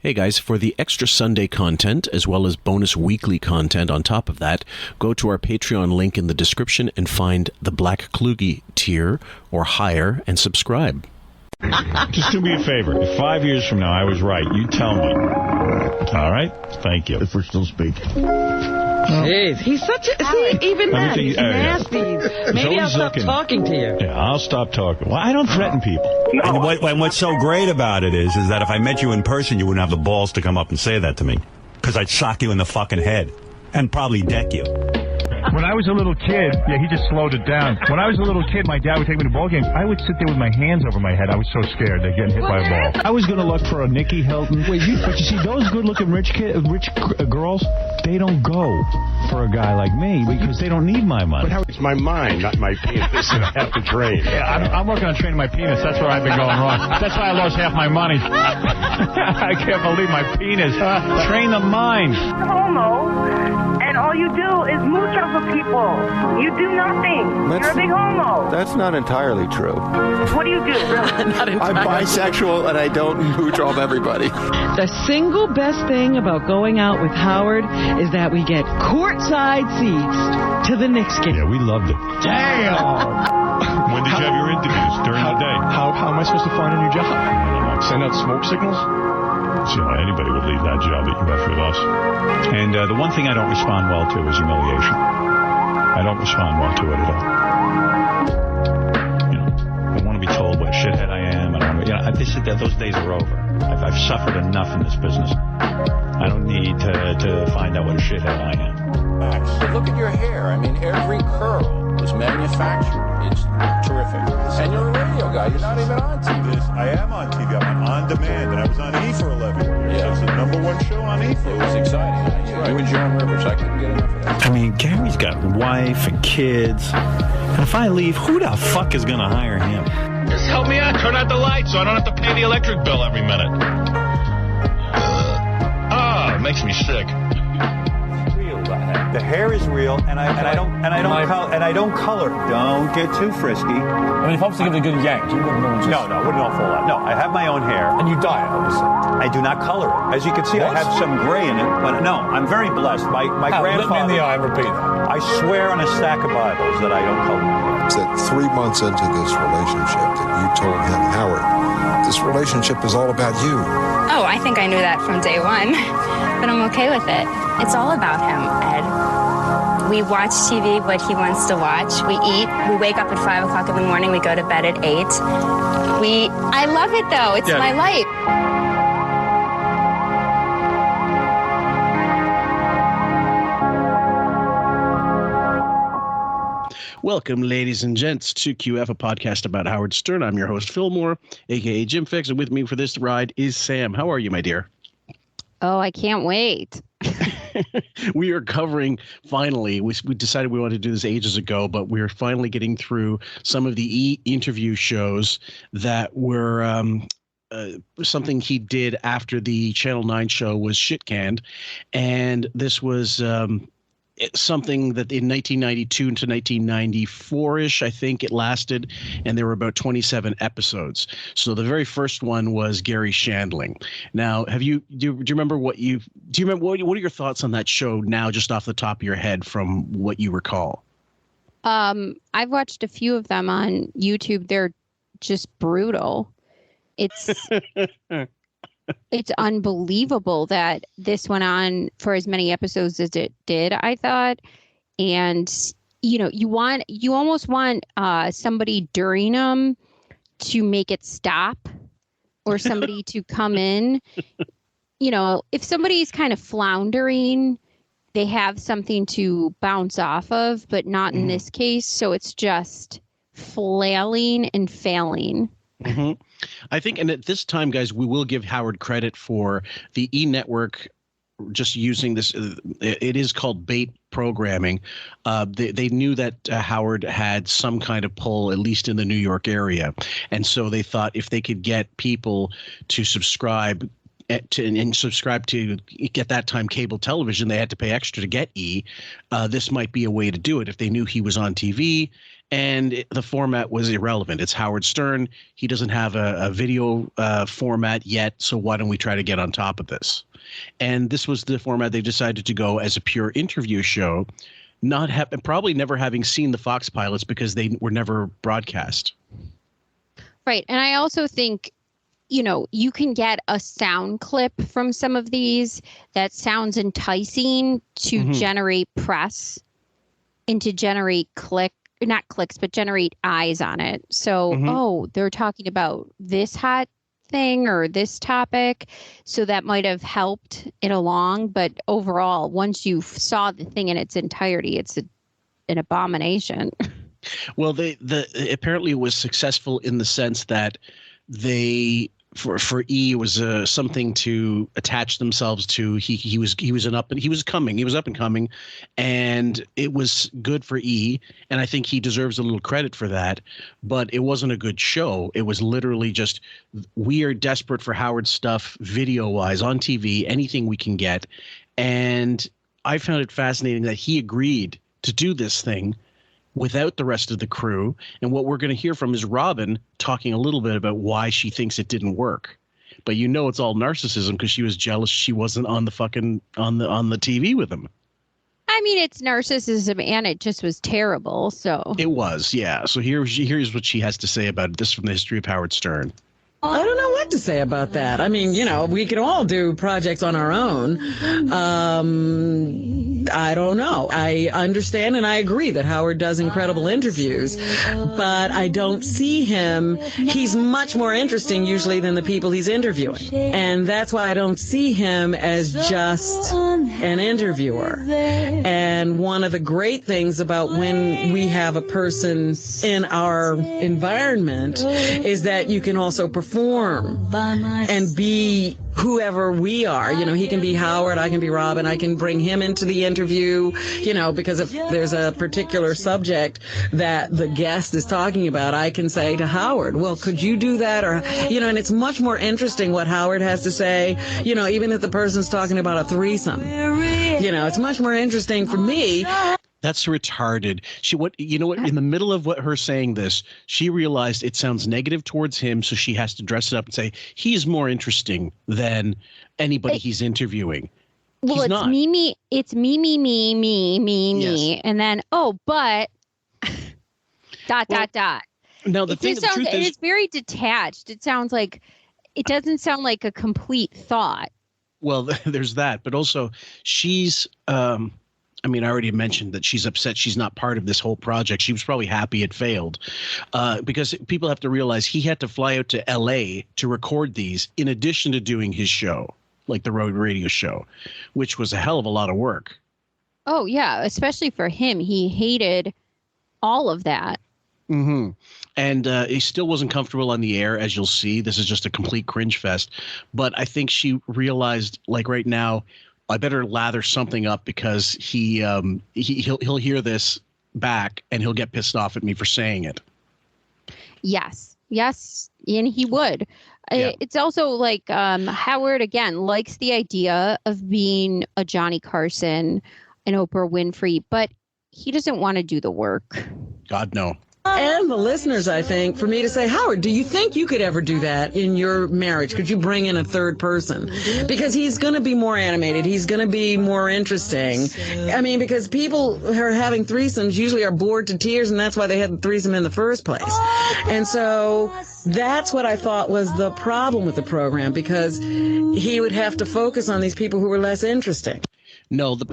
Hey guys, for the extra Sunday content, as well as bonus weekly content on top of that, go to our Patreon link in the description and find the Black Kluge tier or higher and subscribe. Just do me a favor. If 5 years from now I was right, you tell me. All right? Thank you. If we're still speaking. Jeez, he's such a... See, even that, he's nasty. Maybe I'll stop talking to you. Yeah, I'll stop talking. Well, I don't threaten people. No. And what's so great about it is that if I met you in person, you wouldn't have the balls to come up and say that to me. Because I'd sock you in the fucking head. And probably deck you. When I was a little kid, yeah, he just slowed it down. When I was a little kid, my dad would take me to ball games. I would sit there with my hands over my head. I was so scared of getting hit by a ball. I was going to look for a Nikki Hilton. But you see, those good-looking rich girls, they don't go for a guy like me because they don't need my money. But it's my mind, not my penis that I have to train. Yeah, I'm working on training my penis. That's where I've been going wrong. That's why I lost half my money. I can't believe my penis. Train the mind. Homo. And all you do is mooch off of people. You do nothing. You're a big homo. That's not entirely true. What do you do, really? I'm bisexual and I don't mooch off everybody. The single best thing about going out with Howard is that we get courtside seats to the Knicks game. Yeah, we loved it. Damn! When did you have your interviews? During the day? How am I supposed to find a new job? Send out smoke signals? You know, anybody would leave that job that you have with us. And the one thing I don't respond well to is humiliation. I don't respond well to it at all. You know, I want to be told what a shithead I am. I don't, you know, those days are over. I've suffered enough in this business. I don't need to find out what a shithead I am. But look at your hair. I mean, every curl was manufactured. It's terrific. And you're a radio guy. You're not even on TV. I am on TV. I'm on demand, and I was on E for 11 years. Yeah. It's the #1 show on E for 11 years. It was exciting. You and Joan Rivers. I couldn't get enough of that. I mean, Gary's got a wife and kids. And if I leave, who the fuck is going to hire him? Just help me out. Turn out the lights so I don't have to pay the electric bill every minute. It makes me sick. The hair is real, and I don't color. Don't get too frisky. I mean, if I was to give it a good yank, you wouldn't know. No, wouldn't all fall out. No, I have my own hair. And you dye it, obviously. I do not color it. As you can see, I have some gray in it, but no, I'm very blessed. My grandfather... Look me in the eye and repeat that. I swear on a stack of Bibles that I don't color my hair. It's that 3 months into this relationship that you told him, Howard, this relationship is all about you. Oh, I think I knew that from day one, but I'm okay with it. It's all about him, Ed. We watch TV, what he wants to watch. We eat. We wake up at 5 o'clock in the morning. We go to bed at 8. I love it, though. It's my life. Welcome, ladies and gents, to QF, a podcast about Howard Stern. I'm your host, Phil Moore, a.k.a. Jim Fix, and with me for this ride is Sam. How are you, my dear? Oh, I can't wait. We are covering, finally, we decided we wanted to do this ages ago, but we're finally getting through some of the interview shows that were something he did after the Channel 9 show was shit-canned. And this was something that in 1992 to 1994-ish, I think it lasted, and there were about 27 episodes. So the very first one was Garry Shandling. Now, do you remember what are your thoughts on that show now, just off the top of your head from what you recall? I've watched a few of them on YouTube. They're just brutal. It's unbelievable that this went on for as many episodes as it did, I thought. And, you know, you almost want somebody during them to make it stop, or somebody to come in. You know, if somebody's kind of floundering, they have something to bounce off of, but not in this case. So it's just flailing and failing. Mm-hmm. I think, and at this time, guys, we will give Howard credit for the E! Network just using this. It is called bait programming. They knew that Howard had some kind of pull, at least in the New York area. And so they thought if they could get people to subscribe and subscribe to, at that time, cable television, they had to pay extra to get E! This might be a way to do it if they knew he was on TV And the format was irrelevant. It's Howard Stern. He doesn't have a video format yet, so why don't we try to get on top of this? And this was the format they decided to go as a pure interview show, probably never having seen the Fox pilots because they were never broadcast. Right. And I also think, you can get a sound clip from some of these that sounds enticing to generate press and to generate not clicks, but generate eyes on it. So, they're talking about this hot thing or this topic. So that might have helped it along. But overall, once you saw the thing in its entirety, it's an abomination. Well, apparently it was successful in the sense that they for E was something to attach themselves to. He was up and coming, and it was good for E, and I think he deserves a little credit for that. But it wasn't a good show. It was literally just, we are desperate for Howard stuff, video wise, on TV, anything we can get, and I found it fascinating that he agreed to do this thing without the rest of the crew. And what we're going to hear from is Robin talking a little bit about why she thinks it didn't work. But it's all narcissism because she was jealous she wasn't on the fucking on the TV with him. I mean, it's narcissism, and it just was terrible. So it was, yeah. So here's what she has to say about this from the history of Howard Stern. I don't know what to say about that. I mean, we can all do projects on our own. I don't know. I understand and I agree that Howard does incredible interviews, but I don't see him. He's much more interesting usually than the people he's interviewing. And that's why I don't see him as just an interviewer. And one of the great things about when we have a person in our environment is that you can also perform and be whoever we are. He can be Howard, I can be Robin, I can bring him into the interview, because if there's a particular subject that the guest is talking about, I can say to Howard, well, could you do that? Or, and it's much more interesting what Howard has to say, even if the person's talking about a threesome. It's much more interesting for me. That's retarded. In the middle of her saying this, she realized it sounds negative towards him, so she has to dress it up and say he's more interesting than anybody he's interviewing. Well, it's not. me. It's me. Yes. And then, but ... Now the truth is, it's very detached. It doesn't sound like a complete thought. Well, there's that, but also she's I already mentioned that she's upset she's not part of this whole project. She was probably happy it failed because people have to realize he had to fly out to L.A. to record these in addition to doing his show, like the road radio show, which was a hell of a lot of work. Oh, yeah, especially for him. He hated all of that. Mm-hmm. And he still wasn't comfortable on the air, as you'll see. This is just a complete cringe fest. But I think she realized, like right now, I better lather something up because he'll hear this back and he'll get pissed off at me for saying it. Yes, and he would. Yeah. It's also like Howard, again, likes the idea of being a Johnny Carson and Oprah Winfrey, but he doesn't want to do the work. God, no. And the listeners, I think, for me to say, Howard, do you think you could ever do that in your marriage? Could you bring in a third person? Because he's going to be more animated. He's going to be more interesting. Because people who are having threesomes usually are bored to tears, and that's why they had the threesome in the first place. And so that's what I thought was the problem with the program, because he would have to focus on these people who were less interesting. No, the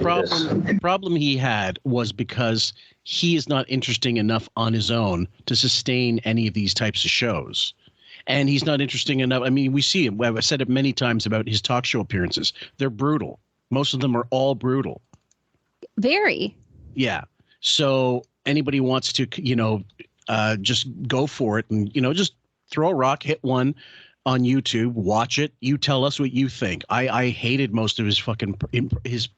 problem he had was because he is not interesting enough on his own to sustain any of these types of shows. And he's not interesting enough. We see him. I've said it many times about his talk show appearances. They're brutal. Most of them are all brutal. Very. Yeah. So anybody wants to, just go for it and, just throw a rock, hit one on YouTube, watch it. You tell us what you think. I hated most of his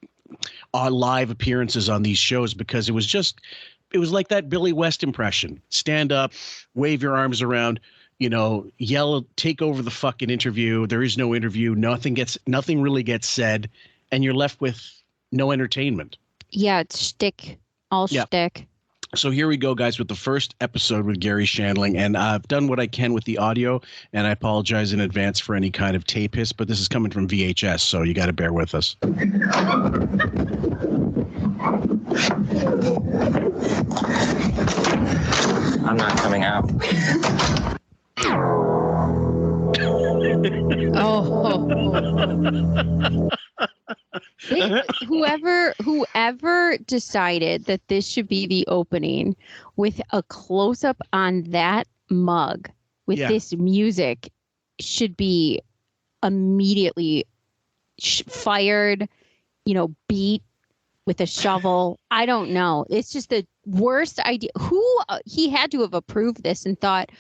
live appearances on these shows because it was like that Billy West impression. Stand up, wave your arms around, yell, take over the fucking interview. There is no interview. Nothing really gets said, and you're left with no entertainment. Yeah, it's shtick, all shtick. So here we go, guys, with the first episode with Garry Shandling. And I've done what I can with the audio, and I apologize in advance for any kind of tape hiss, but this is coming from VHS, so you got to bear with us. I'm not coming out. Whoever decided that this should be the opening with a close-up on that mug with this music should be immediately fired, beat with a shovel. I don't know. It's just the worst idea. He had to have approved this and thought,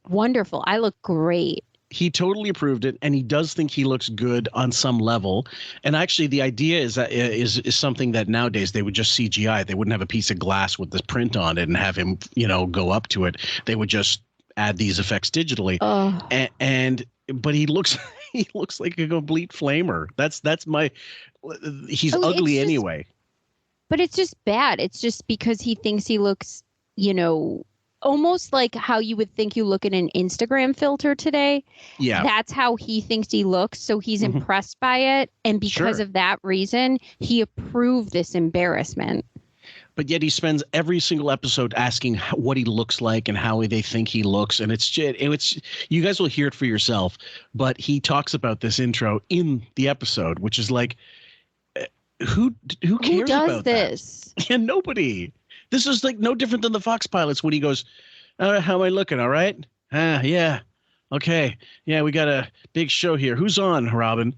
wonderful, I look great. He totally approved it, and he does think he looks good on some level. And actually, the idea is that is something that nowadays they would just CGI. They wouldn't have a piece of glass with this print on it and have him, go up to it. They would just add these effects digitally. But he looks like a complete flamer. He's ugly anyway. But it's just bad. It's just because he thinks he looks, almost like how you would think you look in an Instagram filter today. Yeah. That's how he thinks he looks. So he's impressed by it. And because of that reason, he approved this embarrassment. But yet he spends every single episode asking what he looks like and how they think he looks. And it's you guys will hear it for yourself. But he talks about this intro in the episode, which is like, who cares about this? Yeah, nobody. This is like no different than the Fox pilots when he goes, how am I looking? All right. Yeah. Okay. Yeah, we got a big show here. Who's on, Robin?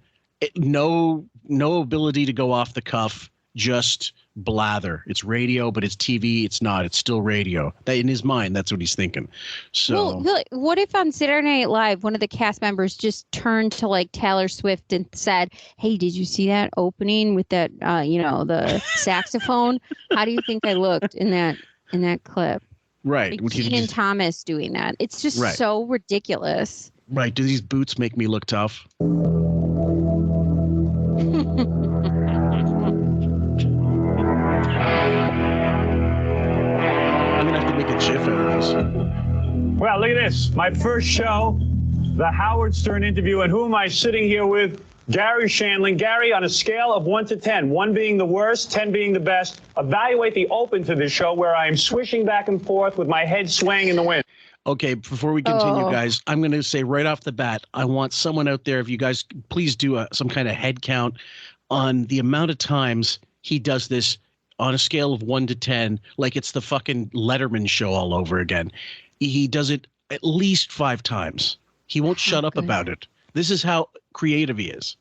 No ability to go off the cuff, just blather. It's radio, but it's TV. It's not. It's still radio. That in his mind, that's what he's thinking. So, well, what if on Saturday Night Live, one of the cast members just turned to like Taylor Swift and said, "Hey, did you see that opening with that, the saxophone? How do you think I looked in that clip?" Right. Like Kenan Thomas doing that. It's just so ridiculous. Right. Do these boots make me look tough? Well, look at this. My first show, the Howard Stern interview. And who am I sitting here with? Garry Shandling. Garry, on a scale of 1 to 10, 1 being the worst, 10 being the best, evaluate the open to this show where I am swishing back and forth with my head swaying in the wind. Okay, before we continue, guys, I'm going to say right off the bat, I want someone out there, if you guys please do some kind of head count on the amount of times he does this on a scale of 1 to 10, like it's the fucking Letterman show all over again. He does it at least 5 times. He won't shut up about it. This is how creative he is.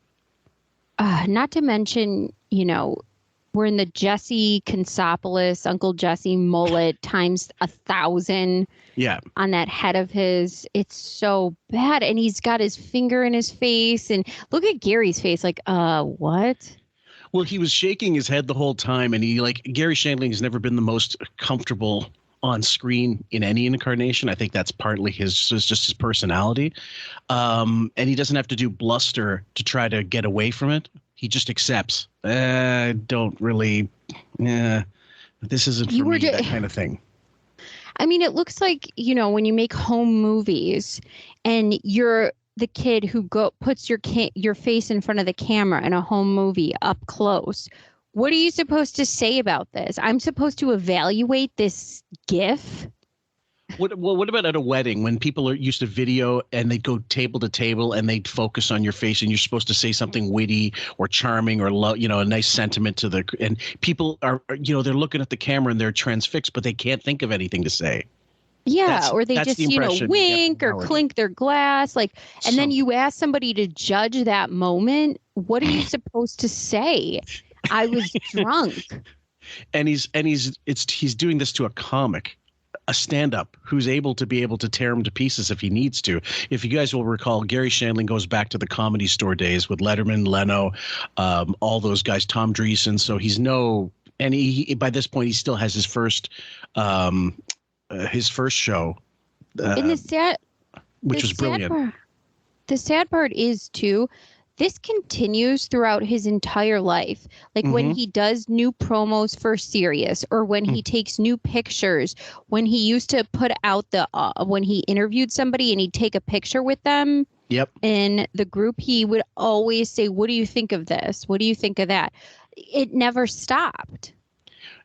Not to mention, we're in the Jesse Consopoulos, Uncle Jesse mullet times 1,000. Yeah. On that head of his. It's so bad. And he's got his finger in his face. And look at Gary's face. Like, what? Well, he was shaking his head the whole time. And Garry Shandling has never been the most comfortable on screen in any incarnation. I think that's partly just his personality. And he doesn't have to do bluster to try to get away from it. He just accepts. Don't really, this isn't for me, that kind of thing. I mean, it looks like, when you make home movies and you're the kid who puts your face in front of the camera in a home movie up close. What are you supposed to say about this? I'm supposed to evaluate this GIF? What about at a wedding when people are used to video and they go table to table and they focus on your face and you're supposed to say something witty or charming or a nice sentiment and people are they're looking at the camera and they're transfixed, but they can't think of anything to say. Yeah, or they just wink or clink their glass, then you ask somebody to judge that moment. What are you supposed to say? I was drunk. And he's doing this to a comic, a stand-up who's able to tear him to pieces if he needs to. If you guys will recall, Garry Shandling goes back to the Comedy Store days with Letterman, Leno, all those guys, Tom Dreesen. So he by this point he still has his first show, which was brilliant. The sad part is too, this continues throughout his entire life. Like when he does new promos for Sirius, or when he takes new pictures, when he used to put out when he interviewed somebody and he'd take a picture with them. Yep. In the group, he would always say, "What do you think of this? What do you think of that?" It never stopped.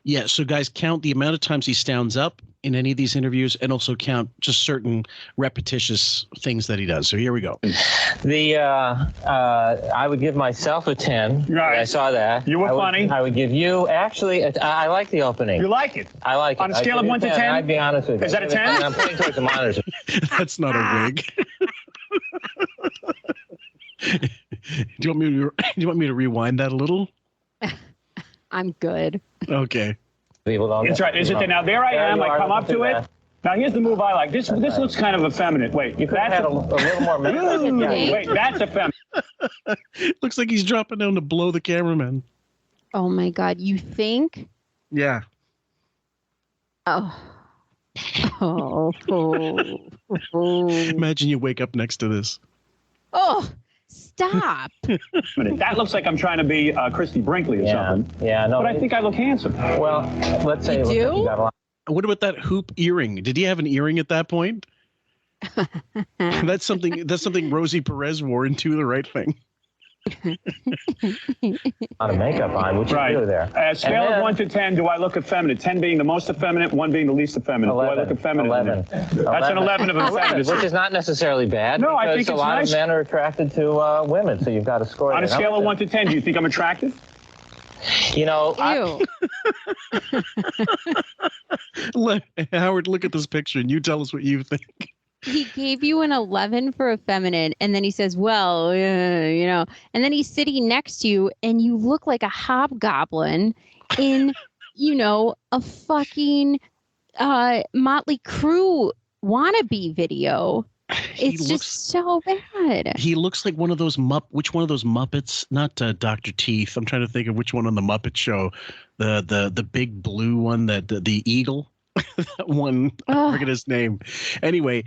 Yeah. So guys, count the amount of times he stands up in any of these interviews, and also count just certain repetitious things that he does. So here we go. I would give myself a 10. Right. I saw that. You were funny. I would give you, actually, I like the opening. You like it? I like it. On a scale of 1 to 10? I'd be honest with you. Is that a 10? I'm putting towards the monitor. That's not a wig. Do you want me to rewind that a little? I'm good. Okay. That's right. Is it now? There I am. I come up to it. Now here's the move I like. This looks kind of effeminate. Wait, that's a little more. Wait, that's effeminate. Looks like he's dropping down to blow the cameraman. Oh my God! You think? Yeah. Oh. Imagine you wake up next to this. Oh, stop. That looks like I'm trying to be Christy Brinkley or something. Yeah, no. But I think I look handsome. Well, let's say you do? You got a lot. What about that hoop earring? Did he have an earring at that point? That's something Rosie Perez wore into The Right Thing. A lot of makeup on. What you do there? Scale of 1 to 10, do I look effeminate? 10 being the most effeminate, 1 being the least effeminate. 11. Do I look effeminate? 11. That's an 11 of effeminate. Which is not necessarily bad. No, I think a it's lot nice. of men are attracted to women, so you've got to score. On a scale of 1 to 10, do you think I'm attractive? You know, Howard, look at this picture and you tell us what you think. He gave you an 11 for effeminate, and then he says, well, and then he's sitting next to you, and you look like a hobgoblin in, a fucking Motley Crue wannabe video. It's just so bad. He looks like one of those which one of those Muppets? Not Dr. Teeth. I'm trying to think of which one on the Muppet Show. The big blue one, the eagle. That one, I forget his name. Anyway,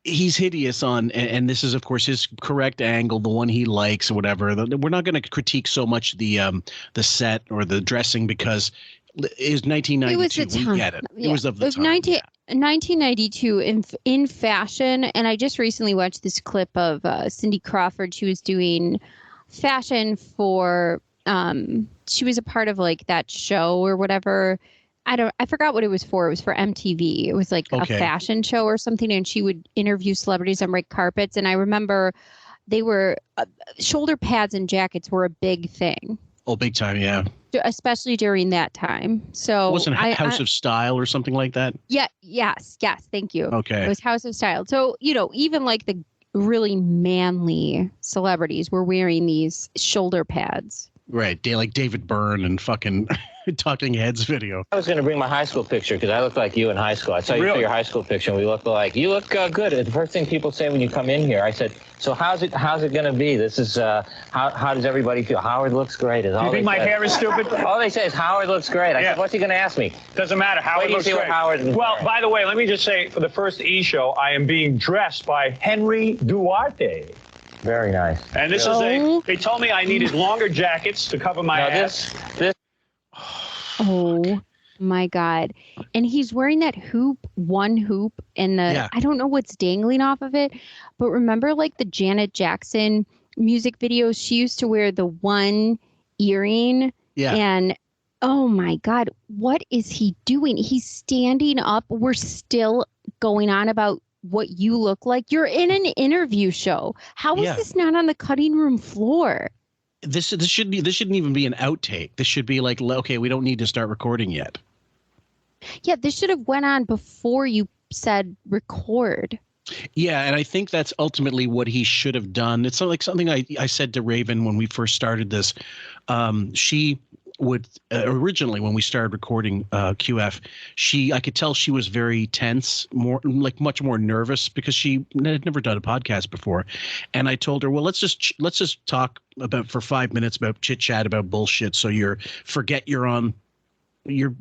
he's hideous and this is of course his correct angle, the one he likes or whatever. We're not going to critique so much the set or the dressing because it's 1992. It was the time. We get it. Yeah. It was of the time. 1992 in fashion, and I just recently watched this clip of Cindy Crawford. She was doing fashion for she was a part of like that show or whatever. I forgot what it was for. It was for MTV. It was like a fashion show or something, and she would interview celebrities on red carpets. And I remember they were shoulder pads and jackets were a big thing. Oh, big time, yeah. Especially during that time. So wasn't House of Style or something like that? Yeah. Yes. Thank you. Okay. It was House of Style. So even like the really manly celebrities were wearing these shoulder pads. Right, like David Byrne and fucking Talking Heads video. I was going to bring my high school picture because I look like you in high school. I saw you for your high school picture, and we look alike. You look good. The first thing people say when you come in here, I said, "So how's it going to be? This is how does everybody feel? Howard looks great." Do you think my hair is stupid? All they say is Howard looks great. I said, "What's he going to ask me?" Doesn't matter. Howard looks great. Well, by the way, let me just say, for the first E! Show, I am being dressed by Henry Duarte. Very nice. And this is they told me I needed longer jackets to cover my ass. Oh my God. And he's wearing that one hoop, and I don't know what's dangling off of it, but remember like the Janet Jackson music videos? She used to wear the one earring. Yeah. And oh my God, what is he doing? He's standing up. We're still going on about what you look like. You're in an interview show. How is this not on the cutting room floor? This shouldn't even be an outtake. This should be like, okay, we don't need to start recording yet. Yeah, this should have went on before you said record. Yeah, and I think that's ultimately what he should have done. It's like something I said to Raven when we first started this. She would originally, when we started recording QF, I could tell she was very tense, much more nervous because she had never done a podcast before. And I told her, well, let's just talk for 5 minutes about chit chat about bullshit. So forget you're on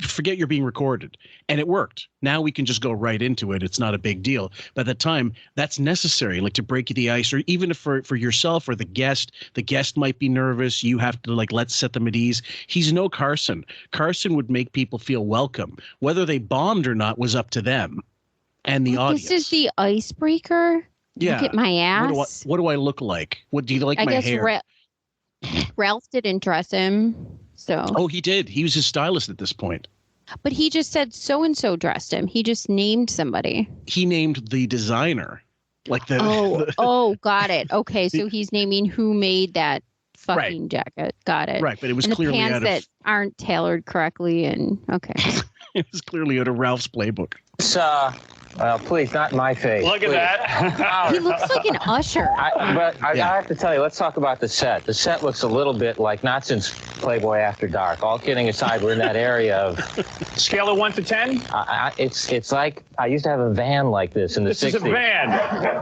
forget you're being recorded, and it worked. Now we can just go right into it. It's not a big deal. But at the time, that's necessary, like to break the ice, or even if for yourself or the guest might be nervous. You have to let's set them at ease. He's no Carson. Carson would make people feel welcome. Whether they bombed or not was up to them and the audience. This is the icebreaker. Yeah. Look at my ass. What do I look like? What do you like? I my guess hair? Ralph didn't dress him. So. Oh, he did. He was his stylist at this point. But he just said so-and-so dressed him. He just named somebody. He named the designer. Got it. Okay, so he's naming who made that fucking jacket. Got it. Right, but it was and clearly the pants that aren't tailored correctly. And okay. It was clearly out of Ralph's playbook. Please, not in my face. Look at that. He looks like an usher. I have to tell you, let's talk about the set. The set looks a little bit like not since Playboy After Dark. All kidding aside, we're in that area of... Scale of 1 to 10? It's like, I used to have a van like this in the 60s. This is a van.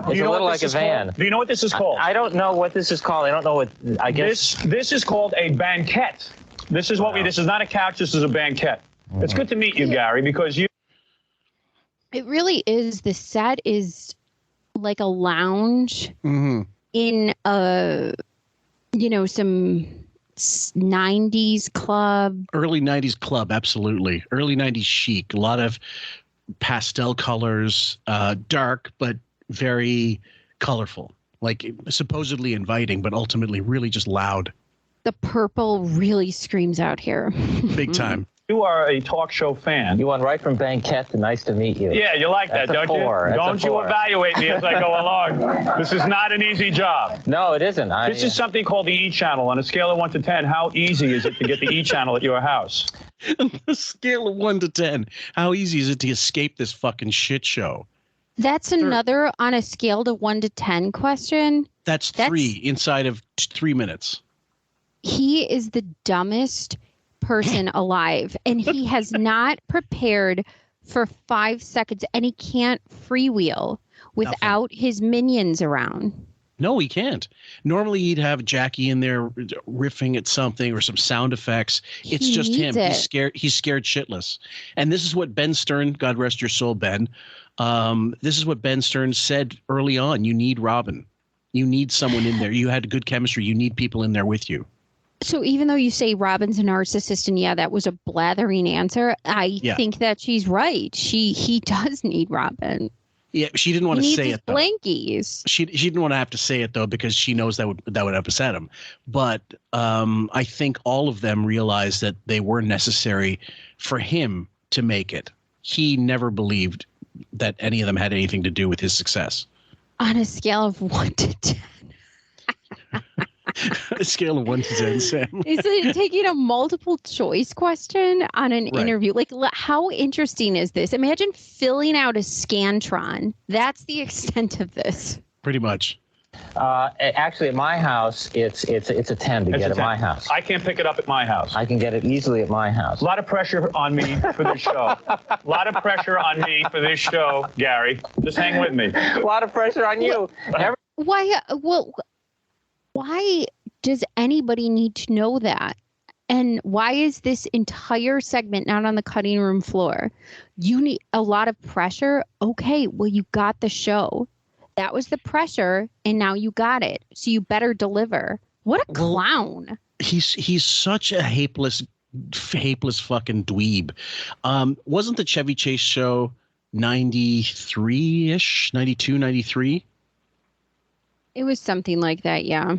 It's a little like a van. Do you know what this is called? I don't know what this is called. I don't know what, I guess... This is called a banquette. This is what this is not a couch, this is a banquette. It's good to meet you, Gary, because you... It really is. The set is like a lounge in some 90s club. Early 90s club, absolutely. Early 90s chic. A lot of pastel colors, dark, but very colorful. Like supposedly inviting, but ultimately really just loud. The purple really screams out here. Big time. You are a talk show fan. You went right from banquette to nice to meet you. Yeah, you like that, don't you? Don't you evaluate me as I go along. This is not an easy job. No, it isn't. This is something called the E channel. On a scale of 1 to 10, how easy is it to get the E channel at your house? On a scale of 1 to 10, how easy is it to escape this fucking shit show? That's another on a scale of 1 to 10 question. That's 3 inside of 3 minutes. He is the dumbest person alive, and he has not prepared for 5 seconds, and he can't freewheel without his minions around. No, he can't. Normally he'd have Jackie in there riffing at something or some sound effects. It's just him. He's scared shitless. And this is what Ben Stern, God rest your soul, Ben. This is what Ben Stern said early on. You need Robin. You need someone in there. You had good chemistry. You need people in there with you. So even though you say Robin's a narcissist, and that was a blathering answer, I think that she's right. He does need Robin. Yeah, she didn't want to say it though. Blankies. She didn't want to have to say it though, because she knows that would upset him. But I think all of them realized that they were necessary for him to make it. He never believed that any of them had anything to do with his success. On a scale of 1 to 10. A scale of 1 to 10, Sam. Is it taking a multiple choice question on an interview? Like, how interesting is this? Imagine filling out a Scantron. That's the extent of this. Pretty much. Actually, at my house, it's a 10 to get at my house. I can't pick it up at my house. I can get it easily at my house. A lot of pressure on me for this show. A lot of pressure on me for this show, Gary. Just hang with me. A lot of pressure on you. Why does anybody need to know that? And why is this entire segment not on the cutting room floor? You need a lot of pressure. Okay, well, you got the show. That was the pressure, and now you got it. So you better deliver. What a clown. He's such a hapeless fucking dweeb. Wasn't the Chevy Chase Show 93-ish, 92, 93? It was something like that, yeah.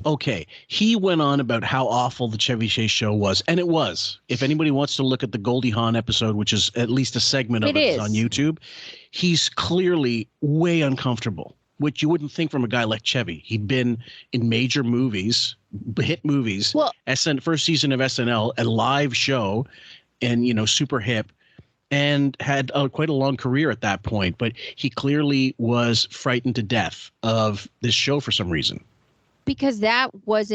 Okay. He went on about how awful the Chevy Chase Show was. And it was. If anybody wants to look at the Goldie Hawn episode, which is at least a segment of it on YouTube, he's clearly way uncomfortable, which you wouldn't think from a guy like Chevy. He'd been in major movies, hit movies, first season of SNL, a live show, and, super hip. And had quite a long career at that point, but he clearly was frightened to death of this show for some reason. Because that was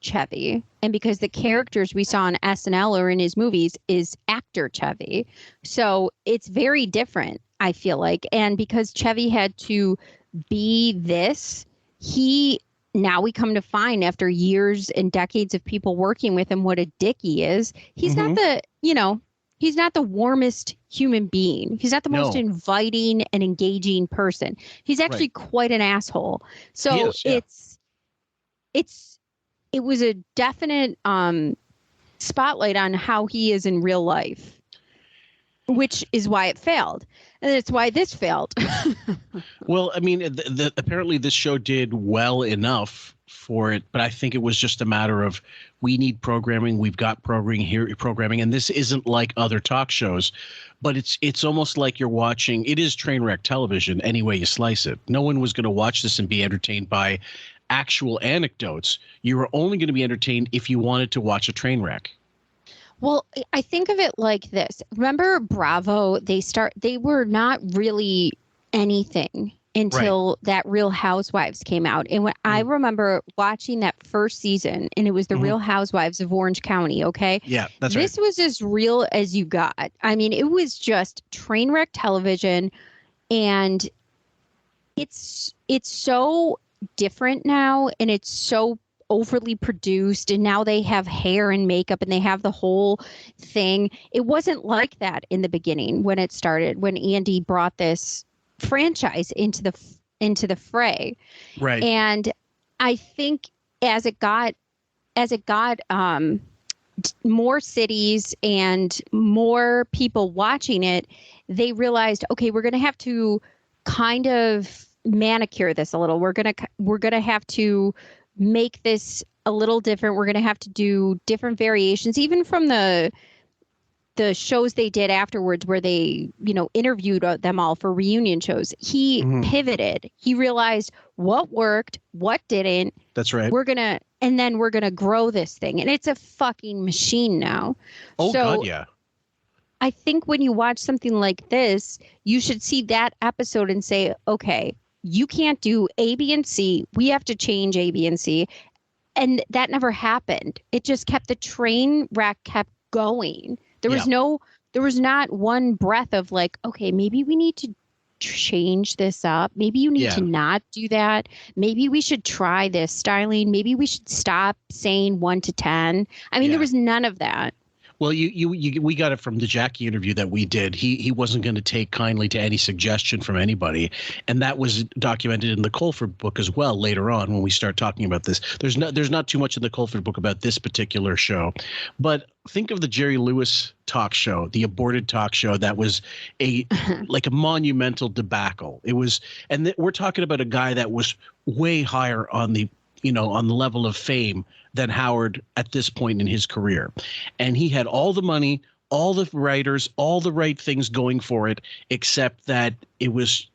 Chevy, and because the characters we saw on SNL or in his movies is actor Chevy, so it's very different. I feel like, and because Chevy had to be this, he now we come to find, after years and decades of people working with him, what a dick he is. He's not the, he's not the warmest human being. He's not the most inviting and engaging person. He's actually quite an asshole. So it was a definite spotlight on how he is in real life, which is why it failed. And it's why this failed. Well, I mean, apparently this show did well enough for it, but I think it was just a matter of, we need programming. We've got programming, and this isn't like other talk shows, but it's almost like you're watching. It is train wreck television, any way you slice it. No one was going to watch this and be entertained by actual anecdotes. You were only going to be entertained if you wanted to watch a train wreck. Well, I think of it like this. Remember Bravo? They were not really anything until that Real Housewives came out. And when I remember watching that first season, and it was the Real Housewives of Orange County, okay? Yeah, that's right. This was as real as you got. I mean, it was just train wreck television, and it's so different now, and it's so overly produced, and now they have hair and makeup and they have the whole thing. It wasn't like that in the beginning when it started, when Andy brought this franchise into the fray. Right. And I think as it got more cities and more people watching it, they realized, okay, we're going to have to kind of manicure this a little. We're going to have to make this a little different. We're going to have to do different variations, even from the shows they did afterwards, where they, interviewed them all for reunion shows. He pivoted. He realized what worked, what didn't. That's right. We're going to grow this thing. And it's a fucking machine now. Oh, God, yeah. I think when you watch something like this, you should see that episode and say, okay, you can't do A, B, and C. We have to change A, B, and C. And that never happened. It just kept, the train wreck kept going. There was not one breath of like, okay, maybe we need to change this up. Maybe you need to not do that. Maybe we should try this styling. Maybe we should stop saying 1 to 10. I mean, there was none of that. Well, we got it from the Jackie interview that we did. He wasn't going to take kindly to any suggestion from anybody, and that was documented in the Colford book as well. Later on, when we start talking about this, there's not too much in the Colford book about this particular show, but think of the Jerry Lewis talk show, the aborted talk show that was like a monumental debacle. It was, and we're talking about a guy that was way higher on the level of fame than Howard at this point in his career. And he had all the money, all the writers, all the right things going for it, except that it was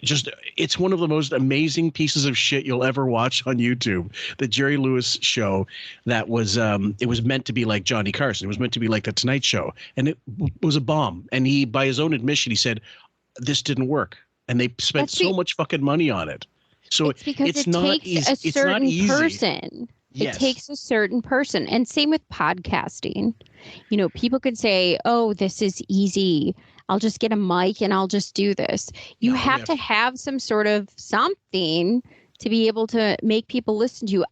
just, it's one of the most amazing pieces of shit you'll ever watch on YouTube. The Jerry Lewis show that was, it was meant to be like Johnny Carson. It was meant to be like The Tonight Show. And it was a bomb. And he, by his own admission, he said, this didn't work. And they spent so much fucking money on it. So it's because it's it not takes a it's not certain easy. person. Yes. It takes a certain person. And same with podcasting. People could say, oh, this is easy. I'll just get a mic and I'll just do this. You have to have some sort of something to be able to make people listen to you.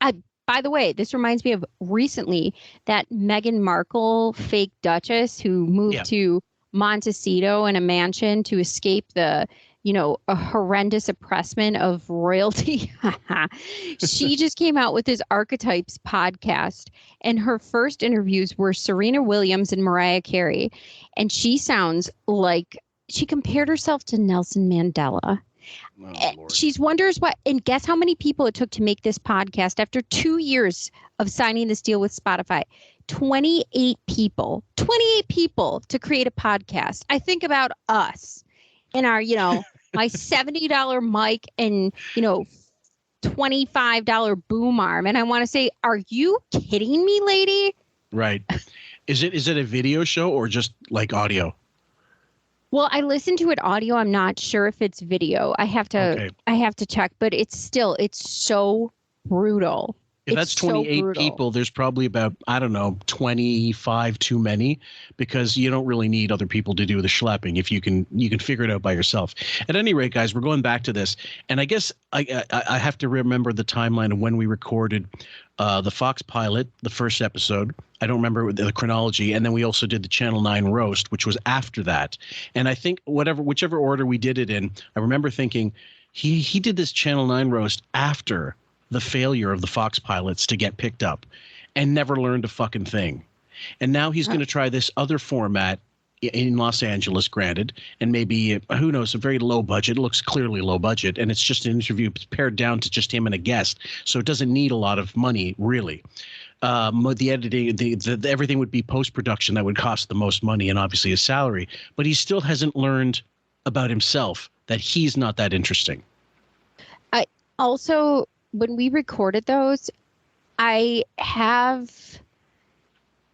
By the way, this reminds me of recently that Meghan Markle fake Duchess who moved to Montecito in a mansion to escape the a horrendous oppressment of royalty. She just came out with this Archetypes podcast, and her first interviews were Serena Williams and Mariah Carey. And she sounds like she compared herself to Nelson Mandela. Oh, she wonders what, and guess how many people it took to make this podcast after 2 years of signing this deal with Spotify? 28 people to create a podcast. I think about us and our, my $70 mic and, $25 boom arm. And I want to say, are you kidding me, lady? Right. Is it a video show or just like audio? Well, I listened to it audio. I'm not sure if it's video. I have to check, but it's so brutal. If that's 28 people, there's probably about, I don't know, 25 too many, because you don't really need other people to do the schlepping if you can figure it out by yourself. At any rate, guys, we're going back to this. And I guess I have to remember the timeline of when we recorded the Fox pilot, the first episode. I don't remember the chronology. And then we also did the Channel 9 roast, which was after that. And I think whichever order we did it in, I remember thinking he did this Channel 9 roast after the failure of the Fox pilots to get picked up, and never learned a fucking thing. And now he's going to try this other format in Los Angeles, granted, and maybe, who knows, a very low budget. It looks clearly low budget, and it's just an interview pared down to just him and a guest, so it doesn't need a lot of money, really. The editing, the everything would be post-production that would cost the most money, and obviously his salary. But he still hasn't learned about himself, that he's not that interesting. I also, when we recorded those, I have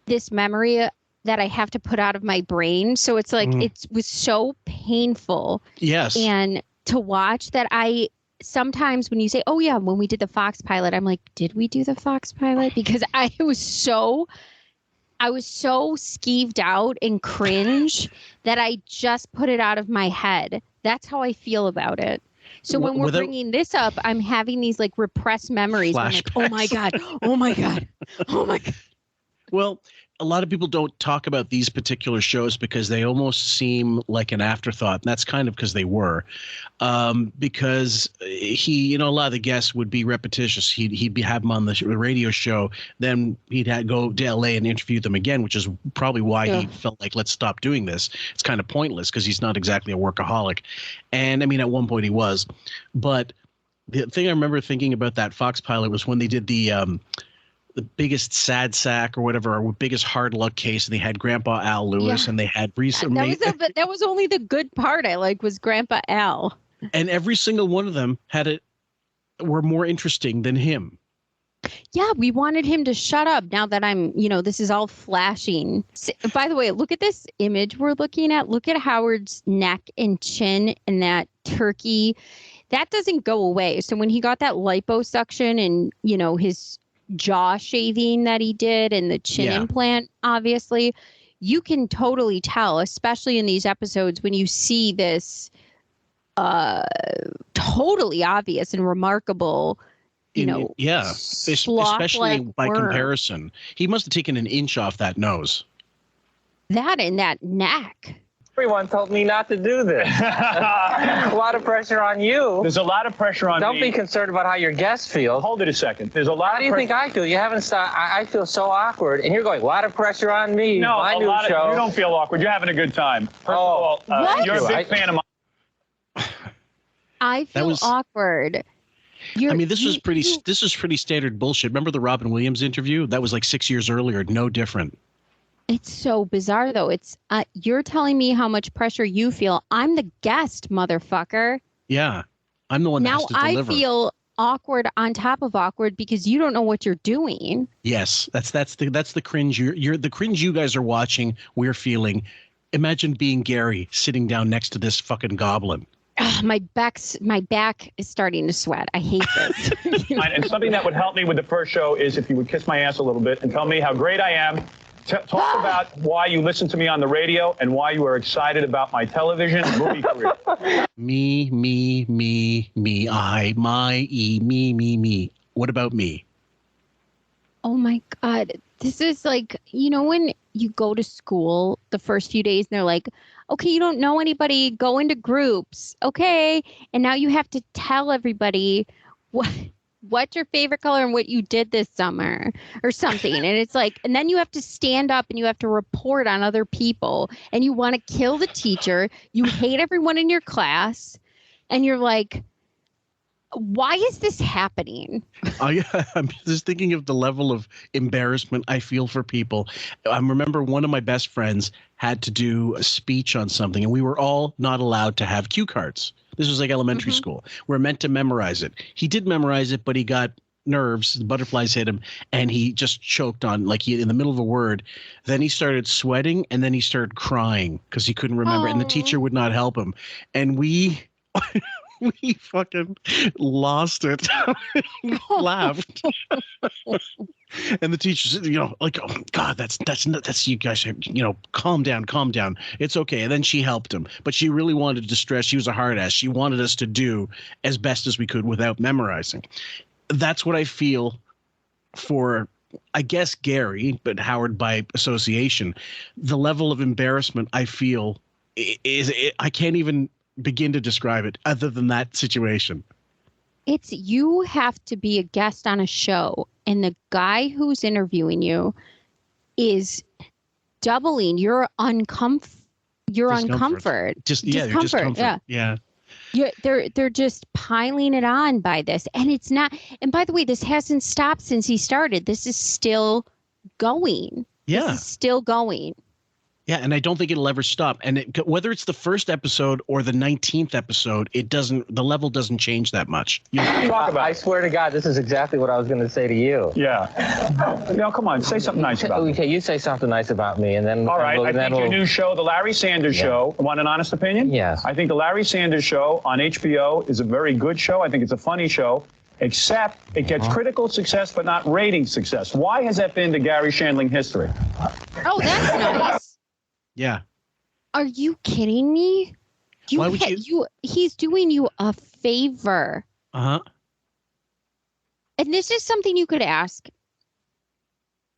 this memory that I have to put out of my brain. So it's like, it was so painful. Yes. And to watch that, I sometimes when you say, oh yeah, when we did the Fox pilot, I'm like, did we do the Fox pilot? Because I was so skeeved out and cringe that I just put it out of my head. That's how I feel about it. So when we're bringing this up, I'm having these like repressed memories. I'm like, oh my God, oh my God, oh my God. Well, a lot of people don't talk about these particular shows because they almost seem like an afterthought. And that's kind of because they were, because a lot of the guests would be repetitious. He'd have them on the radio show. Then he'd go to LA and interview them again, which is probably why he felt like, let's stop doing this. It's kind of pointless because he's not exactly a workaholic. And I mean, at one point he was, but the thing I remember thinking about that Fox pilot was when they did the biggest sad sack or whatever, or biggest hard luck case, and they had Grandpa Al Lewis, and they had that was only the good part I like, was Grandpa Al. And every single one of them were more interesting than him. Yeah, we wanted him to shut up now that this is all flashing. By the way, look at this image we're looking at. Look at Howard's neck and chin and that turkey. That doesn't go away. So when he got that liposuction and, his jaw shaving that he did and the chin implant, obviously, you can totally tell, especially in these episodes, when you see this totally obvious and remarkable, especially by comparison. He must have taken an inch off that nose. That and that neck. Everyone told me not to do this. A lot of pressure on you. There's a lot of pressure on me. Don't be concerned about how your guests feel. Hold it a second. There's a lot. How do you think I feel? You haven't stopped. I feel so awkward, and you're going, a lot of pressure on me. No, my new show. You don't feel awkward. You're having a good time. First of all, you're a big fan of mine. I feel awkward. This was pretty standard bullshit. Remember the Robin Williams interview? That was like 6 years earlier. No different. It's so bizarre, though. It's you're telling me how much pressure you feel. I'm the guest, motherfucker. Yeah, I'm the one that has to deliver. Now I feel awkward on top of awkward because you don't know what you're doing. Yes, that's the cringe. You're the cringe you guys are watching. We're feeling. Imagine being Gary sitting down next to this fucking goblin. My back is starting to sweat. I hate this. And something that would help me with the first show is if you would kiss my ass a little bit and tell me how great I am. Talk about why you listen to me on the radio and why you are excited about my television and movie career. Me, I, my, me. What about me? Oh my God. This is like, when you go to school the first few days and they're like, okay, you don't know anybody, go into groups. Okay. And now you have to tell everybody what's your favorite color and what you did this summer or something. And it's like, and then you have to stand up and you have to report on other people and you want to kill the teacher. You hate everyone in your class. And you're like, why is this happening? I'm just thinking of the level of embarrassment I feel for people. I remember one of my best friends had to do a speech on something, and we were all not allowed to have cue cards. This was like elementary school. We're meant to memorize it. He did memorize it, but he got nerves. The butterflies hit him, and he just choked on, in the middle of a word. Then he started sweating, and then he started crying because he couldn't remember, and the teacher would not help him. And we We fucking lost it. Laughed. And the teacher said, like, oh God, that's you guys, calm down. It's okay. And then she helped him, but she really wanted to stress. She was a hard ass. She wanted us to do as best as we could without memorizing. That's what I feel for, I guess, Garry, but Howard by association. The level of embarrassment I feel I can't even begin to describe it other than that situation. It's you have to be a guest on a show, and the guy who's interviewing you is doubling your uncomfort. Discomfort. Yeah. They're just piling it on by this, and it's not. And by the way, this hasn't stopped since he started. This is still going. Yeah, this is still going. Yeah, and I don't think it'll ever stop. And whether it's the first episode or the 19th episode, the level doesn't change that much. I swear to God, this is exactly what I was going to say to you. Yeah. No, come on, say something nice about me. Okay, you say something nice about me, and then... All right, I think your new show, The Larry Sanders Show, want an honest opinion? Yes. I think The Larry Sanders Show on HBO is a very good show. I think it's a funny show, except it gets critical success but not rating success. Why has that been the Garry Shandling history? Oh, that's nice. Yeah. Are you kidding me? Why would he's doing you a favor. Uh-huh. And this is something you could ask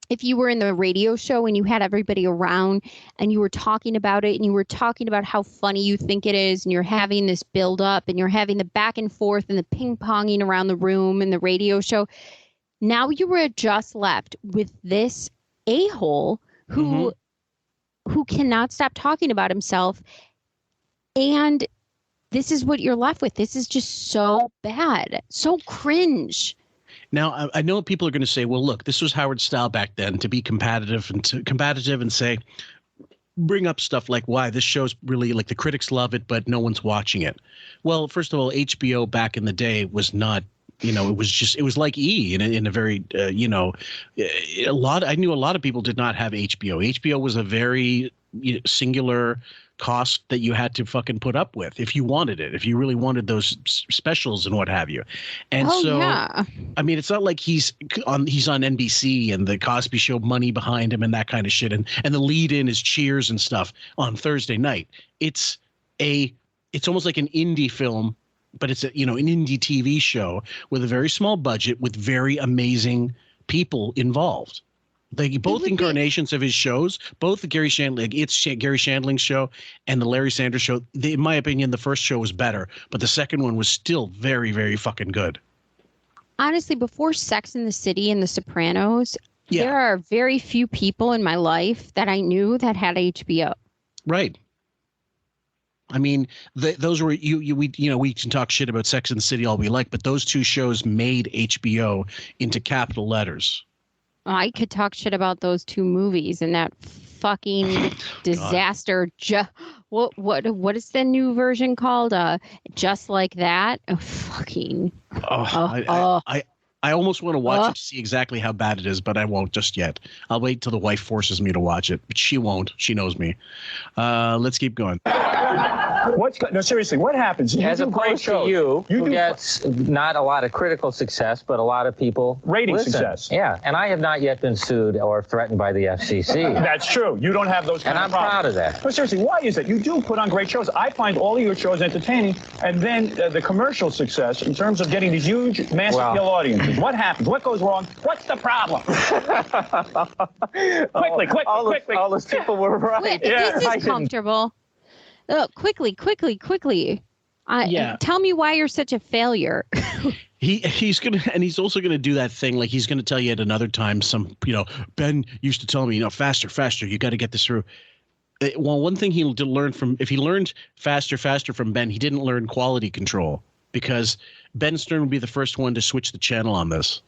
if you were in the radio show and you had everybody around and you were talking about it and you were talking about how funny you think it is and you're having this build up and you're having the back and forth and the ping ponging around the room in the radio show. Now you were just left with this a-hole who cannot stop talking about himself. And this is what you're left with. This is just so bad, so cringe. Now, I know people are going to say, well, look, this was Howard's style back then, to be competitive and say, bring up stuff like why this show's really, like, the critics love it, but no one's watching it. Well, first of all, HBO back in the day was not, it was like E in a very, I knew a lot of people did not have HBO. HBO was a very singular cost that you had to fucking put up with if you wanted it, if you really wanted those specials and what have you. And I mean, it's not like he's on NBC and the Cosby Show money behind him and that kind of shit. And the lead in is Cheers and stuff on Thursday night. It's almost like an indie film, but it's an indie TV show with a very small budget with very amazing people involved. Both incarnations of his shows, both the Garry Shandling, Garry Shandling's show and the Larry Sanders Show. In my opinion, the first show was better, but the second one was still very, very fucking good. Honestly, before Sex and the City and The Sopranos, there are very few people in my life that I knew that had HBO. Right. I mean, those were we can talk shit about Sex and the City all we like, but those two shows made HBO into capital letters. I could talk shit about those two movies and that fucking disaster. What is the new version called? Just Like That. Oh, fucking. I almost want to watch it to see exactly how bad it is, but I won't just yet. I'll wait till the wife forces me to watch it, but she won't. She knows me. Let's keep going. No, seriously, what happens? As opposed to you who gets not a lot of critical success, but a lot of people rating success. Yeah, and I have not yet been sued or threatened by the FCC. That's true. You don't have those kind of problems. And I'm proud of that. But seriously, why is it? You do put on great shows. I find all of your shows entertaining, and then the commercial success in terms of getting these huge, massive appeal audiences. What happens? What goes wrong? What's the problem? quickly. All those people were right. This is comfortable. Quickly. Tell me why you're such a failure. He's also gonna do that thing, like he's gonna tell you at another time. Ben used to tell me, faster. You got to get this through. Well, one thing he learned if he learned faster from Ben, he didn't learn quality control, because Ben Stern would be the first one to switch the channel on this.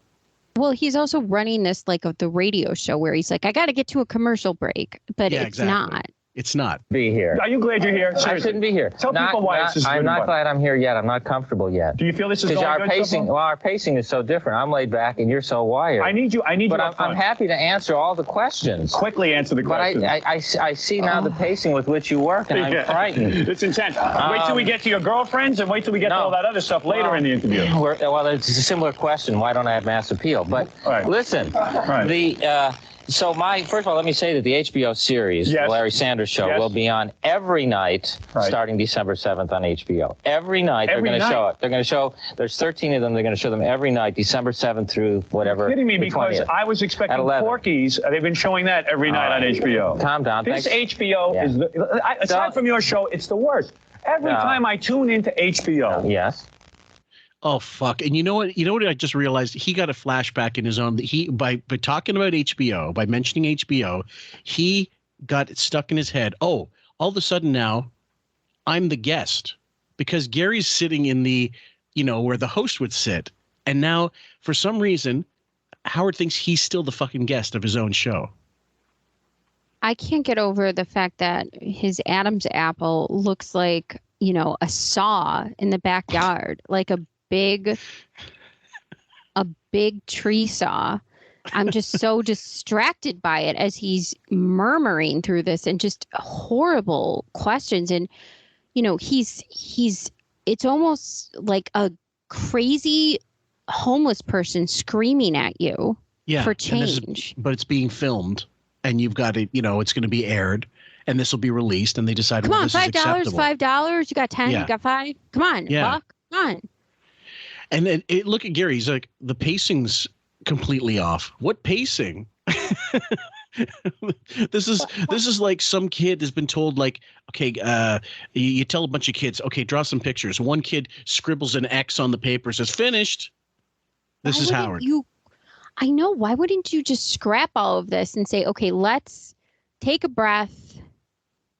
Well, he's also running this like the radio show where he's like, I got to get to a commercial break, but it's not. It's not. Be here. Are you glad you're here? Seriously. I shouldn't be here. Tell people why this is I'm good not one. glad I'm here yet. I'm not comfortable yet. Do you feel this is because going our good pacing? so far? Well, our pacing is so different. I'm laid back and you're so wired. I need you. But I'm happy to answer all the questions. Quickly answer the questions. But I see now the pacing with which you work, and I'm frightened. It's intense. Wait till we get to your girlfriends, and wait till we get to all that other stuff later in the interview. Well, it's a similar question. Why don't I have mass appeal? But listen, So first of all, let me say that the HBO series, The Larry Sanders Show, will be on every night starting December 7th on HBO. Every night they're going to show it. They're going to show, there's 13 of them, they're going to show them every night, December 7th through whatever. You're kidding me, because 20th. I was expecting Porky's. They've been showing that every night on HBO. Calm down. This HBO is, aside from your show, it's the worst. Every time I tune into HBO. Yes. Oh fuck! And you know what? You know what? I just realized he got a flashback in his own. He by talking about HBO, by mentioning HBO, he got stuck in his head. Oh, all of a sudden now, I'm the guest because Gary's sitting in the, where the host would sit, and now for some reason, Howard thinks he's still the fucking guest of his own show. I can't get over the fact that his Adam's apple looks like, a saw in the backyard, like a big tree saw. I'm just so distracted by it as he's murmuring through this and just horrible questions. And, it's almost like a crazy homeless person screaming at you for change. But it's being filmed and you've got it, it's going to be aired and this will be released. And they decided, come on, this is acceptable. $5, you got 10, you got 5. Come on, Buck, come on. And then look at Gary. He's like, the pacing's completely off. What pacing? This is like some kid has been told, like, okay, you tell a bunch of kids, okay, draw some pictures. One kid scribbles an X on the paper, says finished. This is Howard. I know. Why wouldn't you just scrap all of this and say, okay, let's take a breath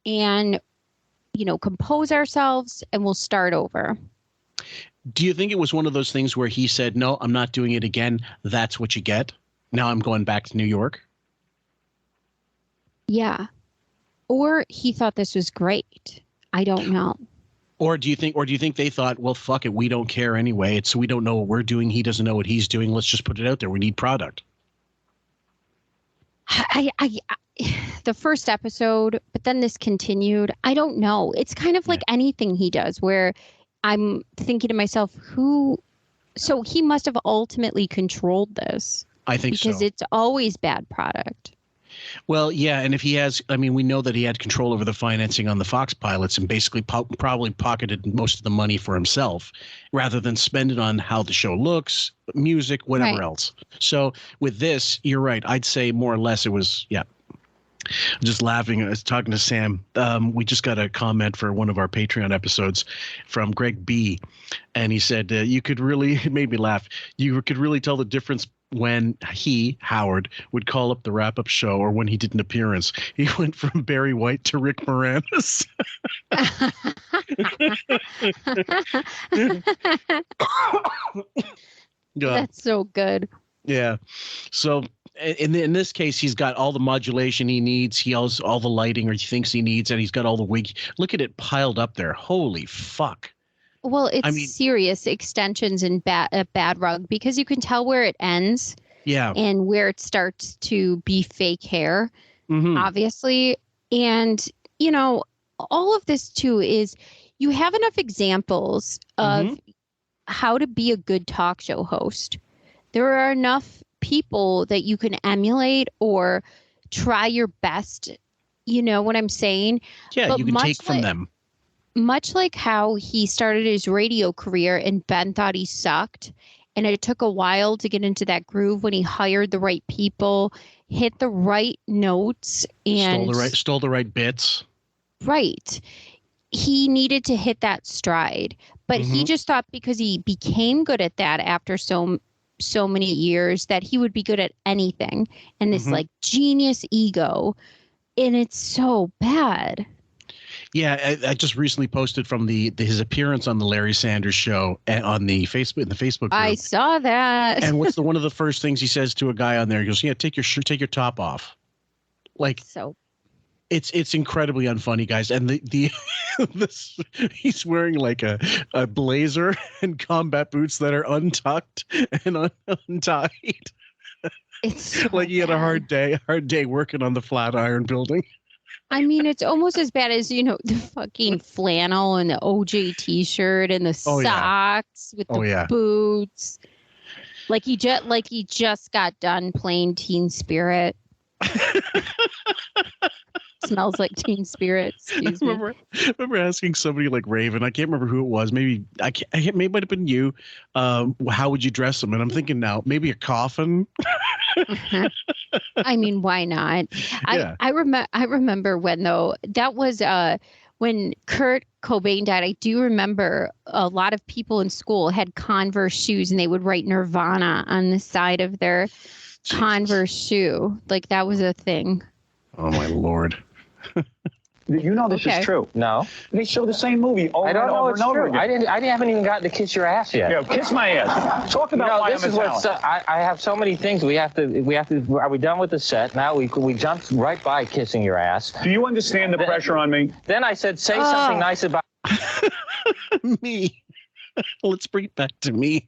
and, compose ourselves and we'll start over. Do you think it was one of those things where he said, no, I'm not doing it again. That's what you get. Now I'm going back to New York. Yeah. Or he thought this was great. I don't know. Or do you think they thought, well, fuck it. We don't care anyway. We don't know what we're doing. He doesn't know what he's doing. Let's just put it out there. We need product. The first episode, but then this continued. I don't know. It's kind of like anything he does where I'm thinking to myself, so he must have ultimately controlled this. I think so. Because it's always bad product. Well, yeah. And if he has, we know that he had control over the financing on the Fox pilots and basically probably pocketed most of the money for himself rather than spend it on how the show looks, music, whatever else. So with this, you're right. I'd say more or less it was, I'm just laughing. I was talking to Sam. We just got a comment for one of our Patreon episodes from Greg B. And he said, it made me laugh. You could really tell the difference when Howard, would call up the wrap-up show or when he did an appearance. He went from Barry White to Rick Moranis. That's so good. Yeah. So in this case, he's got all the modulation he needs. He has all the lighting, or he thinks he needs, and he's got all the wig. Look at it piled up there. Holy fuck. Well, it's serious extensions and a bad rug because you can tell where it ends. Yeah. And where it starts to be fake hair, obviously. And, all of this too is you have enough examples of how to be a good talk show host. There are enough people that you can emulate or try your best. You know what I'm saying? Yeah, but you can take from them. Much like how he started his radio career and Ben thought he sucked. And it took a while to get into that groove when he hired the right people, hit the right notes, and stole the right bits. Right. He needed to hit that stride. But he just thought because he became good at that after so many years that he would be good at anything. And this like genius ego. And it's so bad. Yeah, I just recently posted from his appearance on the Larry Sanders Show on the Facebook group. I saw that. And what's one of the first things he says to a guy on there? He goes, "Yeah, take your top off." Like so. It's incredibly unfunny, guys. And this, he's wearing like a blazer and combat boots that are untucked and untied. It's so like he had a hard day working on the Flatiron Building. I mean, it's almost as bad as, the fucking flannel and the OJ t-shirt and the socks with the boots. Like he just got done playing Teen Spirit. Smells like Teen Spirit. Excuse me. I remember asking somebody like Raven, I can't remember who it was. Maybe maybe it might have been you. How would you dress them? And I'm thinking now, maybe a coffin. I mean, why not? Yeah. I remember when that was when Kurt Cobain died. I do remember a lot of people in school had Converse shoes and they would write Nirvana on the side of their Converse shoe. Like that was a thing. Oh my Lord. You know this is true. No. They show the same movie over and over and over again. I haven't even gotten to kiss your ass yet. Yeah, kiss my ass. Talk about why this is what I have so many things we have to. Are we done with the set? Now we jumped right by kissing your ass. Do you understand the pressure on me? Then I said, say something nice about me. Let's bring it back to me.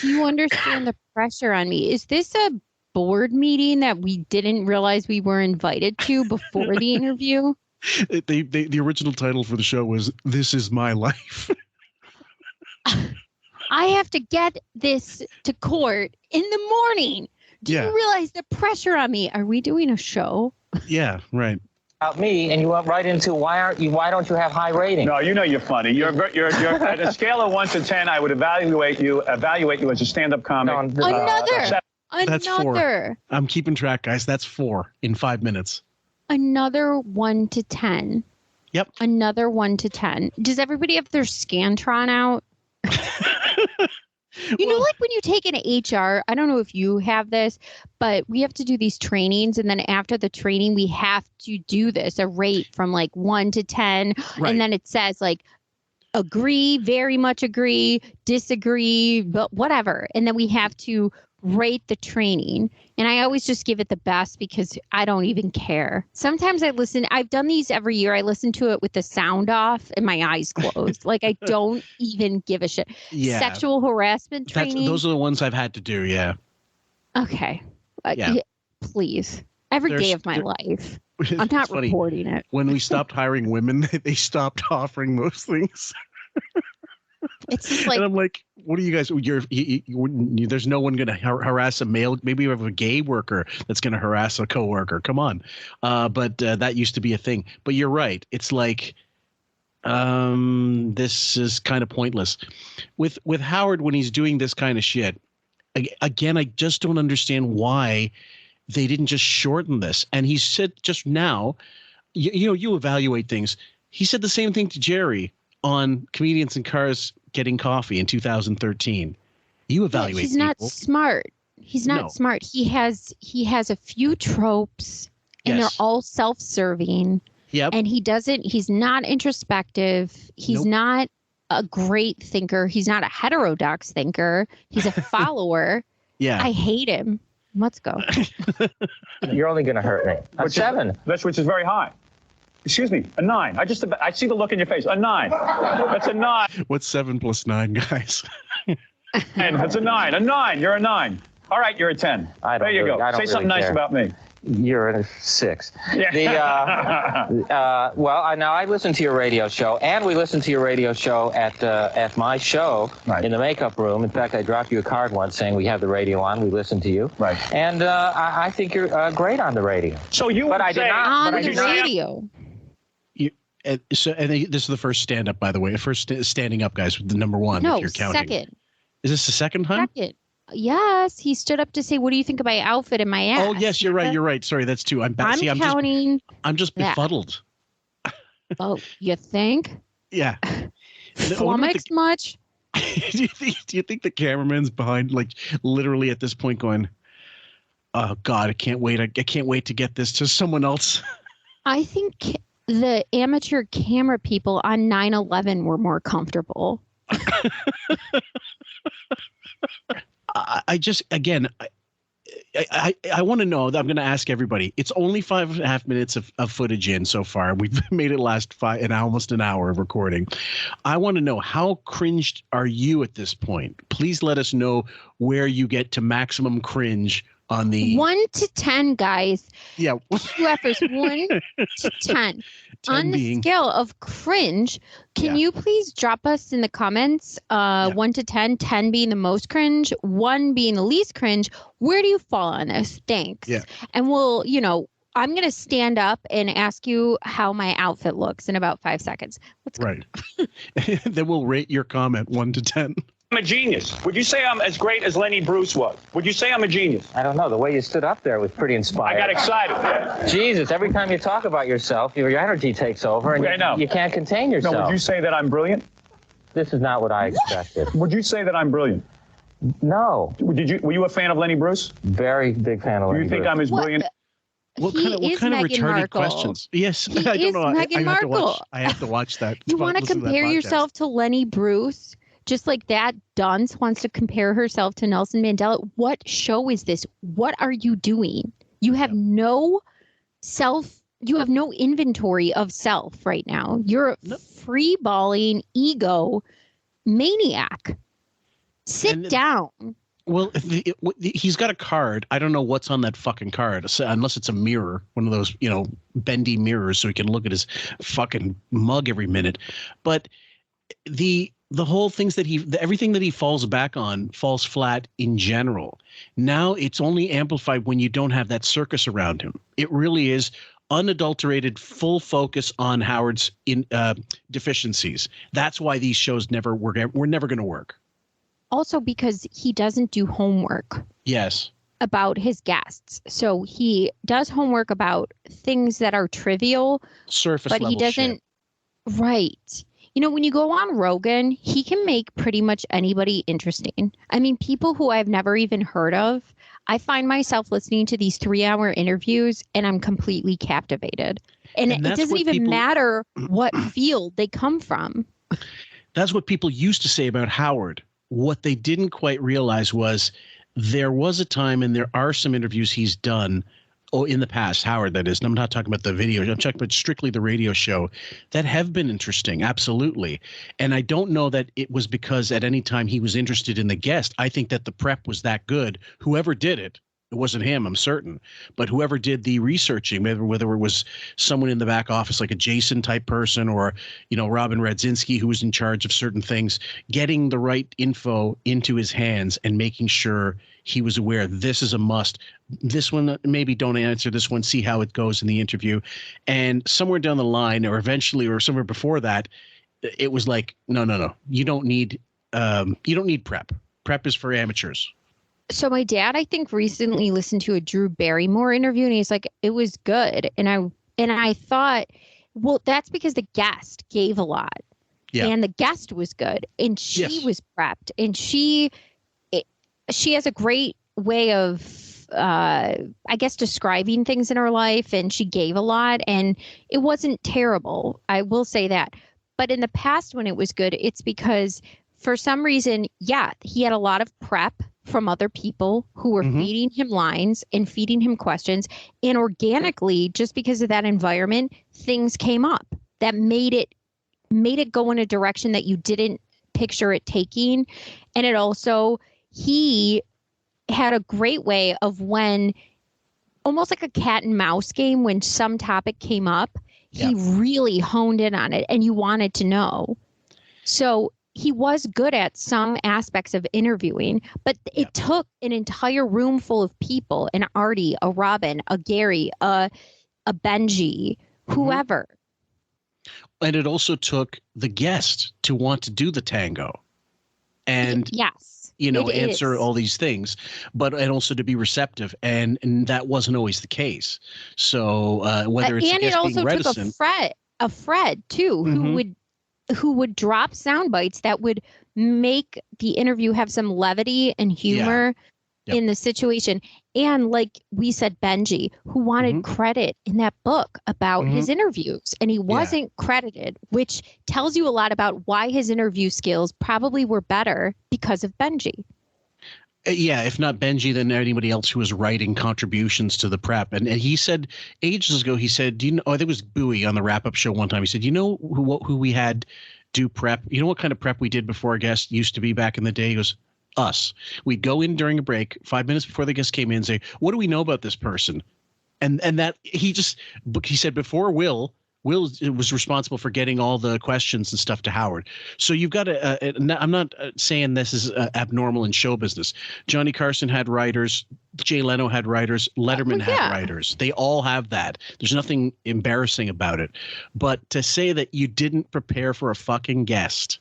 Do you understand the pressure on me? Is this a board meeting that we didn't realize we were invited to before the interview? The original title for the show was "This Is My Life." I have to get this to court in the morning. Do you realize the pressure on me? Are we doing a show? Yeah, right. About me, and you went right into why don't you have high ratings? No, you're funny. You're at a scale of 1 to 10. I would evaluate you as a stand-up comic. That's 4. I'm keeping track, guys. That's 4 in 5 minutes. Another 1 to 10. Yep. Another 1 to 10. Does everybody have their Scantron out? Like when you take an HR, I don't know if you have this, but we have to do these trainings. And then after the training, we have to do this, a rate from like 1 to 10. Right. And then it says like, agree, very much agree, disagree, but whatever. And then we have to rate the training. And I always just give it the best because I don't even care. Sometimes I've done these every year. I listen to it with the sound off and my eyes closed. Like I don't even give a shit. Yeah. Sexual harassment training. Those are the ones I've had to do. Yeah. Okay. Please. Every day of my life. I'm not reporting it. When we stopped hiring women, they stopped offering those things. It's just like, and I'm like, what are you guys? There's no one going to harass a male. Maybe you have a gay worker that's going to harass a coworker. Come on. But that used to be a thing. But you're right. It's like, this is kind of pointless. With Howard, when he's doing this kind of shit, again, I just don't understand why they didn't just shorten this. And he said just now, you evaluate things. He said the same thing to Jerry on Comedians in Cars Getting Coffee in 2013. You evaluate he's not people. Smart. He's not smart. He has a few tropes and they're all self-serving. Yep. And he's not introspective. He's not a great thinker. He's not a heterodox thinker. He's a follower. Yeah. I hate him. Let's go. You're only going to hurt me. A 7. Which is very high. Excuse me, a 9. I see the look in your face. A 9. That's a 9. What's 7 plus 9, guys? And it's a 9. A 9. You're a 9. All right, you're a 10. There you go. Say something nice about me. You're a 6. Yeah. Now I listen to your radio show, and we listen to your radio show at my show in the makeup room. In fact, I dropped you a card once saying we have the radio on. We listen to you. Right. And I think you're great on the radio. So you would say on the radio. This is the first stand-up, by the way. First standing up, guys, with the number 1. No, if you're counting. Second. Is this the second time? Second. Yes, he stood up to say, "What do you think of my outfit and my ass?" Oh, yes, you're right. You're right. Sorry, that's 2. I'm counting. I'm just befuddled. Oh, you think? Yeah. Flummoxed much? Do you think the cameraman's behind, like, literally at this point, going, "Oh God, I can't wait! I can't wait to get this to someone else." I think the amateur camera people on 9/11 were more comfortable. I just, again, I want to know. I'm going to ask everybody. It's only 5.5 minutes of footage in so far. We've made it last almost an hour of recording. I want to know, how cringed are you at this point? Please let us know where you get to maximum cringe on the 1 to 10, guys. Yeah. UFers 1 to 10. On the scale of cringe, can you please drop us in the comments 1 to 10, 10 being the most cringe, 1 being the least cringe? Where do you fall on this? Thanks. Yeah. And we'll, I'm going to stand up and ask you how my outfit looks in about 5 seconds. Let's go. Right. Then we'll rate your comment 1 to 10. I'm a genius. Would you say I'm as great as Lenny Bruce was? Would you say I'm a genius? I don't know. The way you stood up there was pretty inspiring. I got excited. Jesus, every time you talk about yourself, your energy takes over, and you can't contain yourself. No, would you say that I'm brilliant? This is not what I expected. Would you say that I'm brilliant? No. Were you a fan of Lenny Bruce? Very big fan of Lenny Bruce. Do you think I'm as brilliant? What kind of retarded questions? Yes, I don't know. I have to watch that. You want to compare yourself to Lenny Bruce? Just like that dunce wants to compare herself to Nelson Mandela. What show is this? What are you doing? You have no inventory of self right now. You're a free-balling ego maniac. Sit down. Well, he's got a card. I don't know what's on that fucking card, unless it's a mirror, one of those, bendy mirrors, so he can look at his fucking mug every minute. But the whole things that everything that he falls back on falls flat in general. Now it's only amplified when you don't have that circus around him. It really is unadulterated, full focus on Howard's deficiencies. That's why these shows we're never going to work. Also because he doesn't do homework. Yes. About his guests. So he does homework about things that are trivial. Surface level shit. But he doesn't. Right. When you go on Rogan, he can make pretty much anybody interesting. I mean, people who I've never even heard of, I find myself listening to these 3-hour interviews and I'm completely captivated. And it doesn't even matter what field they come from. That's what people used to say about Howard. What they didn't quite realize was there was a time, and there are some interviews he's done in the past, Howard, that is, and I'm not talking about the video, I'm talking about strictly the radio show, that have been interesting, absolutely. And I don't know that it was because at any time he was interested in the guest. I think that the prep was that good. Whoever did it wasn't him, I'm certain, but whoever did the researching, whether it was someone in the back office, like a Jason type person, or, Robin Radzinski, who was in charge of certain things, getting the right info into his hands and making sure he was aware this is a must. This one, maybe don't answer this one, see how it goes in the interview. And somewhere down the line, or eventually, or somewhere before that, it was like, no. You don't need prep. Prep is for amateurs. So my dad, I think, recently listened to a Drew Barrymore interview, and he's like, it was good. And I thought, well, that's because the guest gave a lot. Yeah. And the guest was good, and she was prepped, and she has a great way of, I guess, describing things in her life, and she gave a lot, and it wasn't terrible. I will say that. But in the past, when it was good, it's because for some reason, he had a lot of prep from other people who were feeding him lines and feeding him questions. And organically, just because of that environment, things came up that made it go in a direction that you didn't picture it taking. And it also, he had a great way of, when almost like a cat and mouse game, when some topic came up, he really honed in on it and you wanted to know. So he was good at some aspects of interviewing, but it took an entire room full of people, an Artie, a Robin, a Gary, a Benji, whoever. And it also took the guest to want to do the tango and answer all these things, and also to be receptive. And that wasn't always the case. So whether it's and it also took a Fred too, who would drop sound bites that would make the interview have some levity and humor in the situation. And like we said, Benji, who wanted credit in that book about his interviews, and he wasn't credited, which tells you a lot about why his interview skills probably were better because of Benji. Yeah, if not Benji, then anybody else who was writing contributions to the prep. And he said ages ago, he said, "Do you know?" I think it was Bowie on the wrap-up show one time. He said, "You know who we had do prep? You know what kind of prep we did before a guest used to be back in the day?" He goes, "Us. We'd go in during a break, 5 minutes before the guest came in, and say, 'What do we know about this person?'" And that he said before Will was responsible for getting all the questions and stuff to Howard. So you've got I'm not saying this is abnormal in show business. Johnny Carson had writers. Jay Leno had writers. Letterman had writers. They all have that. There's nothing embarrassing about it. But to say that you didn't prepare for a fucking guest,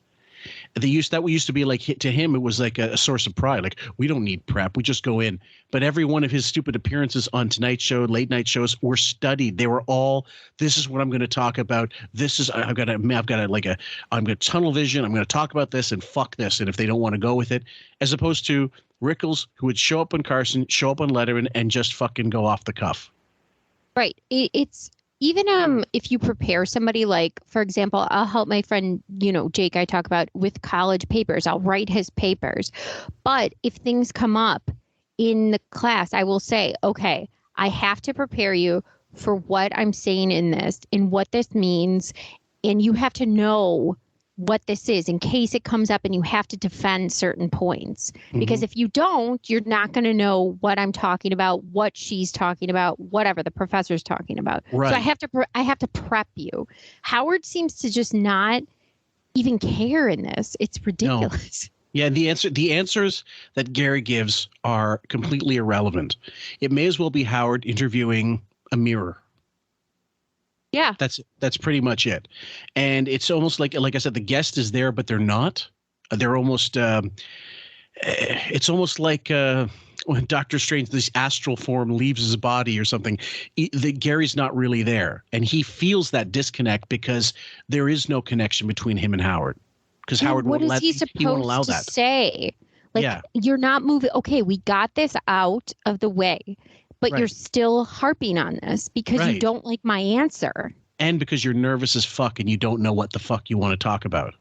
that used to be like, to him, it was like a source of pride. Like, we don't need prep. We just go in. But every one of his stupid appearances on Tonight Show, late night shows were studied. They were all, this is what I'm going to talk about. This is, I'm going to tunnel vision. I'm going to talk about this and fuck this. And if they don't want to go with it, as opposed to Rickles, who would show up on Carson, show up on Letterman, and just fucking go off the cuff. Right. It's even if you prepare somebody, like, for example, I'll help my friend, Jake, I talk about with college papers. I'll write his papers. But if things come up in the class, I will say, okay, I have to prepare you for what I'm saying in this and what this means. And you have to know what this is in case it comes up and you have to defend certain points. Because if you don't, you're not going to know what I'm talking about, what she's talking about, whatever the professor's talking about. Right. So I have to prep you. Howard seems to just not even care in this. It's ridiculous. No. Yeah, the answers that Garry gives are completely irrelevant. It may as well be Howard interviewing a mirror. Yeah. That's pretty much it. And it's almost like I said, the guest is there, but they're not. They're almost it's almost like when Doctor Strange, this astral form leaves his body or something. Gary's not really there. And he feels that disconnect because there is no connection between him and Howard. Because Howard won't allow that. What is he supposed to say? Like, you're not moving. Okay, we got this out of the way. But you're still harping on this because you don't like my answer. And because you're nervous as fuck and you don't know what the fuck you want to talk about.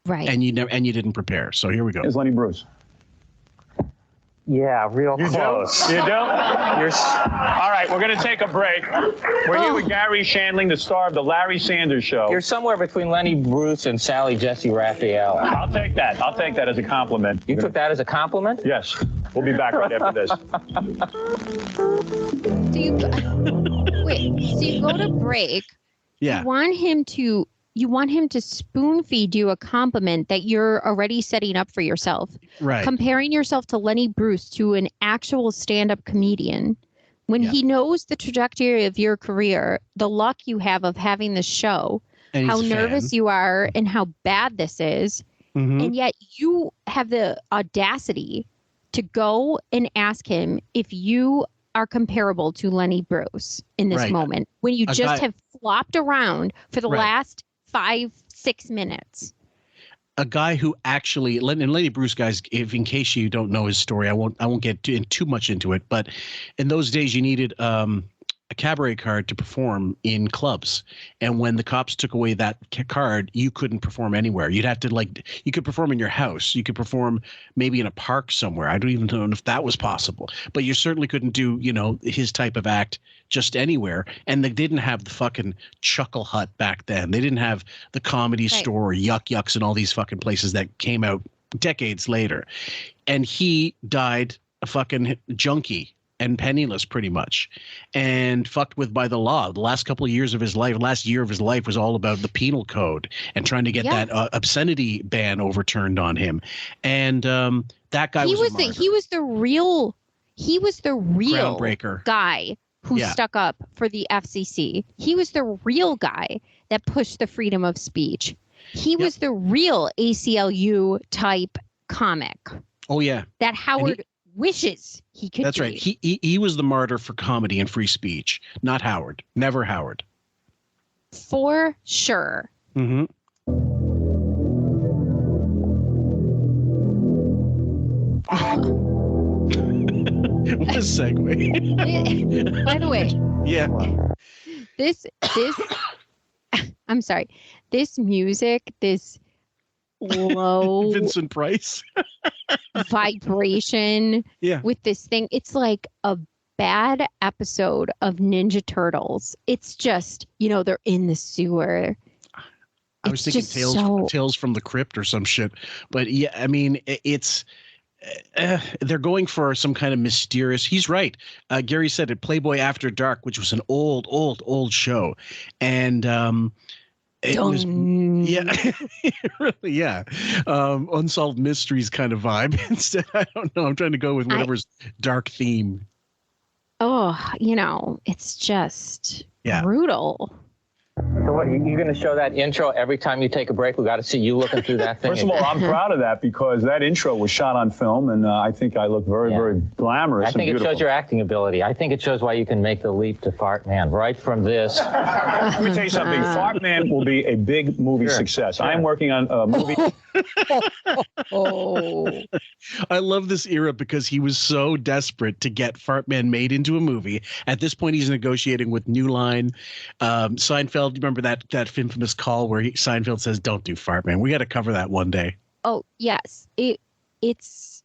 Right. And you didn't prepare. So here we go. Here's Lenny Bruce. Yeah, real close. You do? All right, we're going to take a break. We're here with Garry Shandling, the star of The Larry Sanders Show. You're somewhere between Lenny Bruce and Sally Jesse Raphael. I'll take that. I'll take that as a compliment. You took that as a compliment? Yes. We'll be back right after this. So you go to break. Yeah. You want him to spoon feed you a compliment that you're already setting up for yourself. Right. Comparing yourself to Lenny Bruce, to an actual stand-up comedian, when he knows the trajectory of your career, the luck you have of having this show, how nervous you are and how bad this is. Mm-hmm. And yet you have the audacity to go and ask him if you are comparable to Lenny Bruce in this moment, when you have flopped around for the last 5-6 minutes. A guy who actually, and Lenny Bruce, guys, if in case you don't know his story, I won't get too much into it, but in those days you needed a cabaret card to perform in clubs, and when the cops took away that card, you couldn't perform anywhere. You'd have to you could perform in your house, you could perform maybe in a park somewhere. I don't even know if that was possible, but you certainly couldn't do his type of act just anywhere. And they didn't have the fucking Chuckle Hut back then. They didn't have the Comedy Store or Yuck Yucks and all these fucking places that came out decades later. And he died a fucking junkie and penniless, pretty much, and fucked with by the law. The last couple of years of his life, last year of his life, was all about the penal code and trying to get that obscenity ban overturned on him. And that guy was the real groundbreaker guy who stuck up for the FCC. He was the real guy that pushed the freedom of speech. He was the real ACLU type comic. Oh yeah, that Howard wishes he could. That's right. He was the martyr for comedy and free speech, not Howard. Never Howard. For sure. Mm-hmm. What a segue. By the way. Yeah. This I'm sorry. This music, this low Vincent Price vibration with this thing. It's like a bad episode of Ninja Turtles. It's just, they're in the sewer. I was thinking Tales from the Crypt or some shit. But yeah, I mean, it's they're going for some kind of mysterious. He's right. Gary said it, Playboy After Dark, which was an old show. And it was, really, unsolved mysteries kind of vibe. Instead, I don't know. I'm trying to go with whatever's dark theme. It's just brutal. So what, you're going to show that intro every time you take a break? We got to see you looking through that thing. First of all, I'm proud of that because that intro was shot on film, and I think I look very, very glamorous and beautiful. I think it shows your acting ability. I think it shows why you can make the leap to Fart Man right from this. Let me tell you something. Fart Man will be a big movie success. Sure. I am working on a movie. I love this era because he was so desperate to get Fart Man made into a movie. At this point, he's negotiating with New Line, Seinfeld. You remember that infamous call where Seinfeld says, "Don't do Fart Man." We got to cover that one day. Oh yes, this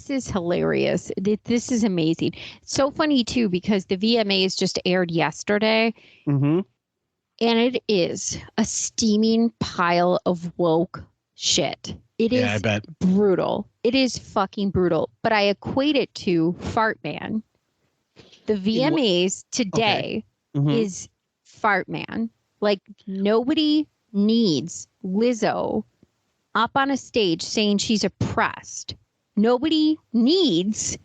is hilarious. This is amazing. It's so funny too because the VMAs just aired yesterday. Mm-hmm. And it is a steaming pile of woke shit. It is I bet. Brutal. It is fucking brutal. But I equate it to Fart Man. The VMAs today is Fart Man. Like, nobody needs Lizzo up on a stage saying she's oppressed. Nobody needs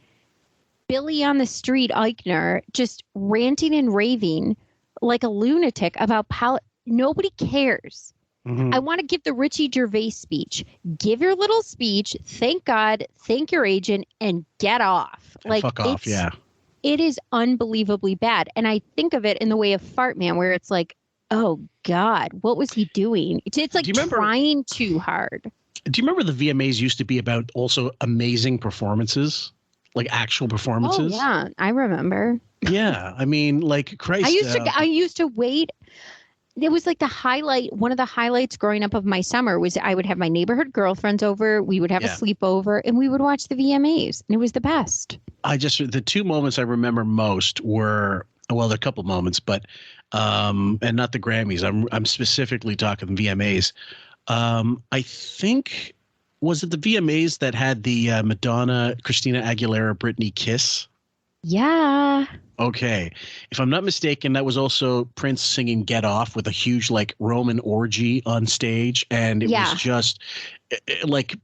Billy on the Street Eichner just ranting and raving like a lunatic about nobody cares. Mm-hmm. I want to give the Richie Gervais speech. Give your little speech. Thank God. Thank your agent and get off. Like, fuck off. Yeah. It is unbelievably bad. And I think of it in the way of Fart Man, where it's like, oh God, what was he doing? It's like trying too hard. Do you remember the VMAs used to be about also amazing performances? Like actual performances? Oh yeah, I remember. Yeah, I mean, like Christ. I used to wait. It was like the highlight. One of the highlights growing up of my summer was I would have my neighborhood girlfriends over. We would have a sleepover, and we would watch the VMAs, and it was the best. The two moments I remember most were, well, there are a couple moments, but and not the Grammys. I'm specifically talking VMAs. I think, was it the VMAs that had the Madonna, Christina Aguilera, Britney kiss? Yeah. Okay. If I'm not mistaken, that was also Prince singing Get Off with a huge like Roman orgy on stage. And it was just like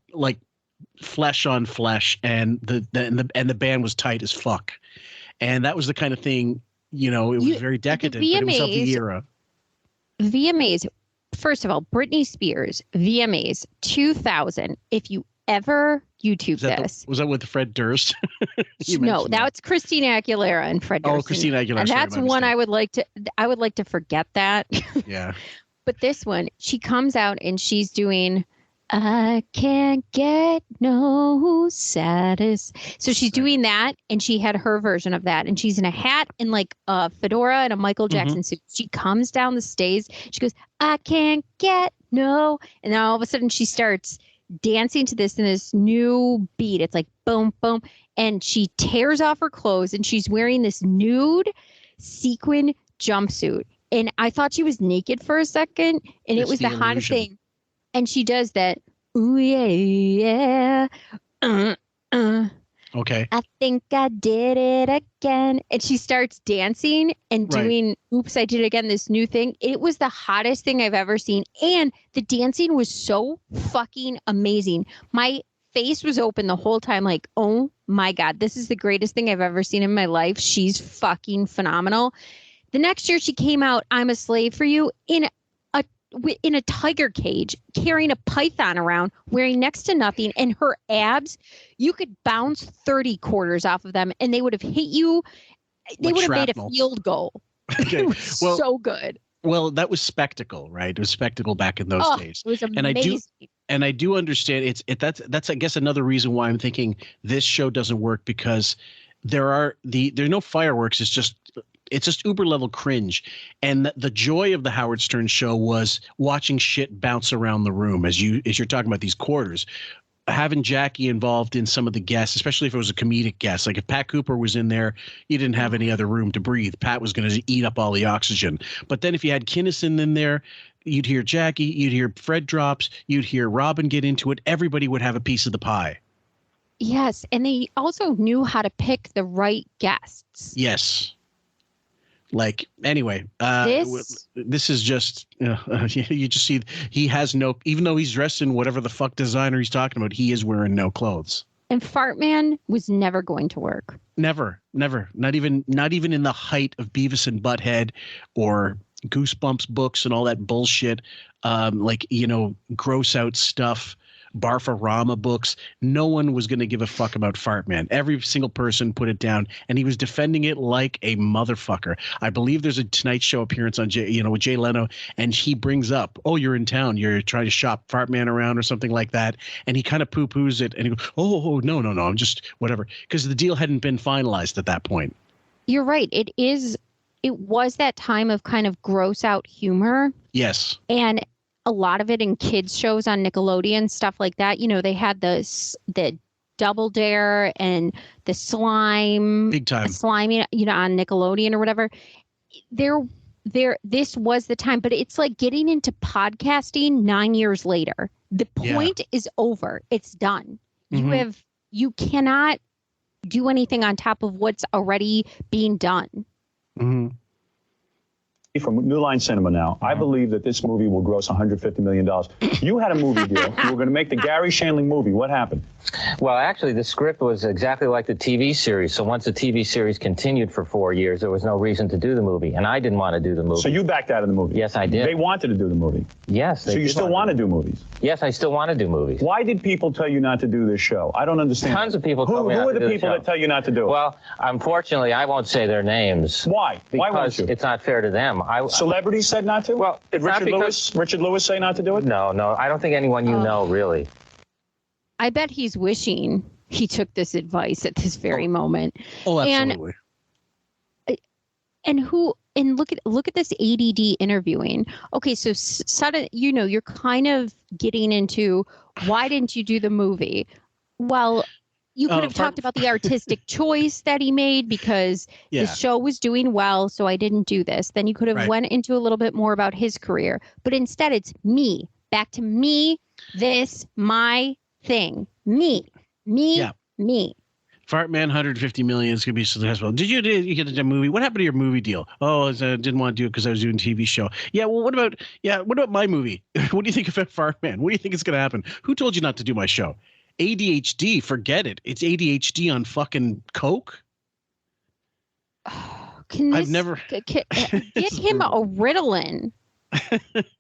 flesh on flesh. And the band was tight as fuck. And that was the kind of thing, it was very decadent, but it was of the era. VMAs, first of all, Britney Spears, VMAs 2000. If you ever YouTube this. Was that with Fred Durst? No, that's Christina Aguilera and Fred Durst. Oh, Christina Aguilera. And that's one I would like to forget that. Yeah. But this one, she comes out and she's doing I can't get no satisfaction. So she's doing that, and she had her version of that, and she's in a hat and like a fedora and a Michael Jackson suit. She comes down the stage. She goes, I can't get no. And then all of a sudden she starts dancing to this in this new beat. It's like boom, boom. And she tears off her clothes and she's wearing this nude sequin jumpsuit. And I thought she was naked for a second, and it was the hottest thing. And she does that. Ooh, yeah, yeah. Okay. I think I did it again. And she starts dancing and doing, oops, I did it again, this new thing. It was the hottest thing I've ever seen. And the dancing was so fucking amazing. My face was open the whole time, like, oh my God, this is the greatest thing I've ever seen in my life. She's fucking phenomenal. The next year she came out, I'm a Slave for You, in a tiger cage, carrying a python around, wearing next to nothing, and her abs, you could bounce 30 quarters off of them and they would have hit you. They would have made a field goal. Okay. It was so good. Well, that was spectacle, right? It was spectacle back in those days. It was amazing. And I do understand that's I guess another reason why I'm thinking this show doesn't work, because there are no fireworks. It's just it's just uber level cringe. And the joy of the Howard Stern show was watching shit bounce around the room as you're talking about these quarters. Having Jackie involved in some of the guests, especially if it was a comedic guest, like if Pat Cooper was in there, you didn't have any other room to breathe. Pat was going to eat up all the oxygen. But then if you had Kinnison in there, you'd hear Jackie, you'd hear Fred drops, you'd hear Robin get into it. Everybody would have a piece of the pie. Yes, and they also knew how to pick the right guests. Yes. Like, anyway, this is just, you just see he has no, even though he's dressed in whatever the fuck designer he's talking about, he is wearing no clothes. And Fartman was never going to work. Never. Not even in the height of Beavis and Butthead or Goosebumps books and all that bullshit. Gross out stuff. Barfarama books. No one was going to give a fuck about Fartman. Every single person put it down, and he was defending it like a motherfucker. I believe there's a Tonight Show appearance on with Jay Leno, and he brings up, "Oh, you're in town. You're trying to shop Fartman around or something like that," and he kind of poo-poos it, and he goes, "Oh, no, I'm just whatever," because the deal hadn't been finalized at that point. You're right. It was that time of kind of gross out humor. Yes. And a lot of it in kids shows on Nickelodeon, stuff like that. They had the Double Dare and the slime, big time slimy, on Nickelodeon or whatever. This was the time, but it's like getting into podcasting 9 years later. The point is over. It's done. Mm-hmm. You cannot do anything on top of what's already being done. Mm-hmm. From New Line Cinema now, I believe that this movie will gross $150 million. You had a movie deal. You were going to make the Garry Shandling movie. What happened? Well, actually, the script was exactly like the TV series. So once the TV series continued for 4 years, there was no reason to do the movie. And I didn't want to do the movie. So you backed out of the movie? Yes, I did. They wanted to do the movie? Yes. So you still want to do movies? Yes, I still want to do movies. Why did people tell you not to do this show? I don't understand. Tons of people told me not to do the show. Who are the people that tell you not to do it? Well, unfortunately, I won't say their names. Why? Why won't you? Because it's not fair to them. Celebrities said not to? Well, did Richard Lewis say not to do it? No, I don't think anyone you know really. I bet he's wishing he took this advice at this very moment. Oh, absolutely. And look at this ADD interviewing. Okay, so sudden, you're kind of getting into why didn't you do the movie? Well, you could have talked about the artistic choice that he made because the show was doing well, so I didn't do this. Then you could have went into a little bit more about his career. But instead, it's me. Back to me, this, my thing. Me. Fartman, $150 million is going to be successful. Did you get a movie? What happened to your movie deal? Oh, I didn't want to do it because I was doing a TV show. Yeah, well, what about my movie? What do you think about Fartman? What do you think is going to happen? Who told you not to do my show? ADHD, forget it. It's ADHD on fucking coke. Get him a Ritalin.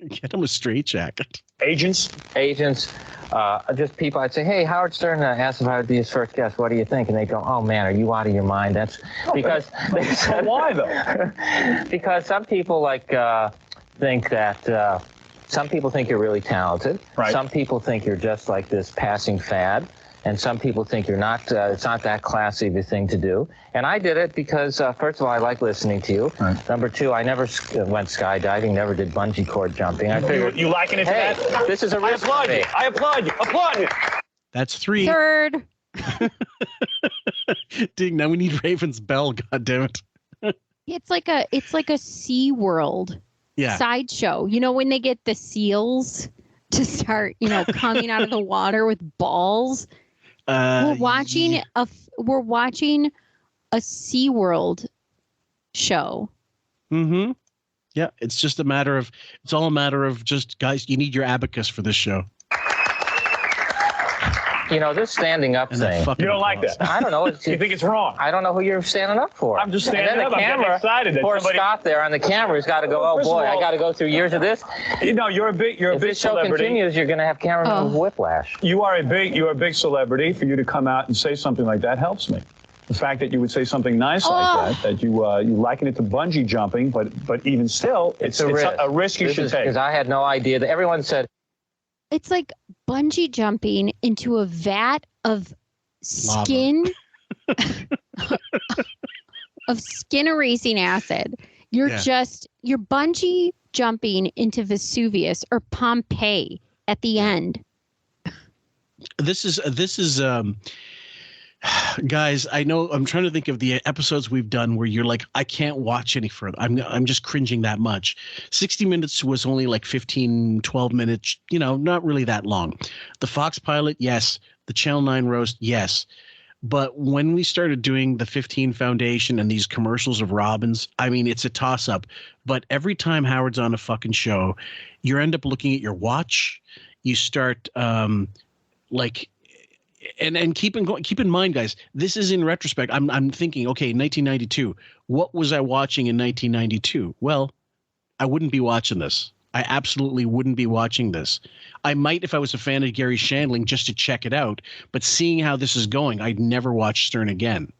Get him a straitjacket. Agents, just people. I'd say, hey, Howard Stern asked if I would be his first guest. What do you think? And they go, oh man, are you out of your mind? That's because. Why though? Because some people think that. Some people think you're really talented. Right. Some people think you're just like this passing fad. And some people think you're not. It's not that classy of a thing to do. And I did it because, first of all, I like listening to you. Right. Number two, I never went skydiving, never did bungee cord jumping. I figured, you liking it to that? This is a risk for me. I applaud you. That's 3. Third. Ding, now we need Raven's bell, goddammit. It's like a SeaWorld sideshow. When they get the seals to start, coming out of the water with balls. We're watching a SeaWorld show. Mm-hmm. Yeah, it's all a matter of just, guys, you need your abacus for this show. This standing up thing. You don't like that? I don't know. You think it's wrong? I don't know who you're standing up for. I'm just standing up. I'm getting excited. Poor Scott there on the camera has got to go, oh boy, I got to go through years of this. You're a big if this show celebrity. Continues, you're going to have cameramen with whiplash. You're a big celebrity. For you to come out and say something like that helps me. The fact that you would say something nice like that you liken it to bungee jumping, but even still, it's a risk you should take. Because I had no idea that everyone said. It's like bungee jumping into a vat of skin of skin erasing acid. You're bungee jumping into Vesuvius or Pompeii at the end. This is guys, I know I'm trying to think of the episodes we've done where you're like, I can't watch any further. I'm just cringing that much. 60 Minutes was only like 15, 12 minutes, not really that long. The Fox pilot, yes. The Channel 9 roast, yes. But when we started doing the 15 Foundation and these commercials of Robbins, I mean, it's a toss up. But every time Howard's on a fucking show, you end up looking at your watch. You start and keep in mind, guys, this is in retrospect. I'm thinking, okay, 1992. What was I watching in 1992? Well, I wouldn't be watching this. I absolutely wouldn't be watching this. I might if I was a fan of Garry Shandling just to check it out. But seeing how this is going, I'd never watch Stern again.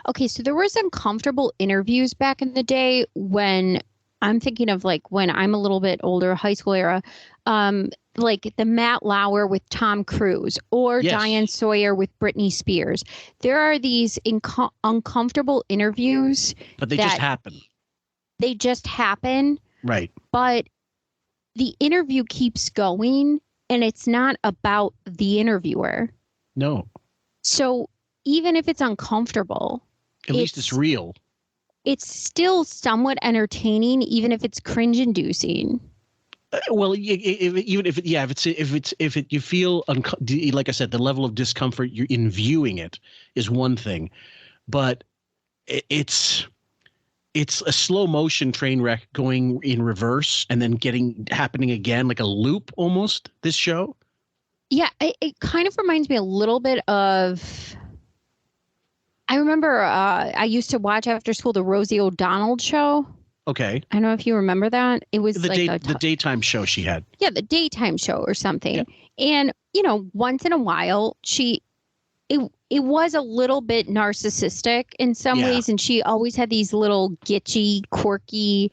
Okay, so there were some comfortable interviews back in the day when I'm thinking of like when I'm a little bit older, high school era, like the Matt Lauer with Tom Cruise or Diane Sawyer with Britney Spears. There are these uncomfortable interviews. But they just happen. They just happen. Right. But the interview keeps going and it's not about the interviewer. No. So even if it's uncomfortable, at least it's real. It's still somewhat entertaining, even if it's cringe-inducing. Well, even if you feel like I said, the level of discomfort you're in viewing it is one thing, but it's a slow motion train wreck going in reverse and then happening again, like a loop almost. This show. Yeah, it kind of reminds me a little bit of. I remember I used to watch after school the Rosie O'Donnell show. Okay. I don't know if you remember that. It was the daytime show she had. Yeah, the daytime show or something. Yeah. And once in a while it was a little bit narcissistic in some ways, and she always had these little gitchy, quirky,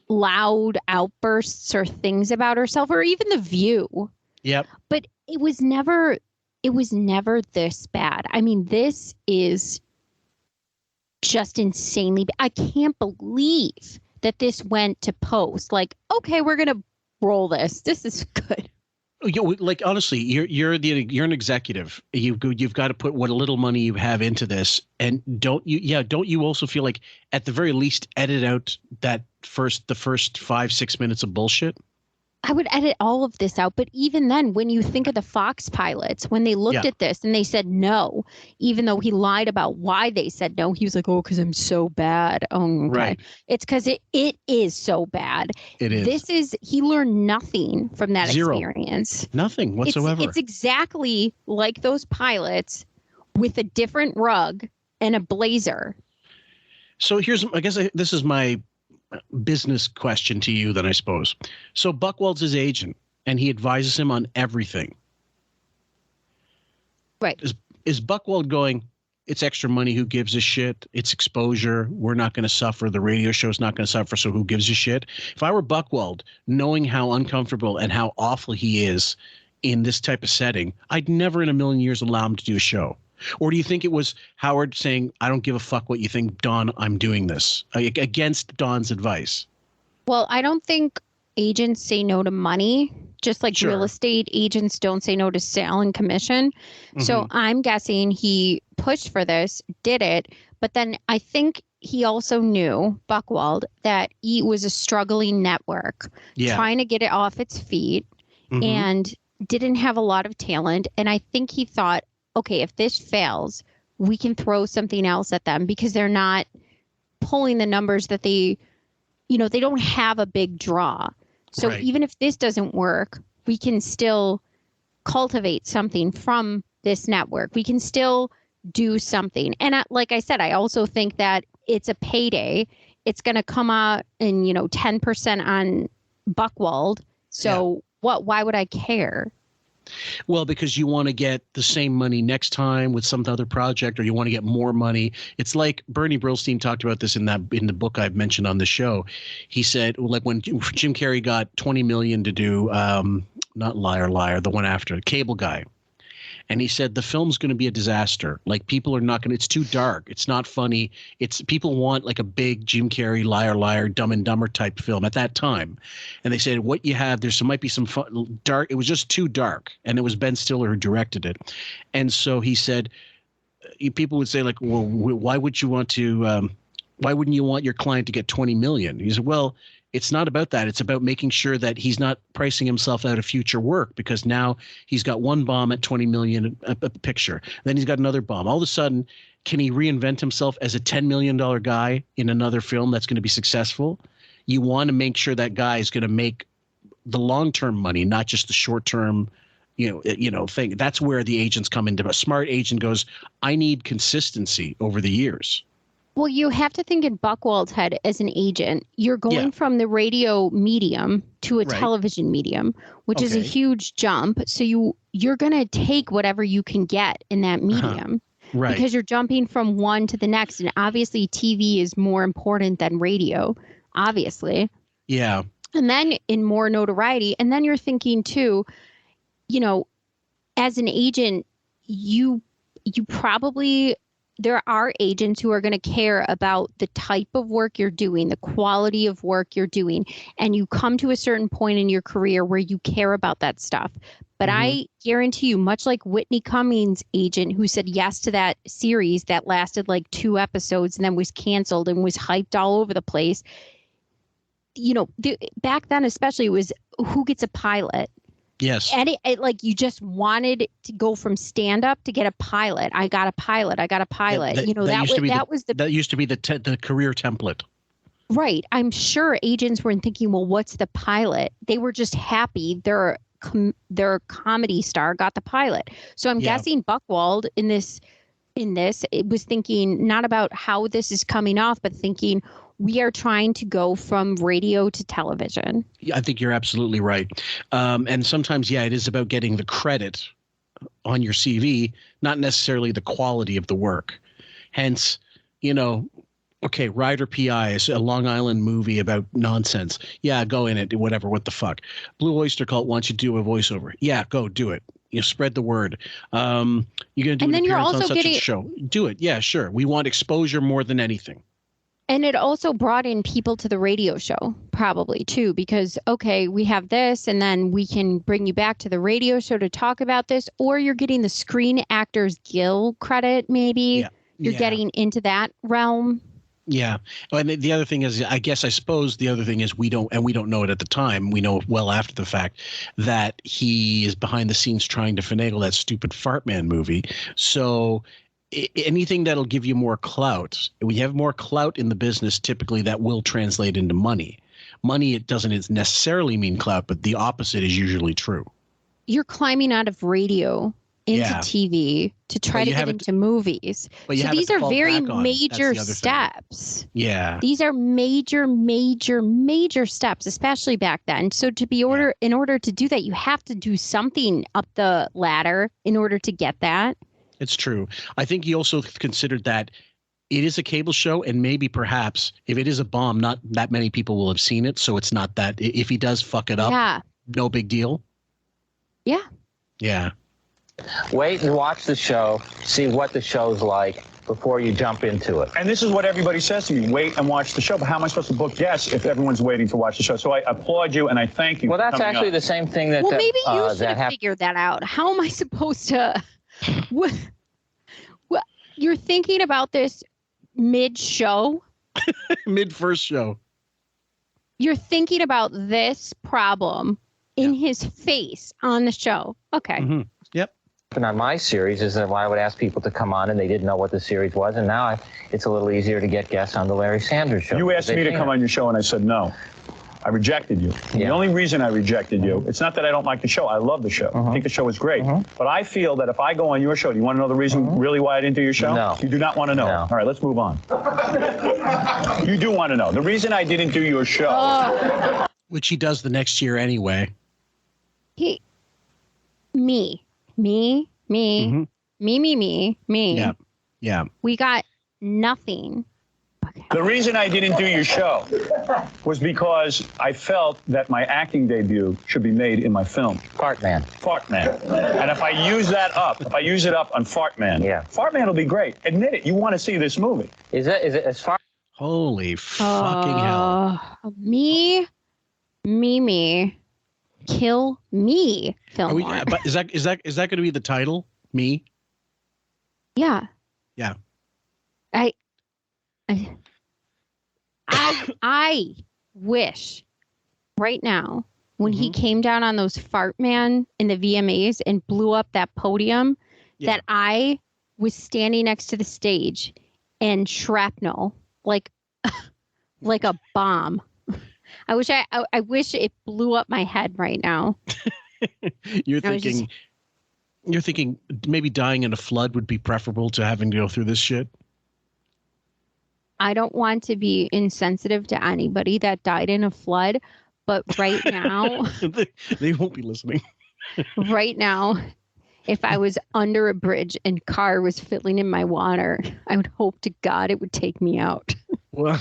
loud outbursts or things about herself, or even The View. Yep. But it was never this bad. I mean, this is just insanely bad. I can't believe that this went to post. Like, okay, we're gonna roll this. This is good. Like honestly, you're an executive. You've got to put what little money you have into this, and don't you also feel like at the very least edit out the first 5-6 minutes of bullshit? I would edit all of this out. But even then, when you think of the Fox pilots, when they looked at this and they said no, even though he lied about why they said no, he was like, oh, because I'm so bad. Oh, okay. Right. It's because it is so bad. It is. He learned nothing from that Zero. Experience. Nothing whatsoever. It's exactly like those pilots with a different rug and a blazer. So this is my business question to you then, I suppose. So Buchwald's his agent and he advises him on everything. Right. Is Buchwald going, it's extra money, who gives a shit? It's exposure. We're not going to suffer. The radio show's not going to suffer, so who gives a shit? If I were Buchwald, knowing how uncomfortable and how awful he is in this type of setting, I'd never in a million years allow him to do a show. Or do you think it was Howard saying, I don't give a fuck what you think, Don, I'm doing this, against Don's advice? Well, I don't think agents say no to money, just like real estate agents don't say no to sale and commission. Mm-hmm. So I'm guessing he pushed for this, did it. But then I think he also knew, Buchwald, that he was a struggling network, trying to get it off its feet, and didn't have a lot of talent. And I think he thought, okay, if this fails, we can throw something else at them because they're not pulling the numbers that they don't have a big draw. So even if this doesn't work, we can still cultivate something from this network. We can still do something. And like I said, I also think that it's a payday. It's going to come out in, 10% on Buchwald. So why would I care? Well, because you want to get the same money next time with some other project, or you want to get more money. It's like Bernie Brillstein talked about this in the book I've mentioned on the show. He said, like when Jim Carrey got $20 million to do, not Liar, the one after, Cable Guy. And he said the film's going to be a disaster. Like, people are not going to, it's too dark. It's not funny. People want like a big Jim Carrey, Liar, Liar, Dumb and Dumber type film at that time. And they said, what you have, might be some fun, dark. It was just too dark. And it was Ben Stiller who directed it. And so he said, people would say, like, well, why wouldn't you want your client to get 20 million? He said, well, it's not about that. It's about making sure that he's not pricing himself out of future work, because now he's got one bomb at 20 million a picture. Then he's got another bomb. All of a sudden, can he reinvent himself as a $10 million guy in another film that's going to be successful? You want to make sure that guy is going to make the long-term money, not just the short-term, thing. That's where the agents come into. A smart agent goes, I need consistency over the years. Well, you have to think in Buchwald's head as an agent. You're going from the radio medium to a television medium, which is a huge jump. So you're going to take whatever you can get in that medium, right? Because you're jumping from one to the next. And obviously TV is more important than radio, obviously. Yeah. And then in more notoriety. And then you're thinking too, as an agent, you probably... There are agents who are going to care about the type of work you're doing, the quality of work you're doing, and you come to a certain point in your career where you care about that stuff. But I guarantee you, much like Whitney Cummings' agent who said yes to that series that lasted like 2 episodes and then was canceled and was hyped all over the place, back then especially, it was who gets a pilot. Yes. And it you just wanted to go from stand up to get a pilot. I got a pilot. That used to be the career template. Right. I'm sure agents weren't thinking, well, what's the pilot? They were just happy their comedy star got the pilot. So I'm guessing Buchwald in this, it was thinking not about how this is coming off, but thinking, we are trying to go from radio to television. Yeah, I think you're absolutely right. And sometimes, it is about getting the credit on your CV, not necessarily the quality of the work. Hence, Rider PI is a Long Island movie about nonsense. Yeah, go in it, whatever, what the fuck. Blue Oyster Cult wants you to do a voiceover. Yeah, go do it. Spread the word. You're going to do an appearance on such a show. Do it. Yeah, sure. We want exposure more than anything. And it also brought in people to the radio show, probably, too, because, we have this, and then we can bring you back to the radio show to talk about this, or you're getting the Screen Actors Guild credit, maybe. Yeah. You're getting into that realm. Yeah. And the other thing is, I suppose the other thing is we don't know it at the time. We know it well after the fact that he is behind the scenes trying to finagle that stupid Fartman movie. So anything that'll give you more clout, when you have more clout in the business, typically that will translate into money. Money, it doesn't necessarily mean clout, but the opposite is usually true. You're climbing out of radio into TV to try to get into movies. So these are very major steps. Yeah. These are major, major, major steps, especially back then. So in order to do that, you have to do something up the ladder in order to get that. It's true. I think he also considered that it is a cable show, and maybe perhaps if it is a bomb, not that many people will have seen it. So it's not that if he does fuck it up, no big deal. Yeah. Yeah. Wait and watch the show, see what the show's like before you jump into it. And this is what everybody says to me, wait and watch the show. But how am I supposed to book guests if everyone's waiting to watch the show? So I applaud you and I thank you. Well, that's actually the same thing that... Well, maybe you should have figured that out. How am I supposed to... Well, you're thinking about this mid-show? Mid-first show. You're thinking about this problem in his face on the show. Okay. Mm-hmm. Yep. And on my series is that I would ask people to come on and they didn't know what the series was. And now it's a little easier to get guests on the Larry Sanders Show. You asked me to come on your show and I said no. I rejected you. Yeah. The only reason I rejected you, it's not that I don't like the show. I love the show. I think the show is great. But I feel that if I go on your show, do you want to know the reason really why I didn't do your show? No. You do not want to know. No. All right, let's move on. You do want to know. The reason I didn't do your show. Which he does the next year anyway. Me. Yeah. Yeah. We got nothing but The reason I didn't do your show was because I felt that my acting debut should be made in my film. Fart Man. Fart Man. And if I use it up on Fart Man, Fart Man will be great. Admit it, you want to see this movie. Is it as far? Holy fucking hell. Me. Kill me, Fillmore. But is that going to be the title? Me? Yeah. Yeah. I wish right now when he came down on those Fart Man in the VMAs and blew up that podium that I was standing next to the stage and shrapnel like a bomb. I wish it blew up my head right now. You're thinking maybe dying in a flood would be preferable to having to go through this shit? I don't want to be insensitive to anybody that died in a flood, but right now... they won't be listening. Right now, if I was under a bridge and car was filling in my water, I would hope to God it would take me out. Well...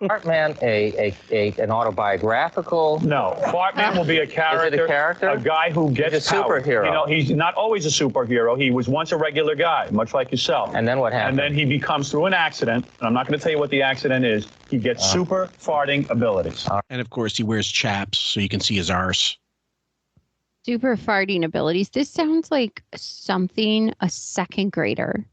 Fart Man, an autobiographical? No, Fart Man will be a character. Is it a character? A guy who gets He's a superhero. You know, he's not always a superhero. He was once a regular guy, much like yourself. And then what happened? And then he becomes, through an accident, and I'm not going to tell you what the accident is, he gets super farting abilities. And of course, he wears chaps so you can see his arse. Super farting abilities. This sounds like something a second grader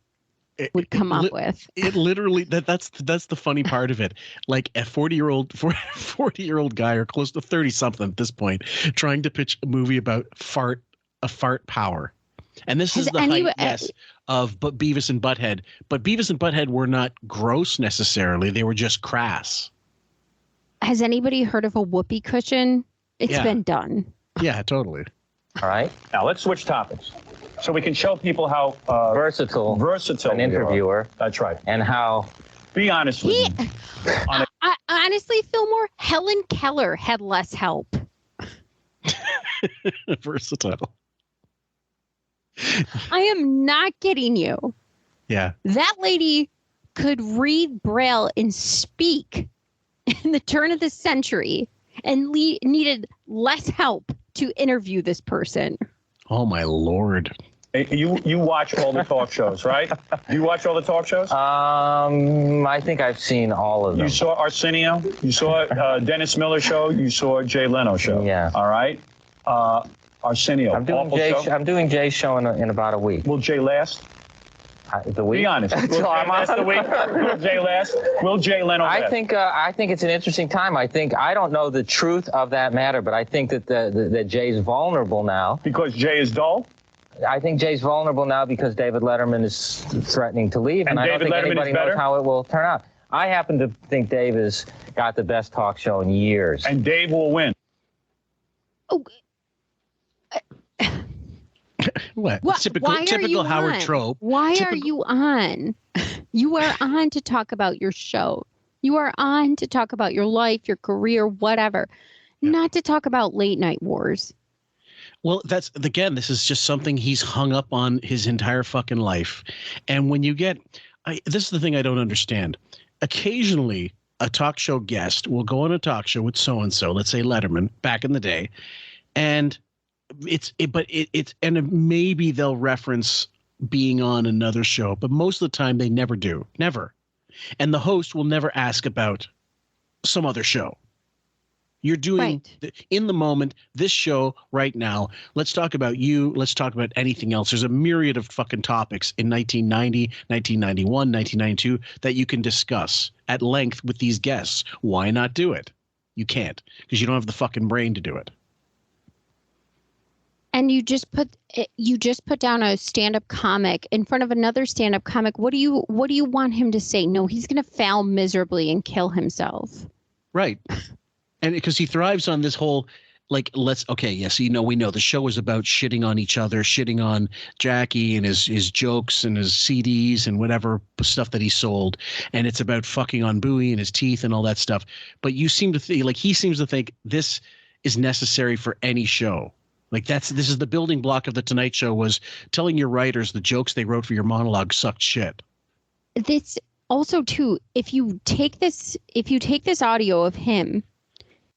would come up with. It literally that's the funny part of it. Like a 40-year-old guy or close to 30-something at this point trying to pitch a movie about fart power. And this is the height, yes, of Beavis and Butthead. But Beavis and Butthead were not gross necessarily. They were just crass. Has anybody heard of a whoopee cushion? It's been done. Yeah, totally. All right. Now let's switch topics. So we can show people how versatile an interviewer. That's right. And how... Be honest with me. Honestly, Fillmore, Helen Keller had less help. Versatile. I am not kidding you. Yeah. That lady could read Braille and speak in the turn of the century and needed less help to interview this person. Oh, my Lord. You watch all the talk shows, right? You watch all the talk shows? I think I've seen all of them. You saw Arsenio? You saw Dennis Miller show? You saw Jay Leno show? Yeah. All right. Arsenio. I'm doing Jay's show in about a week. Will Jay last? The week? Be honest. Will Jay last the week? Will Jay last? Will Jay Leno last? I think it's an interesting time. I don't know the truth of that matter, but I think that Jay's vulnerable now. Because Jay is dull? I think Jay's vulnerable now because David Letterman is threatening to leave, and I don't think anybody knows how it will turn out. I happen to think Dave has got the best talk show in years. And Dave will win. Oh. What? Typical Howard trope. Why are you on? You are on to talk about your show. You are on to talk about your life, your career, whatever. Yeah. Not to talk about late night wars. Well, this is just something he's hung up on his entire fucking life. And when you get, this is the thing I don't understand. Occasionally, a talk show guest will go on a talk show with so-and-so, let's say Letterman, back in the day, and maybe they'll reference being on another show, but most of the time they never do. Never. And the host will never ask about some other show. You're doing in the moment, this show right now. Let's talk about you. Let's talk about anything else. There's a myriad of fucking topics in 1990, 1991, 1992 that you can discuss at length with these guests. Why not do it? You can't because you don't have the fucking brain to do it. And you just put down a stand-up comic in front of another stand-up comic. What do you want him to say? No, he's going to fail miserably and kill himself. Right. And because he thrives on this whole, we know the show is about shitting on each other, shitting on Jackie and his jokes and his CDs and whatever stuff that he sold. And it's about fucking on Bowie and his teeth and all that stuff. But you seem to think, he seems to think this is necessary for any show. This is the building block of the Tonight Show was telling your writers the jokes they wrote for your monologue sucked shit. also too, if you take this audio of him,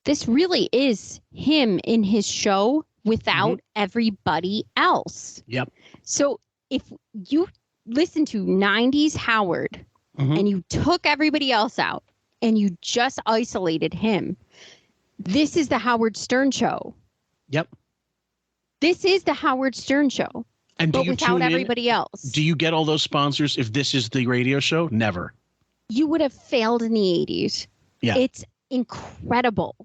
this really is him in his show without everybody else. Yep. So if you listen to 90s Howard and you took everybody else out and you just isolated him, this is the Howard Stern Show. Yep. This is the Howard Stern Show. And but without everybody else. Do you get all those sponsors if this is the radio show? Never. You would have failed in the 80s. Yeah. It's incredible.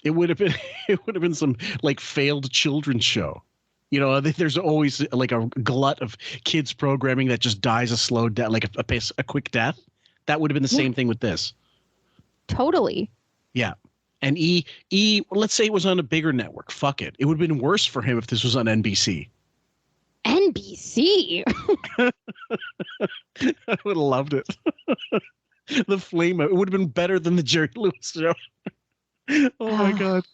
It would have been some like failed children's show. You know, there's always like a glut of kids programming that just dies a slow death, like a quick death. That would have been the same thing with this. Totally. Yeah. And let's say it was on a bigger network. Fuck it. It would have been worse for him if this was on NBC. NBC? I would have loved it. The flame. It would have been better than the Jerry Lewis show. Oh my God.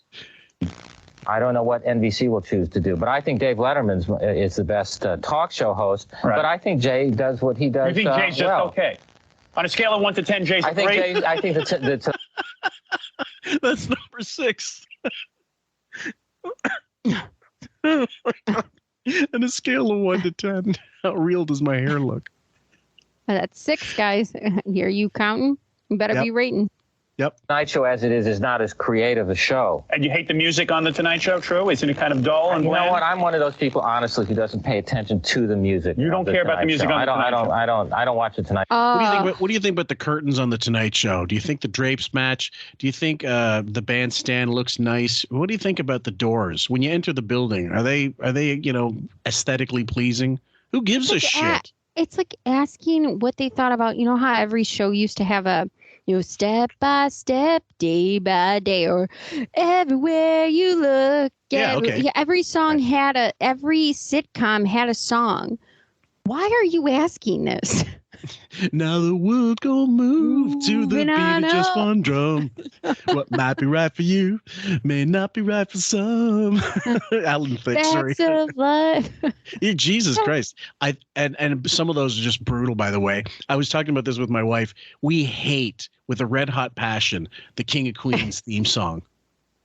I don't know what NBC will choose to do, but I think Dave Letterman is the best talk show host. Right. But I think Jay does what he does. You think Jay's just okay? On a scale of 1 to 10, Jay's great? I think that's that's number 6. On a scale of 1 to 10, how real does my hair look? That's 6, guys. Here you counting? You better be rating. Yep. Tonight Show, as it is not as creative a show. And you hate the music on the Tonight Show, true? Isn't it kind of dull and bland? You know what? I'm one of those people, honestly, who doesn't pay attention to the music. You don't care about the music on the Tonight Show? I don't watch it tonight. What do you think about the curtains on the Tonight Show? Do you think the drapes match? Do you think the bandstand looks nice? What do you think about the doors when you enter the building? Are they aesthetically pleasing? Who gives a shit? It's like asking what they thought about, how every show used to have a, step by step, day by day, or everywhere you look. Every song every sitcom had a song. Why are you asking this? Now the world gonna move to the beat of just one drum. What might be right for you may not be right for some. Alan Thicke, sorry. Facts of life. Jesus Christ. And some of those are just brutal, by the way. I was talking about this with my wife. We hate, with a red hot passion, the King of Queens theme song.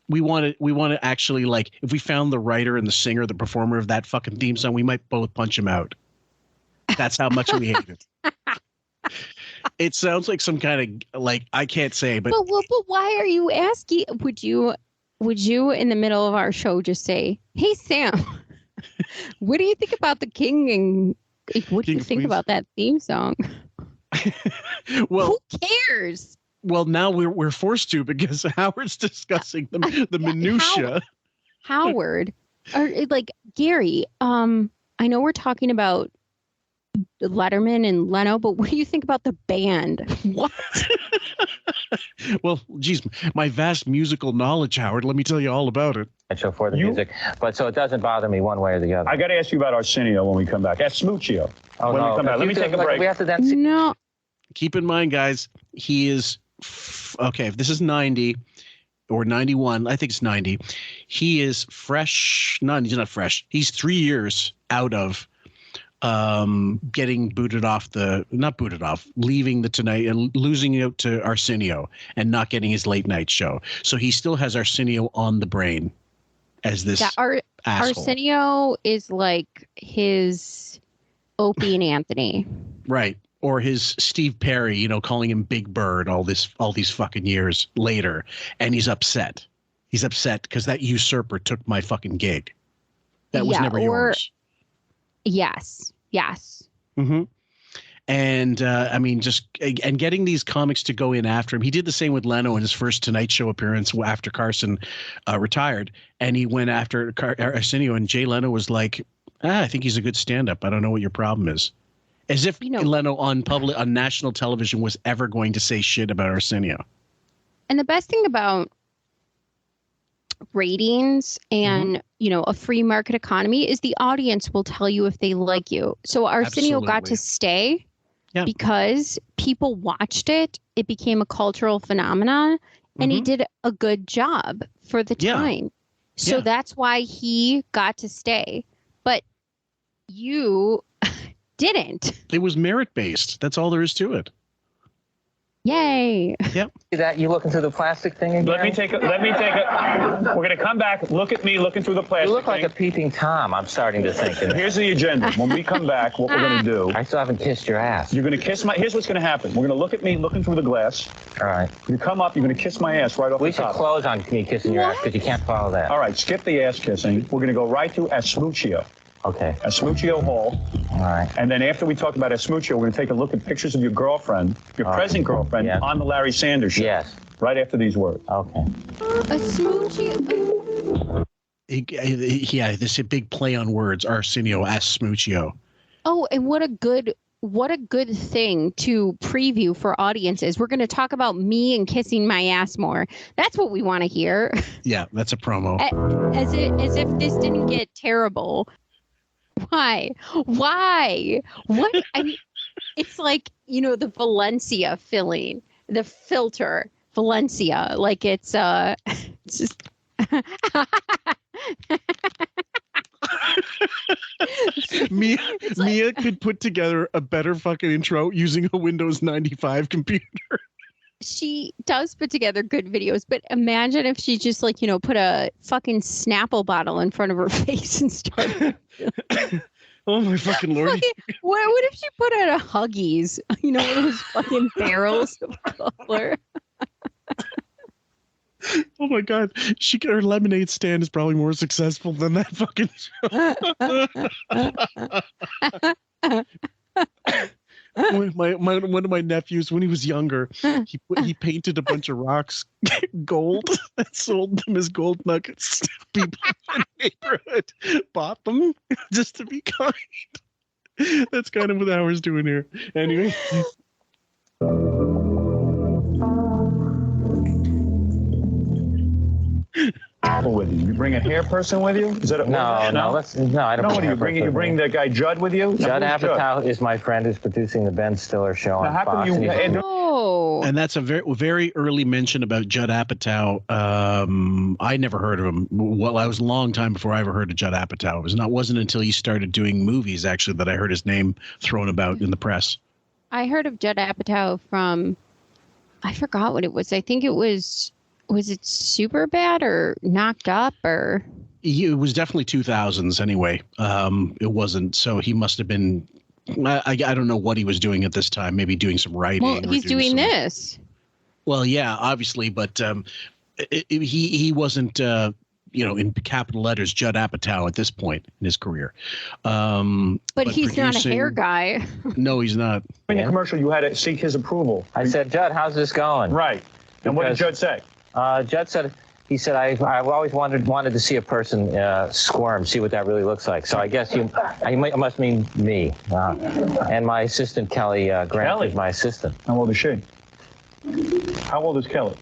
We want to actually, like, if we found the writer and the singer, the performer of that fucking theme song, we might both punch him out. That's how much we hate it. It sounds like some kind of, like, I can't say, but why are you asking? Would you in the middle of our show just say, "Hey Sam, what do you think about the King and what do you think about that theme song?" Well, who cares? Well, now we're forced to, because Howard's discussing the minutia. Howard, or like Gary, I know we're talking about Letterman and Leno, but what do you think about the band? What? Well, geez, my vast musical knowledge, Howard, let me tell you all about it. Show for the music, but so it doesn't bother me one way or the other. I got to ask you about Arsenio when we come back. That's Sloucho. Oh, when no. we come back. Let me take a break. We have to then see. No. Keep in mind, guys, he is okay. If this is 90 or 91, I think it's 90. He is fresh. No, he's not fresh. He's 3 years out of getting leaving the Tonight and losing out to Arsenio and not getting his late night show. So he still has Arsenio on the brain as this asshole. Arsenio is like his Opie and Anthony. Right. Or his Steve Perry, calling him Big Bird all these fucking years later. And he's upset. He's upset because that usurper took my fucking gig. That was never yours. Yes. Mm-hmm. And I mean, and getting these comics to go in after him. He did the same with Leno in his first Tonight Show appearance after Carson retired. And he went after Arsenio, and Jay Leno was like, I think he's a good stand-up. I don't know what your problem is. As if Leno on national television was ever going to say shit about Arsenio. And the best thing about ratings and a free market economy is the audience will tell you if they like you. So Arsenio got to stay because people watched it. It became a cultural phenomenon, and he did a good job for the time. So that's why he got to stay. But you didn't. It was merit-based. That's all there is to it. Yay. Yep. That you looking through the plastic thing again? Let me take a. We're going to come back. Look at me looking through the plastic. You look like a peeping Tom. I'm starting to think. Here's the agenda. When we come back, what we're going to do. I still haven't kissed your ass. You're going to kiss my. Here's what's going to happen. We're going to look at me looking through the glass. All right. You come up. You're going to kiss my ass right off the top. We should close on me kissing your ass because you can't follow that. All right. Skip the ass kissing. We're going to go right to Sloucho. Okay. Sloucho Hall. All right. And then after we talk about Sloucho, we're going to take a look at pictures of your girlfriend, your present girlfriend, on the Larry Sanders Show. Yes. Right after these words. Okay. A smoochie. Yeah, this is a big play on words. Arsenio Sloucho. Oh, and what a good thing to preview for audiences. We're going to talk about me and kissing my ass more. That's what we want to hear. Yeah, that's a promo. As if this didn't get terrible. Why? What? I mean, it's like, the Valencia filling, the filter Valencia, like it's just. Mia could put together a better fucking intro using a Windows 95 computer. She does put together good videos, but imagine if she just put a fucking Snapple bottle in front of her face and started. Oh my fucking lord! What if she put out a Huggies? Those fucking barrels of color. Oh my god, her lemonade stand is probably more successful than that fucking show. One of my nephews, when he was younger, he painted a bunch of rocks gold and sold them as gold nuggets. People in the neighborhood bought them just to be kind. That's kind of what Howard's doing here. Anyway. With you bring a hair person with you? Is that no? I don't. What do you bring? You bring the guy Judd with you? Judd Apatow is my friend who's producing the Ben Stiller show on Fox. And that's a very, very early mention about Judd Apatow. I never heard of him. Well, I was a long time before I ever heard of Judd Apatow. It wasn't until he started doing movies actually that I heard his name thrown about in the press. I heard of Judd Apatow from, I forgot what it was. I think it was it Superbad or Knocked Up or? It was definitely 2000s anyway. It wasn't. So he must have been, I don't know what he was doing at this time. Maybe doing some writing. Well, he's doing this. Well, yeah, obviously. But he wasn't, in capital letters, Judd Apatow at this point in his career. But he's not a hair guy. No, he's not. In the commercial, you had to seek his approval. I said, Judd, how's this going? Right. And what did Judd say? Judd said, I've always wanted to see a person squirm, see what that really looks like. So I guess you must mean me. And my assistant, Kelly Grant, is my assistant. How old is she? How old is Kelly?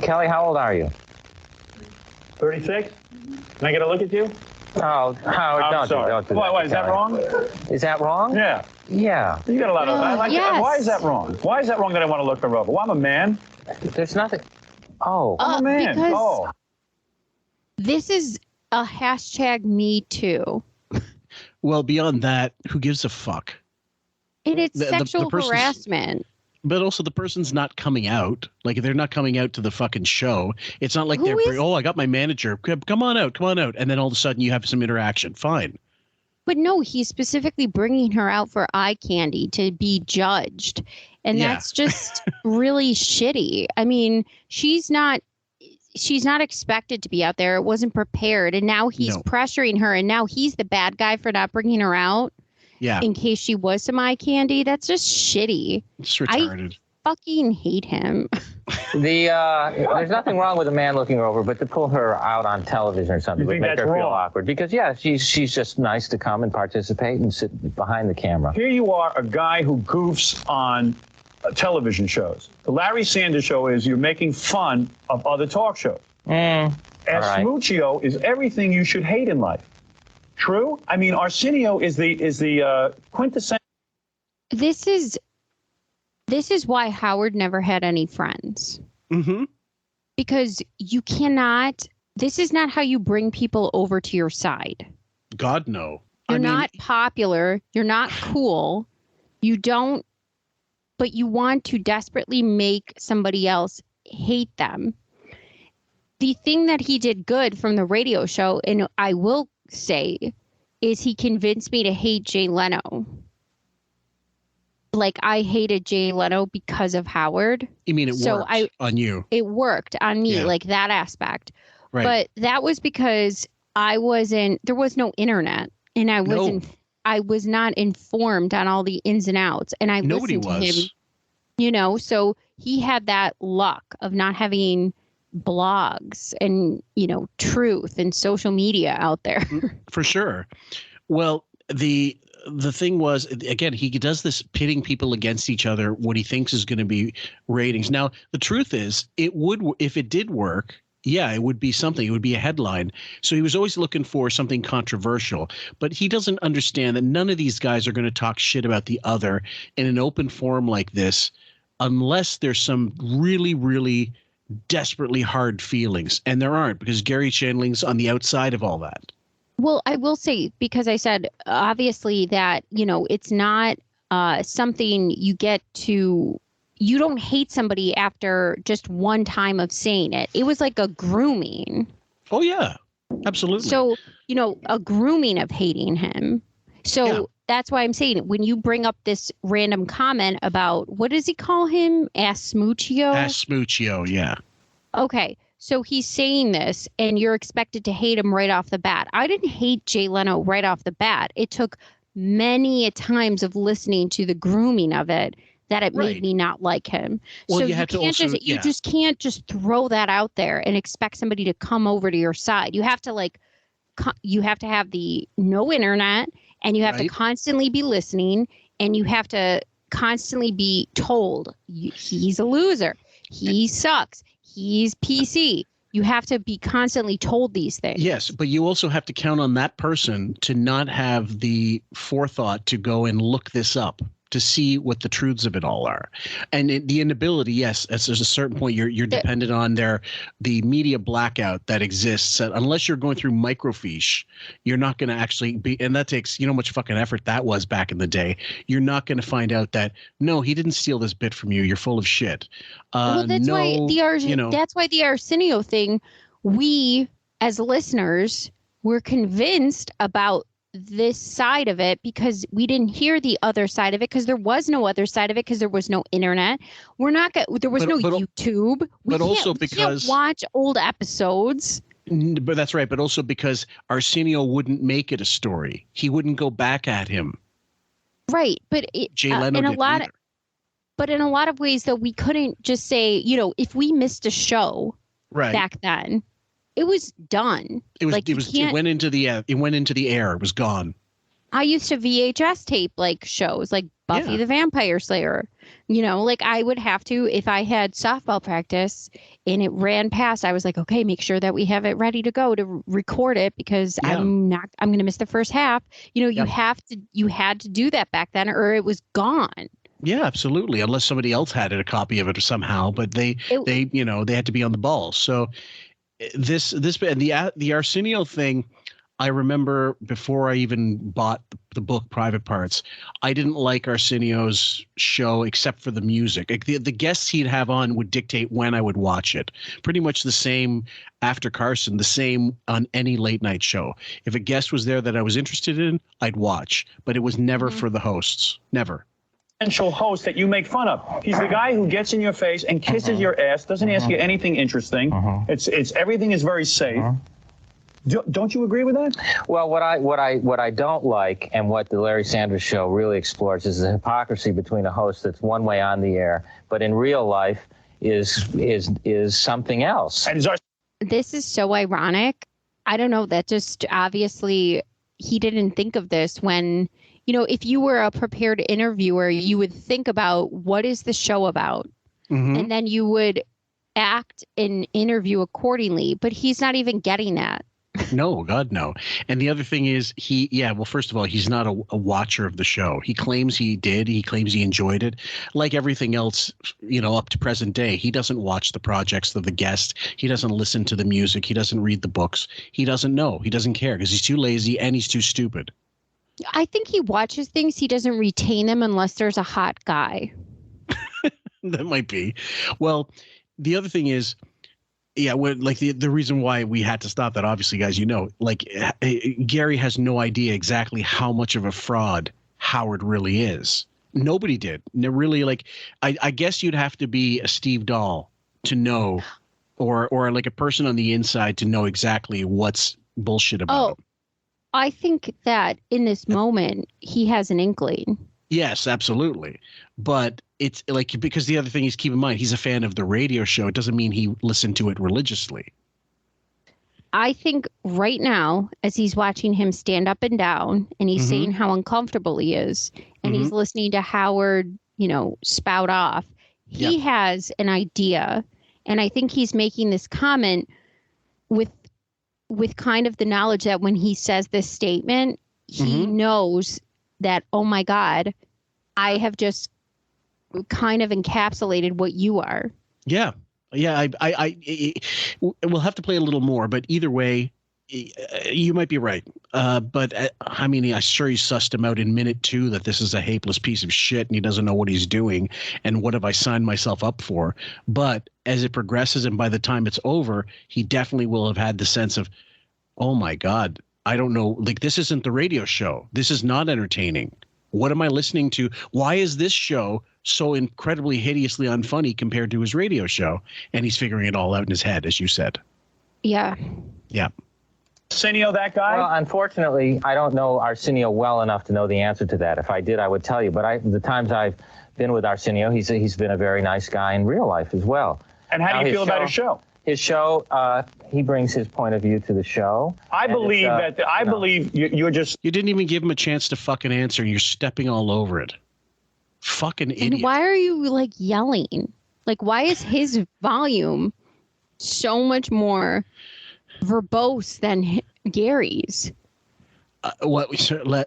Kelly, how old are you? 36? Can I get a look at you? Oh, Howard, don't do that. Why, is that wrong? Is that wrong? Yeah. Yeah. You got a lot of... I like that. Why is that wrong? Why is that wrong that I want to look her over? Well, I'm a man. There's nothing... Oh. I'm a man. Because this is a hashtag Me Too. Well, beyond that, who gives a fuck? And it's sexual harassment. But also the person's not coming out. Like, they're not coming out to the fucking show. It's not like I got my manager. Come on out. And then all of a sudden you have some interaction. Fine. But no, he's specifically bringing her out for eye candy to be judged. And that's just really shitty. I mean, she's not expected to be out there. It wasn't prepared. And now he's pressuring her. And now he's the bad guy for not bringing her out. Yeah. In case she was some eye candy. That's just shitty. It's retarded. I fucking hate him. There's nothing wrong with a man looking her over, but to pull her out on television or something would make her feel awkward. Because, she's just nice to come and participate and sit behind the camera. Here you are, a guy who goofs on television shows. The Larry Sanders Show is you're making fun of other talk shows. Sloucho is everything you should hate in life. True? I mean, Arsenio is the quintessential. This is why Howard never had any friends. Mm-hmm. Because you cannot. This is not how you bring people over to your side. God, no. You're not popular. You're not cool. You don't, but you want to desperately make somebody else hate them. The thing that he did good from the radio show, and I will say, is he convinced me to hate Jay Leno. Like, I hated Jay Leno because of Howard. You mean it worked on you? It worked on me, like that aspect. Right. But that was because there was no internet, and I was not informed on all the ins and outs. And I listened to him, you know, so he had that luck of not having blogs and, you know, truth and social media out there. For sure. Well, the thing was, again, he does this pitting people against each other, what he thinks is going to be ratings. Now, the truth is, if it did work, yeah, it would be something. It would be a headline. So he was always looking for something controversial. But he doesn't understand that none of these guys are going to talk shit about the other in an open forum like this unless there's some really, really desperately hard feelings. And there aren't, because Garry Shandling's on the outside of all that. Well, I will say, because I said, obviously, that, you know, it's not something you get to, you don't hate somebody after just one time of saying it. It was like a grooming. Oh, yeah, absolutely. So, you know, a grooming of hating him. So that's why I'm saying, when you bring up this random comment about, what does he call him? Asmuchio? Asmuchio, yeah. Okay. So he's saying this, and you're expected to hate him right off the bat. I didn't hate Jay Leno right off the bat. It took many times of listening to the grooming of it that it made me not like him. Well, so you just can't just throw that out there and expect somebody to come over to your side. You have to you have to have the no internet, and you have to constantly be listening, and you have to constantly be told he's a loser, he sucks, he's PC. You have to be constantly told these things. Yes, but you also have to count on that person to not have the forethought to go and look this up to see what the truths of it all are. And the inability, yes, as there's a certain point you're dependent on the media blackout that exists. Unless you're going through microfiche, you're not going to actually be, and that takes, you know how much fucking effort that was back in the day. You're not going to find out that, no, he didn't steal this bit from you. You're full of shit. Well, that's why that's why the Arsenio thing, we as listeners were convinced about this side of it because we didn't hear the other side of it, because there was no other side of it, because there was no internet. There was no YouTube. We can't watch old episodes. But that's right. But also because Arsenio wouldn't make it a story. He wouldn't go back at him. Right. But Jay Leno didn't either. But in a lot of ways, though, we couldn't just say, you know, if we missed a show back then, it was done. It went into the air. It was gone. I used to VHS tape like shows like Buffy the Vampire Slayer. You know, like I would have to, if I had softball practice and it ran past, I was like, okay, make sure that we have it ready to go to record it, because I'm going to miss the first half. You know, you had to do that back then, or it was gone. Yeah, absolutely. Unless somebody else had a copy of it or somehow, but they had to be on the ball. So this and the Arsenio thing, I remember before I even bought the book Private Parts, I didn't like Arsenio's show except for the music. The guests he'd have on would dictate when I would watch it. Pretty much the same after Carson, the same on any late night show. If a guest was there that I was interested in, I'd watch, but it was never for the hosts. Never. Potential host that you make fun of. He's the guy who gets in your face and kisses your ass, doesn't ask you anything interesting. It's everything is very safe. Don't you agree with that? Well, what I don't like, and what the Larry Sanders Show really explores, is the hypocrisy between a host that's one way on the air, but in real life is something else. This is so ironic. I don't know. That just obviously he didn't think of this when. You know, if you were a prepared interviewer, you would think about what is the show about? And then you would act and interview accordingly. But he's not even getting that. No, God, no. And the other thing is first of all, he's not a watcher of the show. He claims he did. He claims he enjoyed it. Like everything else, you know, up to present day, he doesn't watch the projects of the guest. He doesn't listen to the music. He doesn't read the books. He doesn't know. He doesn't care because he's too lazy and he's too stupid. I think he watches things. He doesn't retain them unless there's a hot guy. That might be. Well, the other thing is, yeah, like the reason why we had to stop that, obviously, guys, like Garry has no idea exactly how much of a fraud Howard really is. Nobody did. Really, like, I guess you'd have to be a Steve Dahl to know, or like a person on the inside to know exactly what's bullshit about him. I think that in this moment, he has an inkling. Yes, absolutely. But it's like, because the other thing is, keep in mind, he's a fan of the radio show. It doesn't mean he listened to it religiously. I think right now, as he's watching him stand up and down and he's saying how uncomfortable he is, and he's listening to Howard, spout off, he has an idea. And I think he's making this comment with kind of the knowledge that when he says this statement, he knows that, oh my God, I have just kind of encapsulated what you are. Yeah. Yeah. We'll have to play a little more, but either way, you might be right. But I mean, I sure he sussed him out in minute 2 that this is a hapeless piece of shit and he doesn't know what he's doing. And what have I signed myself up for? But as it progresses and by the time it's over, he definitely will have had the sense of, oh my God, I don't know. Like, this isn't the radio show. This is not entertaining. What am I listening to? Why is this show so incredibly hideously unfunny compared to his radio show? And he's figuring it all out in his head, as you said. Yeah. Yeah. Arsenio, that guy? Well, unfortunately, I don't know Arsenio well enough to know the answer to that. If I did, I would tell you. But the times I've been with Arsenio, he's been a very nice guy in real life as well. And how do you feel about his show? His show, he brings his point of view to the show. I believe you're just... You didn't even give him a chance to fucking answer. You're stepping all over it. Fucking idiot. And why are you, like, yelling? Like, why is his volume so much more verbose than Garry's? The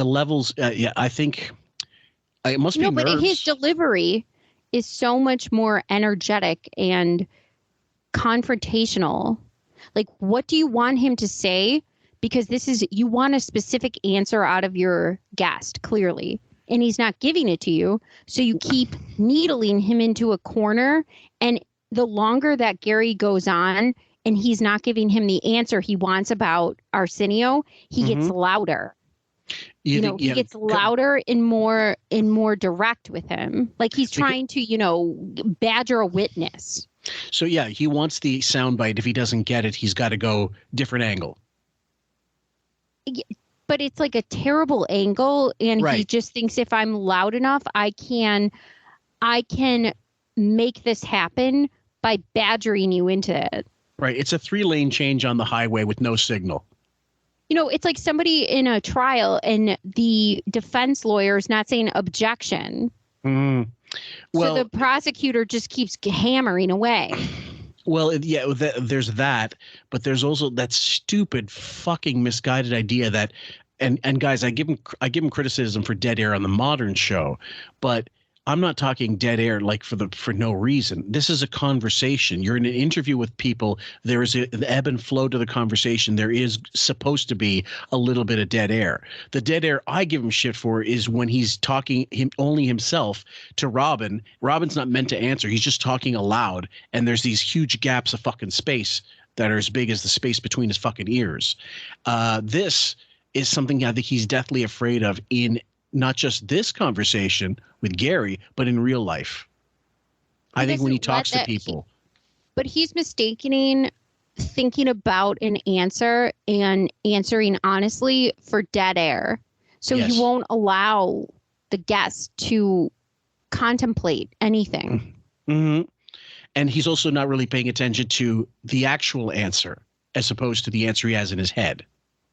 levels, yeah, I think it must be nerves. But his delivery is so much more energetic and confrontational. Like, what do you want him to say? Because you want a specific answer out of your guest, clearly, and he's not giving it to you. So you keep needling him into a corner. And the longer that Garry goes on and he's not giving him the answer he wants about Arsenio, he gets louder. He gets louder and more direct with him. Like he's trying to, badger a witness. So, yeah, he wants the soundbite. If he doesn't get it, he's got to go different angle. But it's like a terrible angle. And he just thinks if I'm loud enough, I can make this happen by badgering you into it. Right. It's a 3-lane change on the highway with no signal. It's like somebody in a trial and the defense lawyer is not saying objection. Well, so the prosecutor just keeps hammering away. Well, yeah, there's that, but there's also that stupid fucking misguided idea that, and guys, I give him criticism for dead air on the modern show, but I'm not talking dead air like for no reason. This is a conversation. You're in an interview with people. There is an ebb and flow to the conversation. There is supposed to be a little bit of dead air. The dead air I give him shit for is when he's talking only himself to Robin. Robin's not meant to answer. He's just talking aloud, and there's these huge gaps of fucking space that are as big as the space between his fucking ears. This is something I think he's deathly afraid of in not just this conversation with Garry, but in real life. I think when he talks to people. But he's mistaking thinking about an answer and answering honestly for dead air. So he won't allow the guest to contemplate anything. Mm-hmm. And he's also not really paying attention to the actual answer as opposed to the answer he has in his head.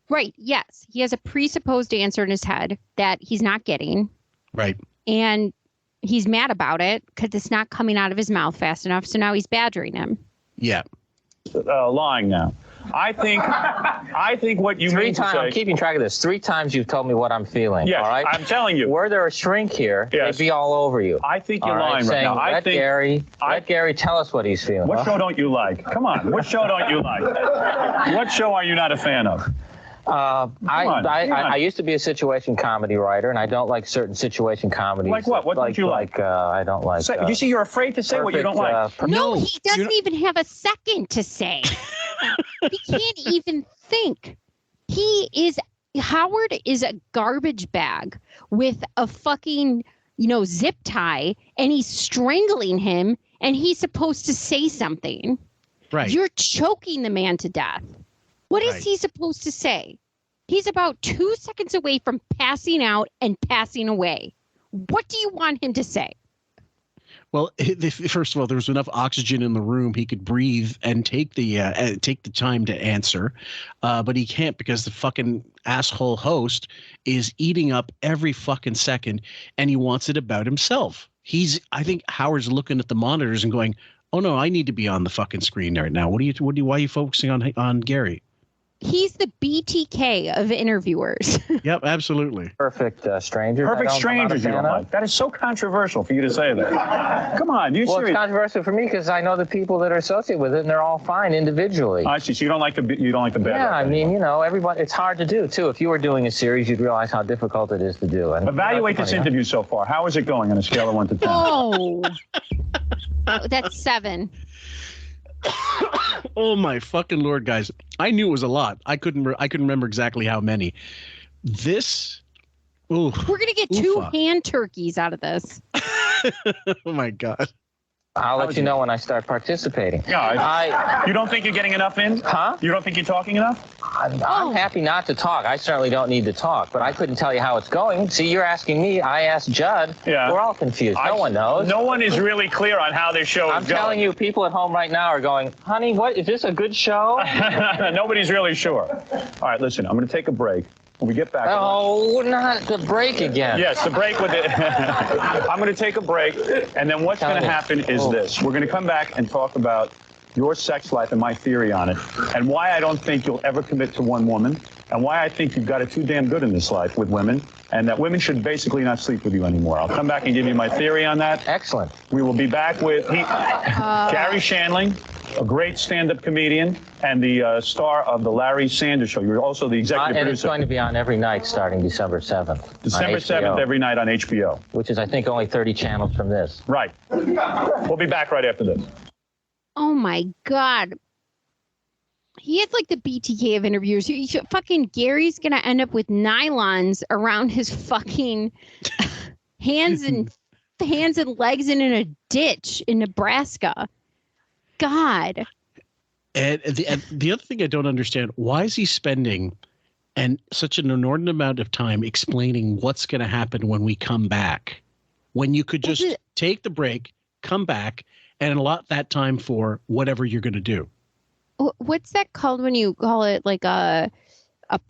Right. Yes. He has a presupposed answer in his head that he's not getting. Right. And he's mad about it because it's not coming out of his mouth fast enough. So now he's badgering him. Yeah. Lying now. I think what you mean to say... I'm keeping track of this. 3 times you've told me what I'm feeling. Yes, all right? I'm telling you. Were there a shrink here, they'd be all over you. I think you're lying right now. Let Garry tell us what he's feeling. What show don't you like? Come on. What show don't you like? What show are you not a fan of? I used to be a situation comedy writer, and I don't like certain situation comedies. Like what? What don't you like? I don't like. You see, you're afraid to say what you don't like. No, he doesn't even have a second to say. He can't even think. Howard is a garbage bag with a fucking, zip tie, and he's strangling him, and he's supposed to say something. Right. You're choking the man to death. What is he supposed to say? He's about 2 seconds away from passing out and passing away. What do you want him to say? Well, first of all, there was enough oxygen in the room he could breathe and take the time to answer, but he can't because the fucking asshole host is eating up every fucking second, and he wants it about himself. I think Howard's looking at the monitors and going, "Oh no, I need to be on the fucking screen right now. Why are you focusing on Garry?" He's the BTK of interviewers. Yep, absolutely. Perfect Strangers. Perfect Strangers you don't like. That is so controversial for you to say that. Come on, Well, it's controversial for me because I know the people that are associated with it, and they're all fine individually. I see. So you don't like the bad. Yeah, I mean, everybody. It's hard to do too. If you were doing a series, you'd realize how difficult it is to do. And evaluate this interview so far. How is it going on a scale of 1 to 10? Oh, that's 7. Oh my fucking Lord, guys. I knew it was a lot. I couldn't remember exactly how many. This we're gonna get 2 hand turkeys out of this. Oh my God. I'll let you know when I start participating. Yeah, you don't think you're getting enough in? Huh? You don't think you're talking enough? I'm happy not to talk. I certainly don't need to talk, but I couldn't tell you how it's going. See, you're asking me. I asked Judd. Yeah. We're all confused. No one knows. No one is really clear on how this show is going. I'm telling you, people at home right now are going, honey, what is this a good show? Nobody's really sure. All right, listen, I'm going to take a break. When we get back. Oh, not the break again. Yes, the break with it. I'm going to take a break, and then what's going to happen is this. We're going to come back and talk about your sex life and my theory on it, and why I don't think you'll ever commit to one woman, and why I think you've got it too damn good in this life with women, and that women should basically not sleep with you anymore. I'll come back and give you my theory on that. Excellent. We will be back with Garry Shandling, a great stand-up comedian, and the star of the Larry Sanders Show. You're also the executive and producer. It's going to be on every night starting December 7th. December 7th, every night on HBO. Which is, I think, only 30 channels from this. Right. We'll be back right after this. Oh, my God. He is like the BTK of interviewers. Fucking Gary's going to end up with nylons around his fucking hands and legs and in a ditch in Nebraska. God. And the other thing I don't understand, why is he spending such an inordinate amount of time explaining what's going to happen when we come back, when you could just take the break, come back, and allot that time for whatever you're going to do? What's that called when you call it like a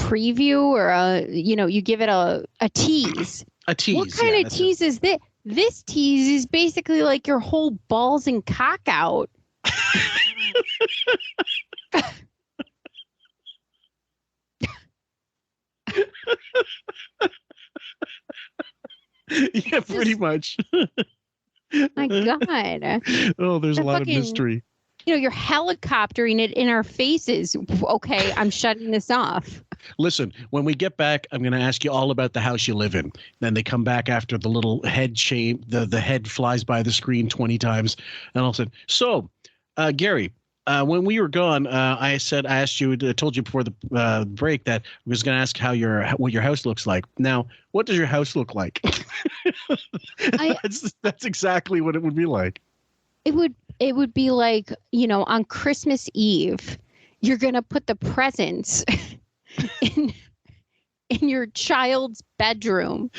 preview or you give it a tease? A tease. What kind of tease is this? This tease is basically like your whole balls and cock out. Yeah, pretty much. My God. Oh, there's a lot of mystery. You're helicoptering it in our faces. Okay, I'm shutting this off. Listen, when we get back, I'm going to ask you all about the house you live in. Then they come back after the little head shame, the head flies by the screen 20 times. And I'll say, so, Garry, when we were gone, I told you before the break that I was going to ask what your house looks like. Now, what does your house look like? That's exactly what it would be like. It would be like, on Christmas Eve, you're going to put the presents in your child's bedroom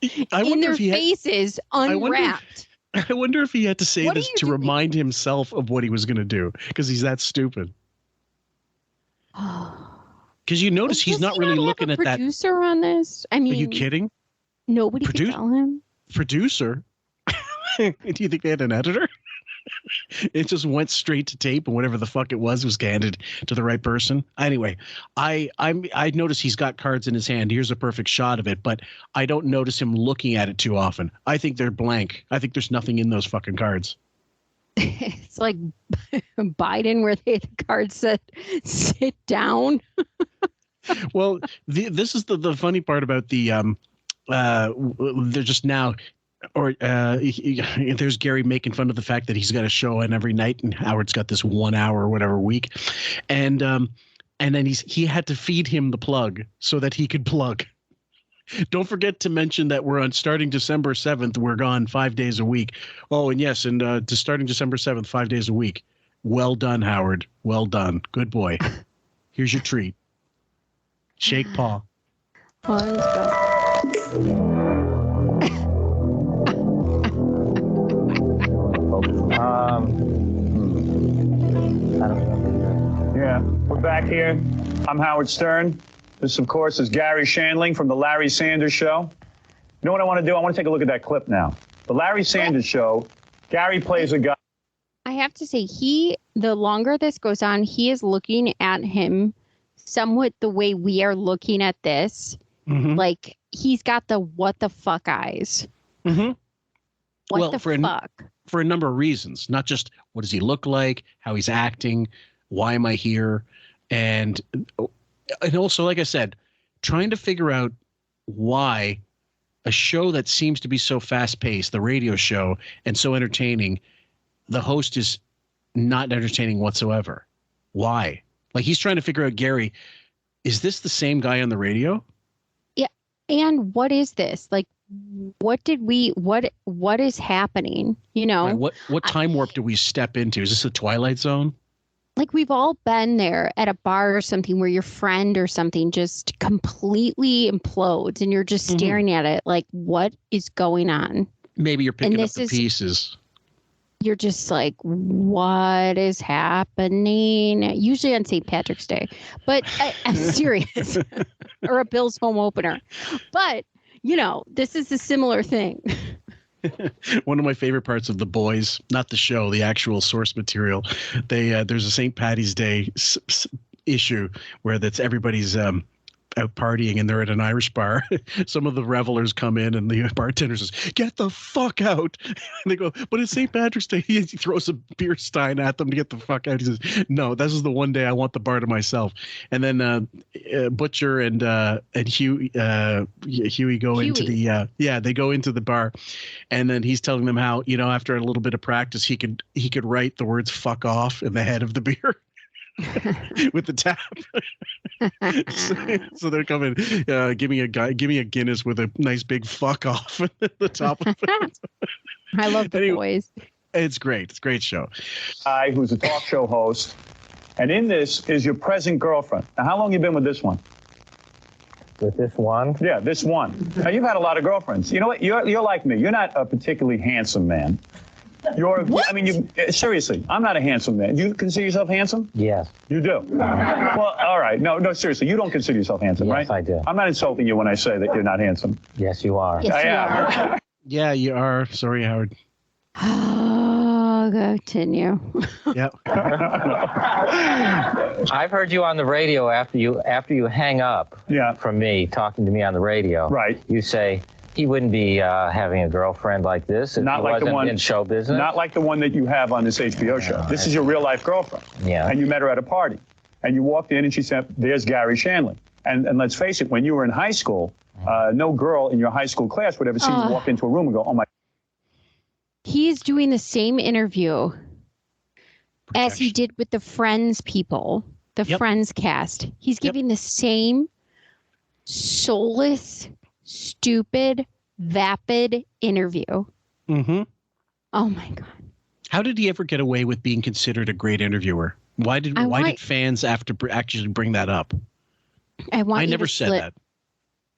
in their faces unwrapped. I wonder if he had to say this to remind himself of what he was going to do, because he's that stupid. Because you notice he's not really looking at that. Producer on this? I mean, are you kidding? Nobody could tell him. Producer? Do you think they had an editor? It just went straight to tape, and whatever the fuck it was handed to the right person. Anyway, I notice he's got cards in his hand. Here's a perfect shot of it, but I don't notice him looking at it too often. I think they're blank. I think there's nothing in those fucking cards. It's like Biden, where the card said "sit down." Well, this is the funny part about the they're just now, or there's Gary making fun of the fact that he's got a show on every night and Howard's got this 1 hour or whatever week, and then he had to feed him the plug so that he could plug. Don't forget to mention that we're on starting December 7th. We're gone 5 days a week. Oh, and yes, and to starting December 7th, 5 days a week. Well done, Howard. Well done. Good boy. Here's your treat. Shake paw. Oh, let's go. I don't know. Yeah, we're back here. I'm Howard Stern. This, of course, is Garry Shandling from The Larry Sanders Show. You know what I want to do? I want to take a look at that clip now. The Larry Sanders Show, Gary plays a guy. I have to say, the longer this goes on, he is looking at him somewhat the way we are looking at this. Mm-hmm. Like, he's got the what the fuck eyes. Mm-hmm. What the fuck? For a number of reasons, not just what does he look like, how he's acting, why am I here? And also, like I said, trying to figure out why a show that seems to be so fast-paced, the radio show, and so entertaining, the host is not entertaining whatsoever. Why? Like, he's trying to figure out, Gary, is this the same guy on the radio? Yeah. And what is this? Like, what is happening? You know, Right, what time warp do we step into? Is this a Twilight Zone? Like, we've all been there at a bar or something where your friend or something just completely implodes and you're just staring at it like, what is going on? Maybe you're picking up the pieces. You're just like, what is happening? Usually on St. Patrick's Day. But I'm serious. Or a Bills home opener. But, you know, this is a similar thing. One of my favorite parts of The Boys, not the show, the actual source material. There's a St. Patty's Day issue where that's everybody's out partying and they're at an Irish bar. Some of the revelers come in and the bartender says, "Get the fuck out." And they go, "But it's St. Patrick's Day." He throws a beer stein at them to get the fuck out. He says, "No, this is the one day I want the bar to myself." And then Butcher and Huey go into the they go into the bar, and then he's telling them how, you know, after a little bit of practice he could write the words "fuck off" in the head of the beer. With the tap. so they're coming, give me a Guinness with a nice big fuck off at the top of it. I love The Boys. It's great. It's a great show. Guy who's a talk show host, and in this is your present girlfriend. Now, how long you been with this one? With this one? Yeah, this one. Now, you've had a lot of girlfriends. You know what? You're like me. You're not a particularly handsome man. Seriously, I'm not a handsome man. You consider yourself handsome? Yes. You do? Well, all right. No, seriously, you don't consider yourself handsome, right? Yes, I do. I'm not insulting you when I say that you're not handsome. Yes, you are. Yes, you are. Yeah, you are. Sorry, Howard. Oh, continue. Yep. I've heard you on the radio after you hang up from me, talking to me on the radio. Right. You say, he wouldn't be having a girlfriend like this if he wasn't in show business. Not like the one that you have on this HBO show. This is your real life girlfriend. Yeah. And you met her at a party. And you walked in and she said, "There's Garry Shandling." And let's face it, when you were in high school, no girl in your high school class would ever see you walk into a room and go, "Oh my." He's doing the same interview as he did with the Friends people, the Friends cast. He's giving the same soulless, stupid, vapid interview. Mm-hmm. Oh my God. How did he ever get away with being considered a great interviewer? Why did fans have to actually bring that up? I never said that.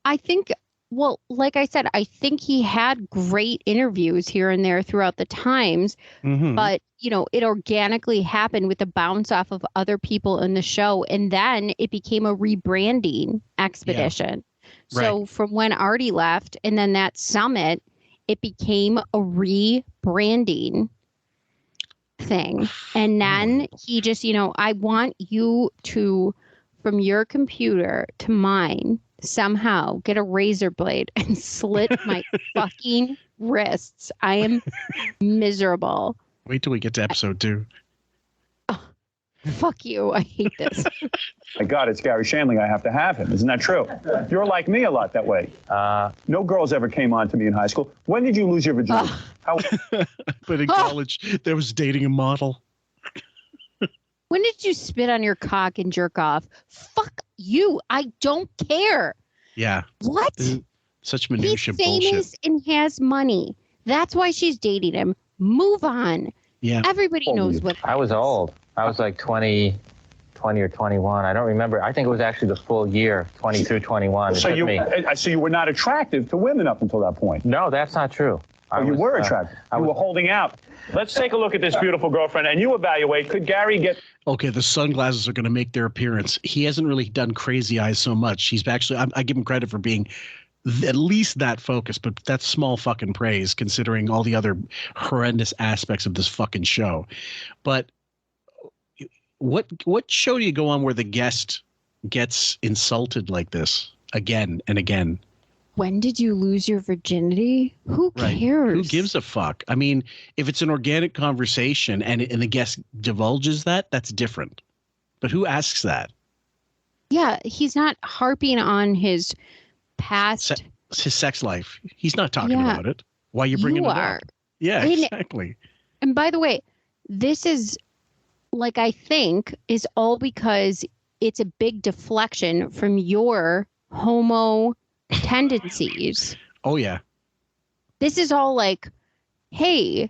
I think, well, like I said, I think he had great interviews here and there throughout the times, but, you know, it organically happened with the bounce off of other people in the show. And then it became a rebranding expedition. Yeah. So from when Artie left and then that summit, it became a rebranding thing. And then he just, you know, I want you to, from your computer to mine, somehow get a razor blade and slit my fucking wrists. I am miserable. Wait till we get to episode 2. Fuck you. I hate this. My God, it's Garry Shandling. I have to have him. Isn't that true? You're like me a lot that way. No girls ever came on to me in high school. When did you lose your virginity? But in college, there was dating a model. When did you spit on your cock and jerk off? Fuck you. I don't care. Yeah. What? Such minutia He's famous bullshit. and has money. That's why she's dating him. Move on. Yeah. Everybody knows what. I was old. I was like 20 or 21. I don't remember. I think it was actually the full year, 20 through 21. So you were not attractive to women up until that point? No, that's not true. You were attractive. You were holding out. Let's take a look at this beautiful girlfriend, and you evaluate. Could Garry get... Okay, the sunglasses are going to make their appearance. He hasn't really done Crazy Eyes so much. He's actually, I give him credit for being at least that focused, but that's small fucking praise considering all the other horrendous aspects of this fucking show. But what show do you go on where the guest gets insulted like this again and again? When did you lose your virginity? Who cares? Who gives a fuck? I mean, if it's an organic conversation and the guest divulges that, that's different. But who asks that? Yeah, he's not harping on his past. His sex life. He's not talking about it. Why are you bringing it up? Yeah, exactly. And by the way, this is like, I think is all because it's a big deflection from your homo tendencies. Oh, yeah. This is all like, hey,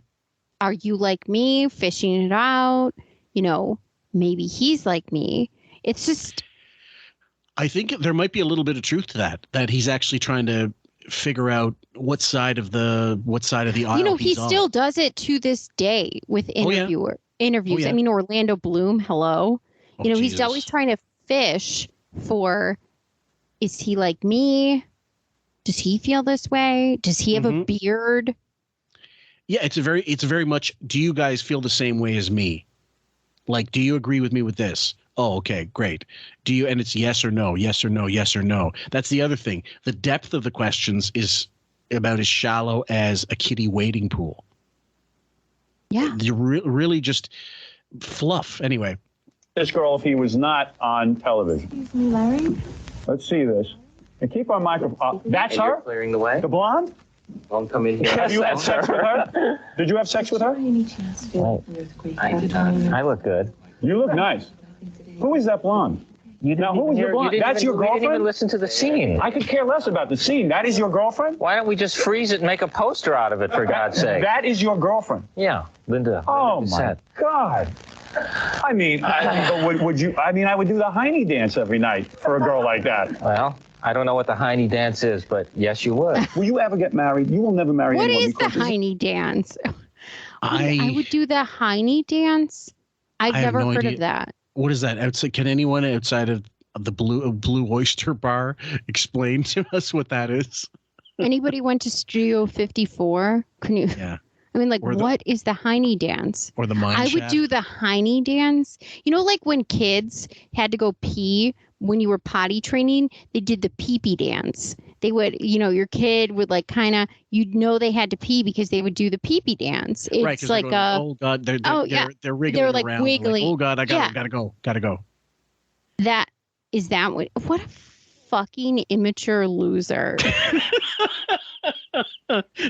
are you like me? Fishing it out. You know, maybe he's like me. It's just. I think there might be a little bit of truth to that he's actually trying to figure out what side of the aisle. You know, he still does it to this day with interviews. Oh, yeah. I mean, Orlando Bloom, hello. Oh, you know, Jesus. He's always trying to fish for, is he like me? Does he feel this way? Does he have a beard? Yeah, it's very much, do you guys feel the same way as me? Like, do you agree with me with this? Oh, okay, great. Do you, and it's yes or no, yes or no, yes or no. That's the other thing. The depth of the questions is about as shallow as a kiddie wading pool. Yeah. You really just fluff. Anyway. This girl, if he was not on television. Excuse me, Larry? Let's see this. And keep our microphone. That's And her? you're clearing the way. The blonde? Don't come in here. Have you had sex with her? Did you have sex with her? I look good. You look nice. Who is that blonde? Now, who is your blonde? That's your girlfriend? You didn't even listen to the scene. I could care less about the scene. That is your girlfriend? Why don't we just freeze it and make a poster out of it, for God's sake? That is your girlfriend? Yeah, Linda. Oh, Linda my Bissett. God. I mean, would you? I mean, I would do the Heine dance every night for a girl like that. Well, I don't know what the Heine dance is, but yes, you would. Will you ever get married? You will never marry What anyone. is the Heine dance? I would do the Heine dance. I've have never no heard idea. of that. What is that? Outside, can anyone outside of the Blue Oyster Bar explain to us what that is? Anybody went to Studio 54? Can you? Yeah. I mean, like, Or what is the Heine dance? Or the mine I would shaft? do the Heine dance. You know, like when kids had to go pee when you were potty training, they did the pee-pee dance. They would, you know, your kid would like kind of, you'd know they had to pee because they would do the pee-pee dance. It's Right, 'cause like they're going, oh God, they're wriggling They're like around. wiggling. Like, oh God, I gotta go. That what a fucking immature loser.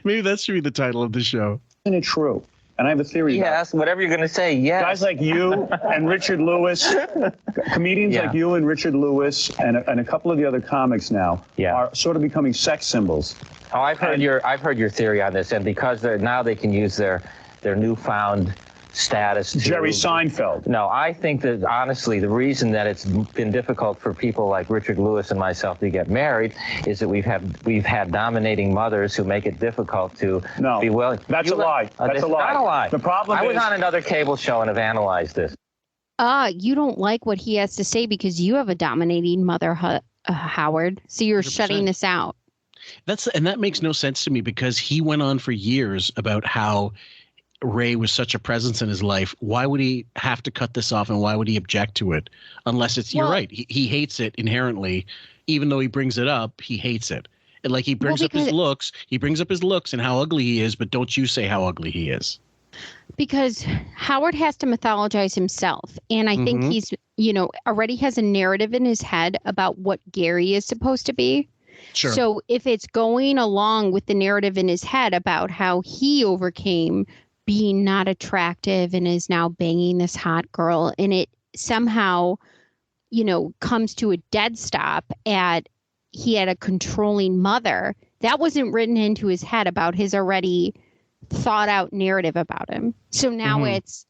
Maybe that should be the title of the show. Isn't it true? And I have a theory. Yes, whatever you're going to say, yes. Guys like you and Richard Lewis, comedians like you and Richard Lewis, and a couple of the other comics now are sort of becoming sex symbols. Oh, I've heard your theory on this, and because they can use their newfound status to Jerry Seinfeld. No, I think that honestly the reason that it's been difficult for people like Richard Lewis and myself to get married is that we've had dominating mothers who make it difficult to be willing. That's a lie. That's a lie. Not a lie. The problem I was is on another cable show and have analyzed this. You don't like what he has to say because you have a dominating mother, Howard. So you're 100%. Shutting this out. And that makes no sense to me because he went on for years about how Ray was such a presence in his life. Why would he have to cut this off, and why would he object to it? Unless it's, you're right. He hates it inherently, even though he brings it up. He hates it. And like he brings up his looks. He brings up his looks and how ugly he is, but don't you say how ugly he is. Because Howard has to mythologize himself. And I think he's, already has a narrative in his head about what Garry is supposed to be. Sure. So if it's going along with the narrative in his head about how he overcame being not attractive and is now banging this hot girl, and it somehow, comes to a dead stop at he had a controlling mother, that wasn't written into his head about his already thought out narrative about him. So now it's,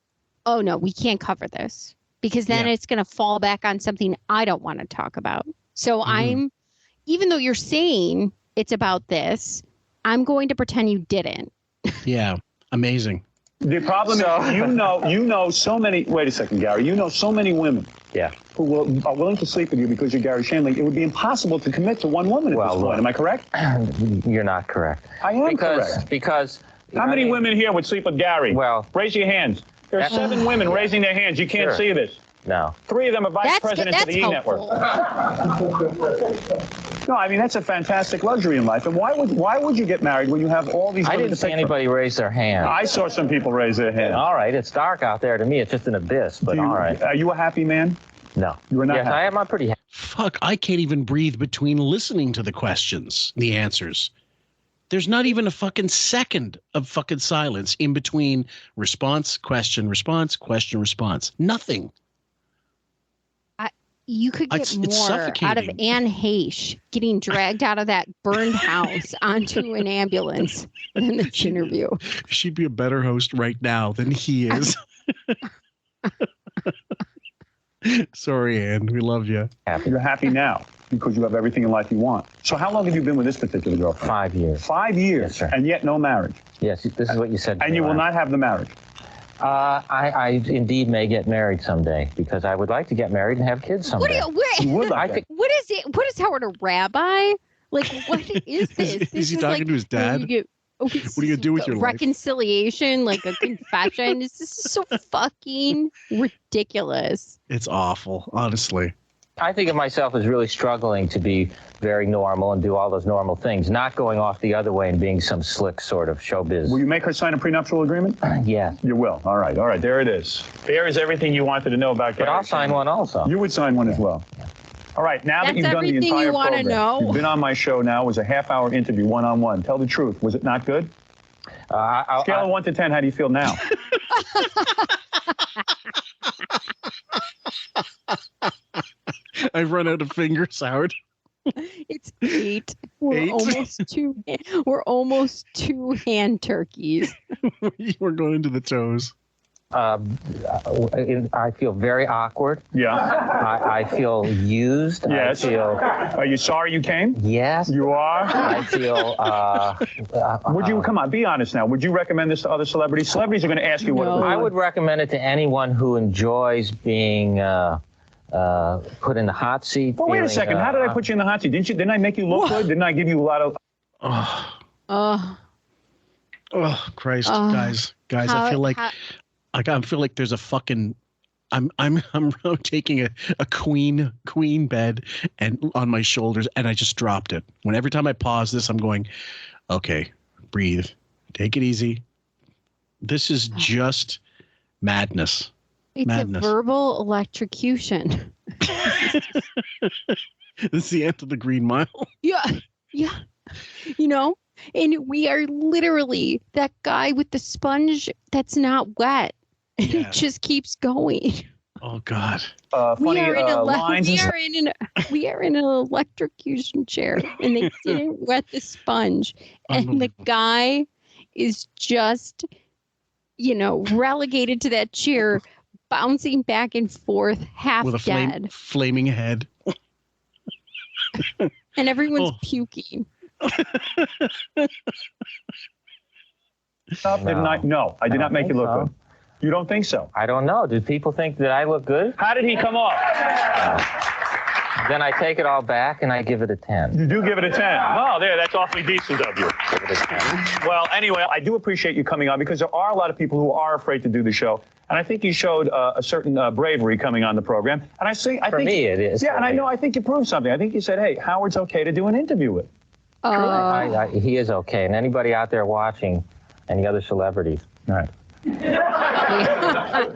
oh no, we can't cover this because then it's going to fall back on something I don't want to talk about. So even though you're saying it's about this, I'm going to pretend you didn't. Yeah. Amazing. The problem is, you know so many, wait a second, Garry, you know so many women who are willing to sleep with you because you're Garry Shandling. It would be impossible to commit to one woman at this point. Am I correct? You're not correct. I am correct. Because... How many women here would sleep with Garry? Well... Raise your hands. There are 7 women raising their hands. You can't see this. No. 3 of them are vice presidents of the E-Network. No, I mean, that's a fantastic luxury in life. And why would you get married when you have all these... I didn't see anybody raise their hand. I saw some people raise their hand. All right, it's dark out there to me. It's just an abyss, but all right. Are you a happy man? No. You are not happy. I am. I'm pretty happy. Fuck, I can't even breathe between listening to the questions, the answers. There's not even a fucking second of fucking silence in between response, question, response, question, response. Nothing. You could get more out of Anne Heche getting dragged out of that burned house onto an ambulance in this interview. She'd be a better host right now than he is. Sorry, Anne. We love you. You're happy now because you have everything in life you want. So how long have you been with this particular girl? 5 years. 5 years, yes, sir. And yet no marriage. Yes, this is what you said. And you will not have the marriage. I indeed may get married someday because I would like to get married and have kids someday. What is it? What is Howard, a rabbi? Like, what is this? Is he talking to his dad? What are you going to do with your reconciliation, like a confession? This is so fucking ridiculous. It's awful, honestly. I think of myself as really struggling to be very normal and do all those normal things, not going off the other way and being some slick sort of showbiz. Will you make her sign a prenuptial agreement? Yeah. You will. All right. All right. There it is. There is everything you wanted to know about Garry. But I'll sign one also. You would sign one as well. All right. Now that you've done the entire program, you've been on my show now. It was a half-hour interview, one-on-one. Tell the truth. Was it not good? Scale of 1 to 10, how do you feel now? I've run out of fingers, Howard. It's 8. We're almost two hand turkeys. We're going into the toes. I feel very awkward. Yeah. I feel used. Yes. Are you sorry you came? Yes. You are? I feel... would you, come on, be honest now. Would you recommend this to other celebrities? Celebrities are going to ask you what it was. I would recommend it to anyone who enjoys being... put in the hot seat. Well, wait a second. How did I put you in the hot seat? Didn't I make you look good? Didn't I give you a lot of... Oh, Christ, guys, I feel like I feel like there's a fucking... I'm taking a queen bed and on my shoulders, and I just dropped it. Every time I pause this, I'm going, okay, breathe, take it easy. This is just madness. It's madness. A verbal electrocution. This is the end of the Green Mile. Yeah. You know, and we are literally that guy with the sponge that's not wet. And it just keeps going. Oh God. We are in an electrocution chair, and they didn't wet the sponge, and the guy is just, relegated to that chair, bouncing back and forth, half with a dead, flaming head, and everyone's puking. No, I did not make you look good. You don't think so? I don't know. Do people think that I look good? How did he come off? Then I take it all back and I give it a 10. You do give it a 10. Oh, that's awfully decent of you. Give it a 10. Well, anyway, I do appreciate you coming on because there are a lot of people who are afraid to do the show. And I think you showed a certain bravery coming on the program. And I think me, it is. Yeah, and I know. I think you proved something. I think you said, "Hey, Howard's okay to do an interview with." He is okay, and anybody out there watching, any other celebrities, all right, All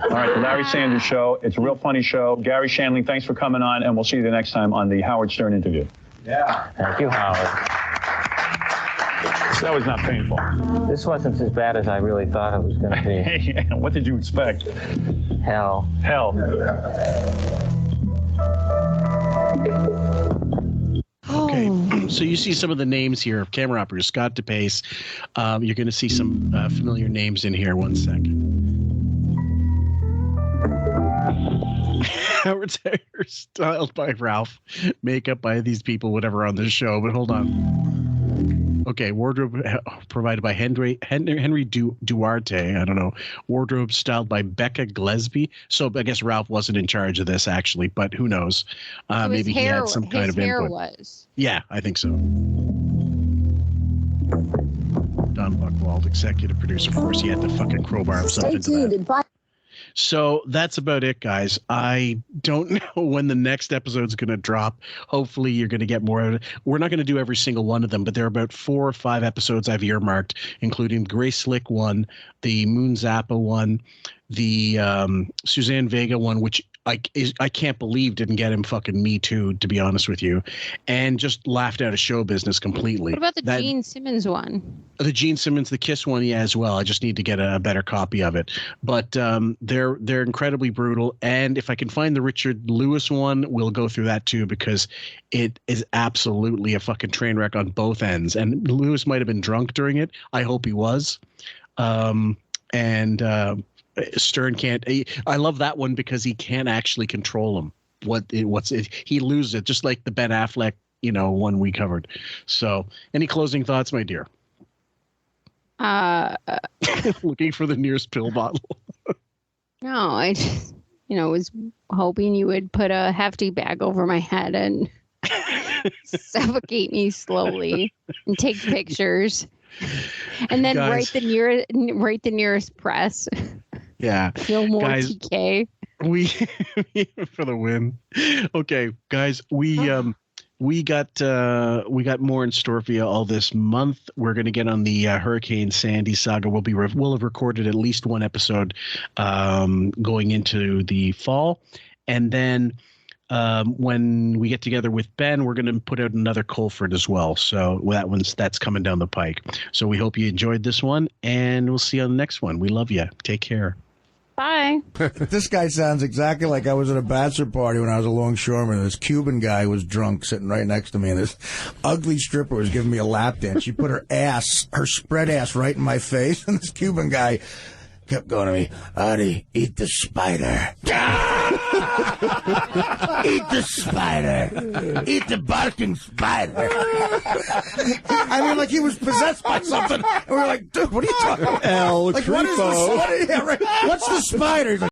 right, the Larry Sanders Show. It's a real funny show. Garry Shandling, thanks for coming on, and we'll see you the next time on the Howard Stern interview. Yeah. Thank you, Howard. That was not painful. This wasn't as bad as I really thought it was going to be. What did you expect? Hell. Hell. Okay, so you see some of the names here of camera operators. Scott DePace. You're going to see some familiar names in here. One second. Howard's hair styled by Ralph, makeup by these people, whatever on this show. But hold on. Okay, wardrobe provided by Henry Duarte. I don't know. Wardrobe styled by Becca Glesby. So I guess Ralph wasn't in charge of this actually, but who knows? Maybe he had some kind of input. Was. Yeah, I think so. Don Buchwald, executive producer. Of course, he had to fucking crowbar himself into that. So that's about it, guys. I don't know when the next episode's going to drop. Hopefully you're going to get more of it. We're not going to do every single one of them, but there are about 4 or 5 episodes I've earmarked, including the Grace Slick one, the Moon Zappa one, the Suzanne Vega one, which I can't believe didn't get him fucking Me Too, to be honest with you, and just laughed out of show business completely. What about the Gene Simmons one? The Gene Simmons, the Kiss one, yeah, as well. I just need to get a better copy of it. But they're incredibly brutal. And if I can find the Richard Lewis one, we'll go through that too, because it is absolutely a fucking train wreck on both ends. And Lewis might have been drunk during it. I hope he was. Stern can't. I love that one because he can't actually control him. He loses it, just like the Ben Affleck, one we covered. So, any closing thoughts, my dear? Looking for the nearest pill bottle. No, I just, was hoping you would put a hefty bag over my head and suffocate me slowly and take pictures, and then write the nearest press. Yeah. No more guys, TK. We for the win. Okay, guys, we got more in store for you all this month. We're going to get on the Hurricane Sandy saga. We'll have recorded at least one episode going into the fall, and then when we get together with Ben, we're going to put out another Colford as well. So that's coming down the pike. So we hope you enjoyed this one, and we'll see you on the next one. We love you. Take care. Bye. This guy sounds exactly like I was at a bachelor party when I was a longshoreman. This Cuban guy was drunk sitting right next to me, and this ugly stripper was giving me a lap dance. She put her spread ass right in my face, and this Cuban guy kept going to me, Artie, eat the spider. Eat the spider. Eat the barking spider. I mean, like he was possessed by something. And we were like, dude, what are you talking about? El like, Creepo. What's the spider? He's like,